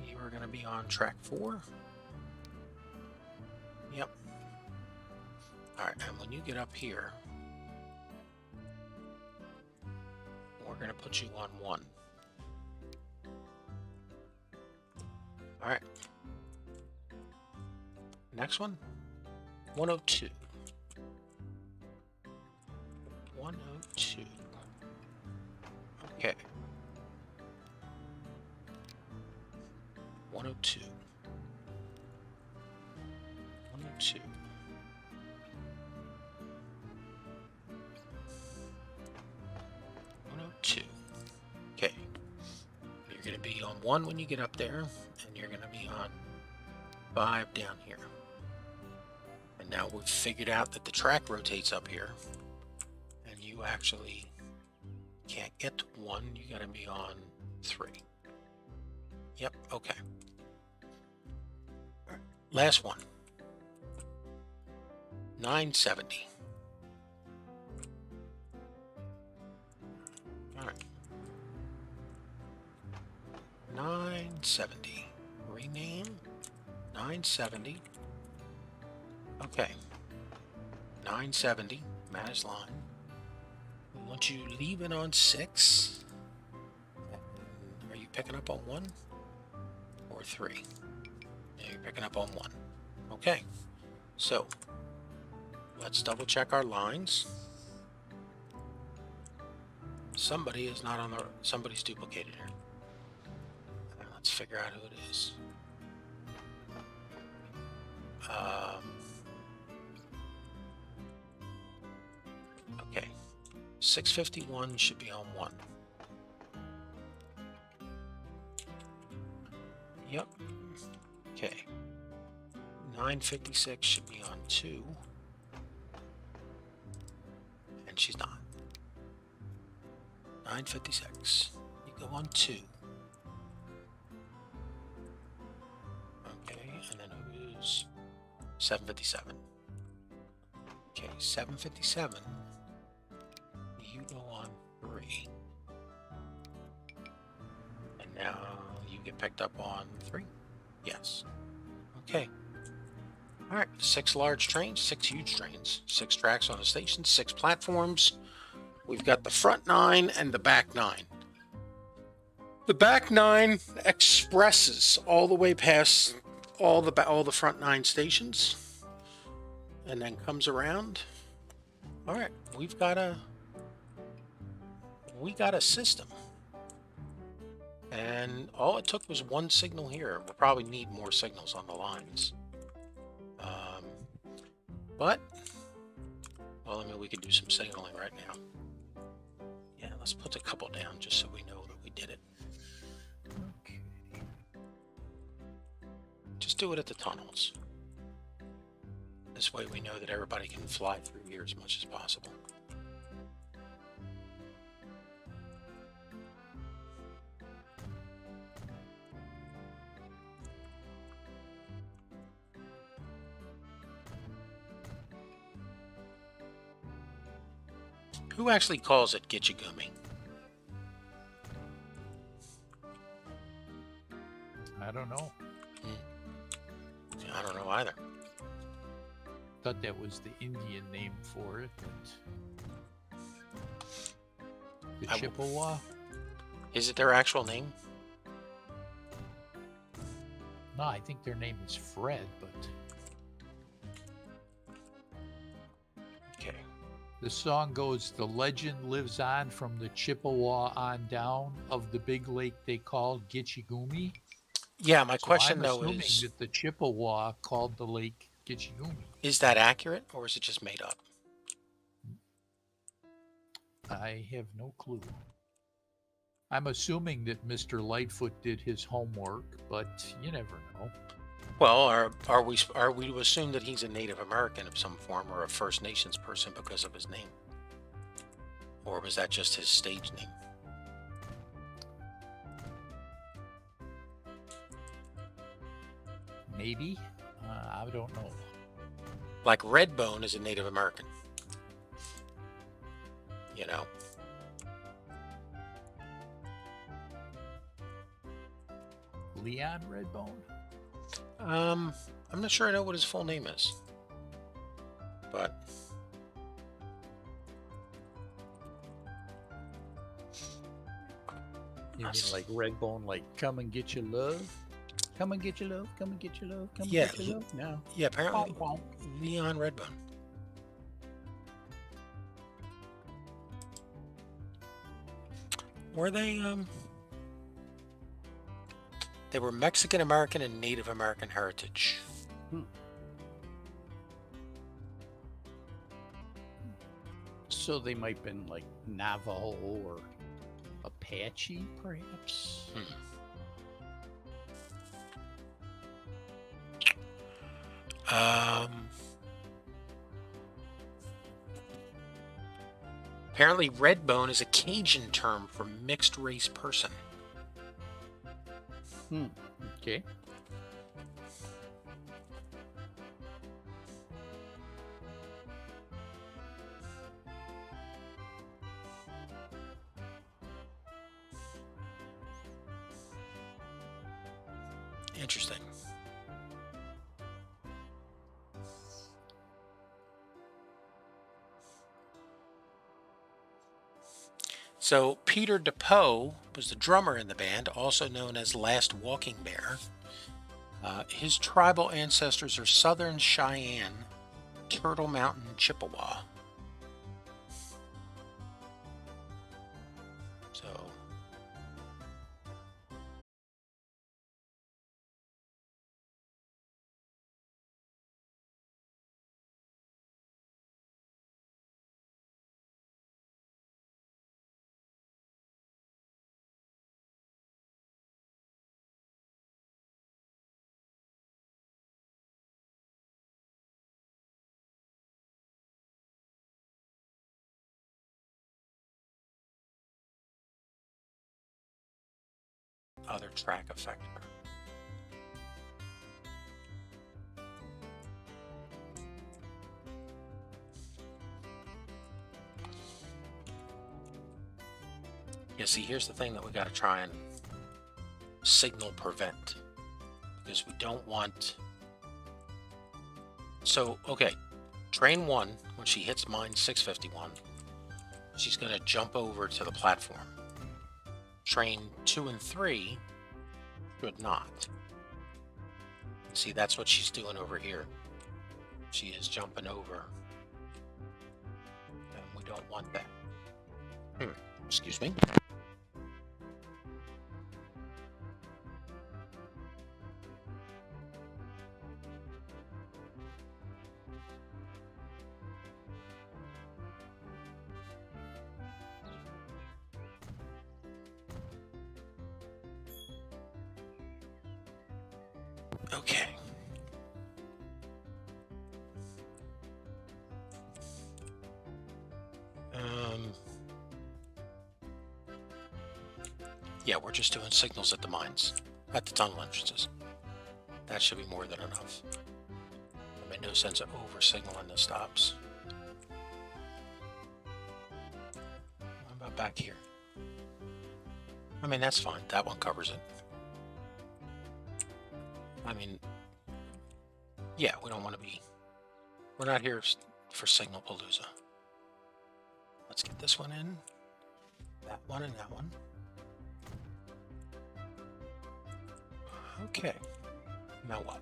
You are going to be on track 4. Yep. All right, and when you get up here, we're going to put you on 1. All right. Next one, 102. 102. Okay. 102. 102. 102. Okay. You're going to be on 1 when you get up there, and you're going to be on 5 down here. And now we've figured out that the track rotates up here, and you actually can't get to 1. You got to be on 3. Yep. Okay. All right. Last one. 970. All right. 970. Rename. 970. Okay. 970. Manage line. We want you leaving on 6. Are you picking up on 1 or 3? Yeah, you're picking up on 1. Okay. So let's double check our lines. Somebody is not on the. Somebody's duplicated here. And let's figure out who it is. Okay. 651 should be on 1. Yep. Okay. 956 should be on 2. And she's not. 956. You go on 2. Okay, and then who's 757? Okay, 757. You go on 3. And now you get picked up on 3? Yes. Okay. All right, 6 large trains, 6 huge trains, 6 tracks on a station, 6 platforms. We've got the front 9 and the back 9. The back 9 expresses all the way past all the front 9 stations, and then comes around. All right, we got a system, and all it took was 1 signal here. We'll probably need more signals on the lines. But, well, I mean, we could do some signaling right now. Yeah, let's put a couple down just so we know that we did it. Okay. Just do it at the tunnels. This way we know that everybody can fly through here as much as possible. Who actually calls it Gitche Gumee? I don't know. I don't know either. Thought that was the Indian name for it, but the Chippewa. Is it their actual name? No, I think their name is Fred, but Okay. the song goes, "The legend lives on from the Chippewa on down of the big lake they called Gitche Gumee." Yeah, my question I'm though assuming is, that the Chippewa called the lake Gitche Gumee. is that accurate or is it just made up? I have no clue. I'm assuming that Mr. Lightfoot did his homework, but you never know. Well, are we to assume that he's a Native American of some form or a First Nations person because of his name? Or was that just his stage name? Maybe. I don't know. Like Redbone is a Native American. You know. Leon Redbone? I'm not sure I know what his full name is. But You mean like Redbone, like come and get your love? Come and get your love, come and get your love, come and Yeah, get your love? No. yeah, apparently Leon Redbone. Were they were Mexican American and Native American heritage. So they might have been like Navajo or Apache, perhaps? Apparently Redbone is a Cajun term for mixed race person. Okay. Interesting. So Peter DePoe was the drummer in the band, also known as Last Walking Bear. His tribal ancestors are Southern Cheyenne, Turtle Mountain, Chippewa. So other track effect. Yeah, see, here's the thing that we got to try and signal prevent, because we don't want. So, okay, train 1, when she hits mine 651, she's going to jump over to the platform. Train 2 and 3 should not. See, that's what she's doing over here. She is jumping over. And we don't want that. Excuse me. Okay. Yeah, we're just doing signals at the mines, at the tunnel entrances. That should be more than enough. It made no sense of over signaling the stops. What about back here? I mean, that's fine. That one covers it. I mean, yeah, we don't want to be. We're not here for Signal Palooza. Let's get this one in. That one and that one. Okay. Now what?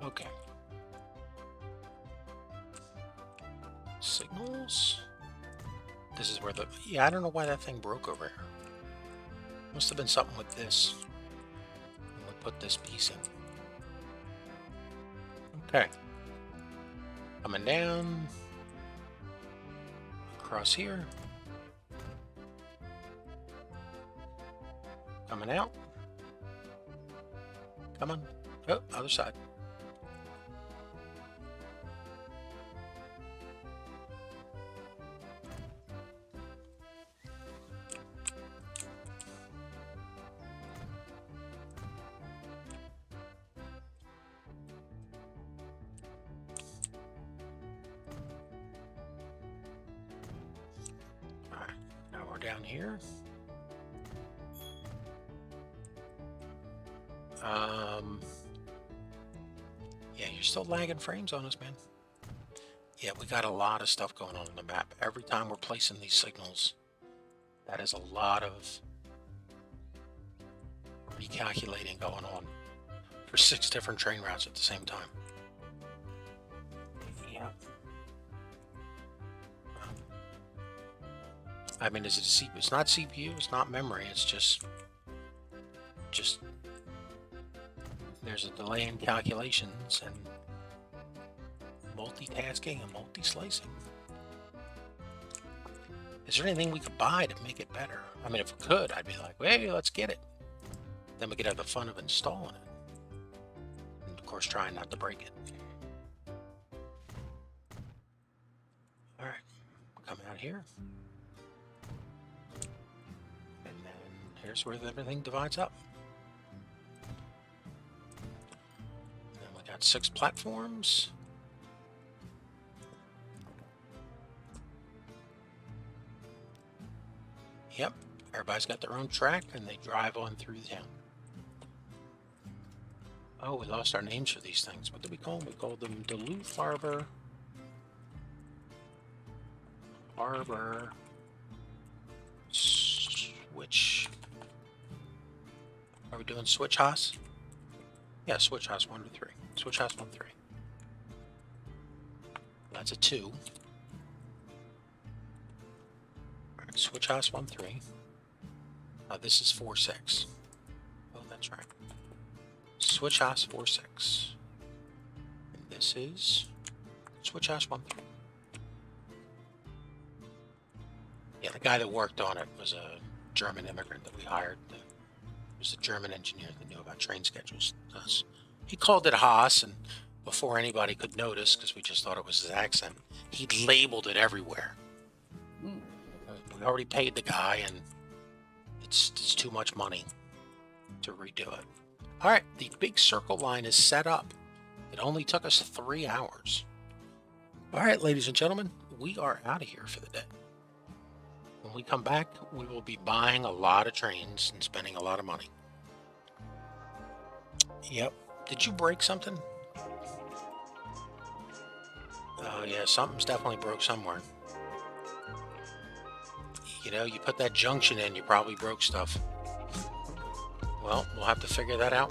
Okay. Signals. This is where the... Yeah, I don't know why that thing broke over here. Must have been something with this. When we put this piece in. Okay. Coming down. Across here. Coming out. Come on. Oh, other side. All right, now we're down here. Yeah, you're still lagging frames on us, man. Yeah, we got a lot of stuff going on the map. Every time we're placing these signals, that is a lot of recalculating going on for 6 different train routes at the same time. Yeah. I mean, is it a CPU? It's not CPU, it's not memory, it's just there's a delay in calculations and multitasking and multi-slicing. Is there anything we could buy to make it better? I mean, if we could, I'd be like, hey, let's get it. Then we could have the fun of installing it. And of course, trying not to break it. All right, come out here. And then here's where everything divides up. And then we got 6 platforms. Yep, everybody's got their own track and they drive on through town. Oh, we lost our names for these things. What did we call them? We called them Duluth Harbor. Switch. Are we doing Switch House? Yeah, Switch House 1 to 3. Switch House 1 3. That's a 2. Alright, Switch House 1 3. This is 4 6. Oh, that's right. Switch House 4 6. And this is Switch House 1 3. Yeah, the guy that worked on it was a German immigrant that we hired. He was a German engineer that knew about train schedules. He called it Haas, and before anybody could notice, because we just thought it was his accent, he labeled it everywhere. We already paid the guy, and it's too much money to redo it. All right, the big circle line is set up. It only took us 3 hours. All right, ladies and gentlemen, we are out of here for the day. When we come back, we will be buying a lot of trains and spending a lot of money. Yep. Did you break something? Oh, yeah, something's definitely broke somewhere. You know, you put that junction in, you probably broke stuff. Well, we'll have to figure that out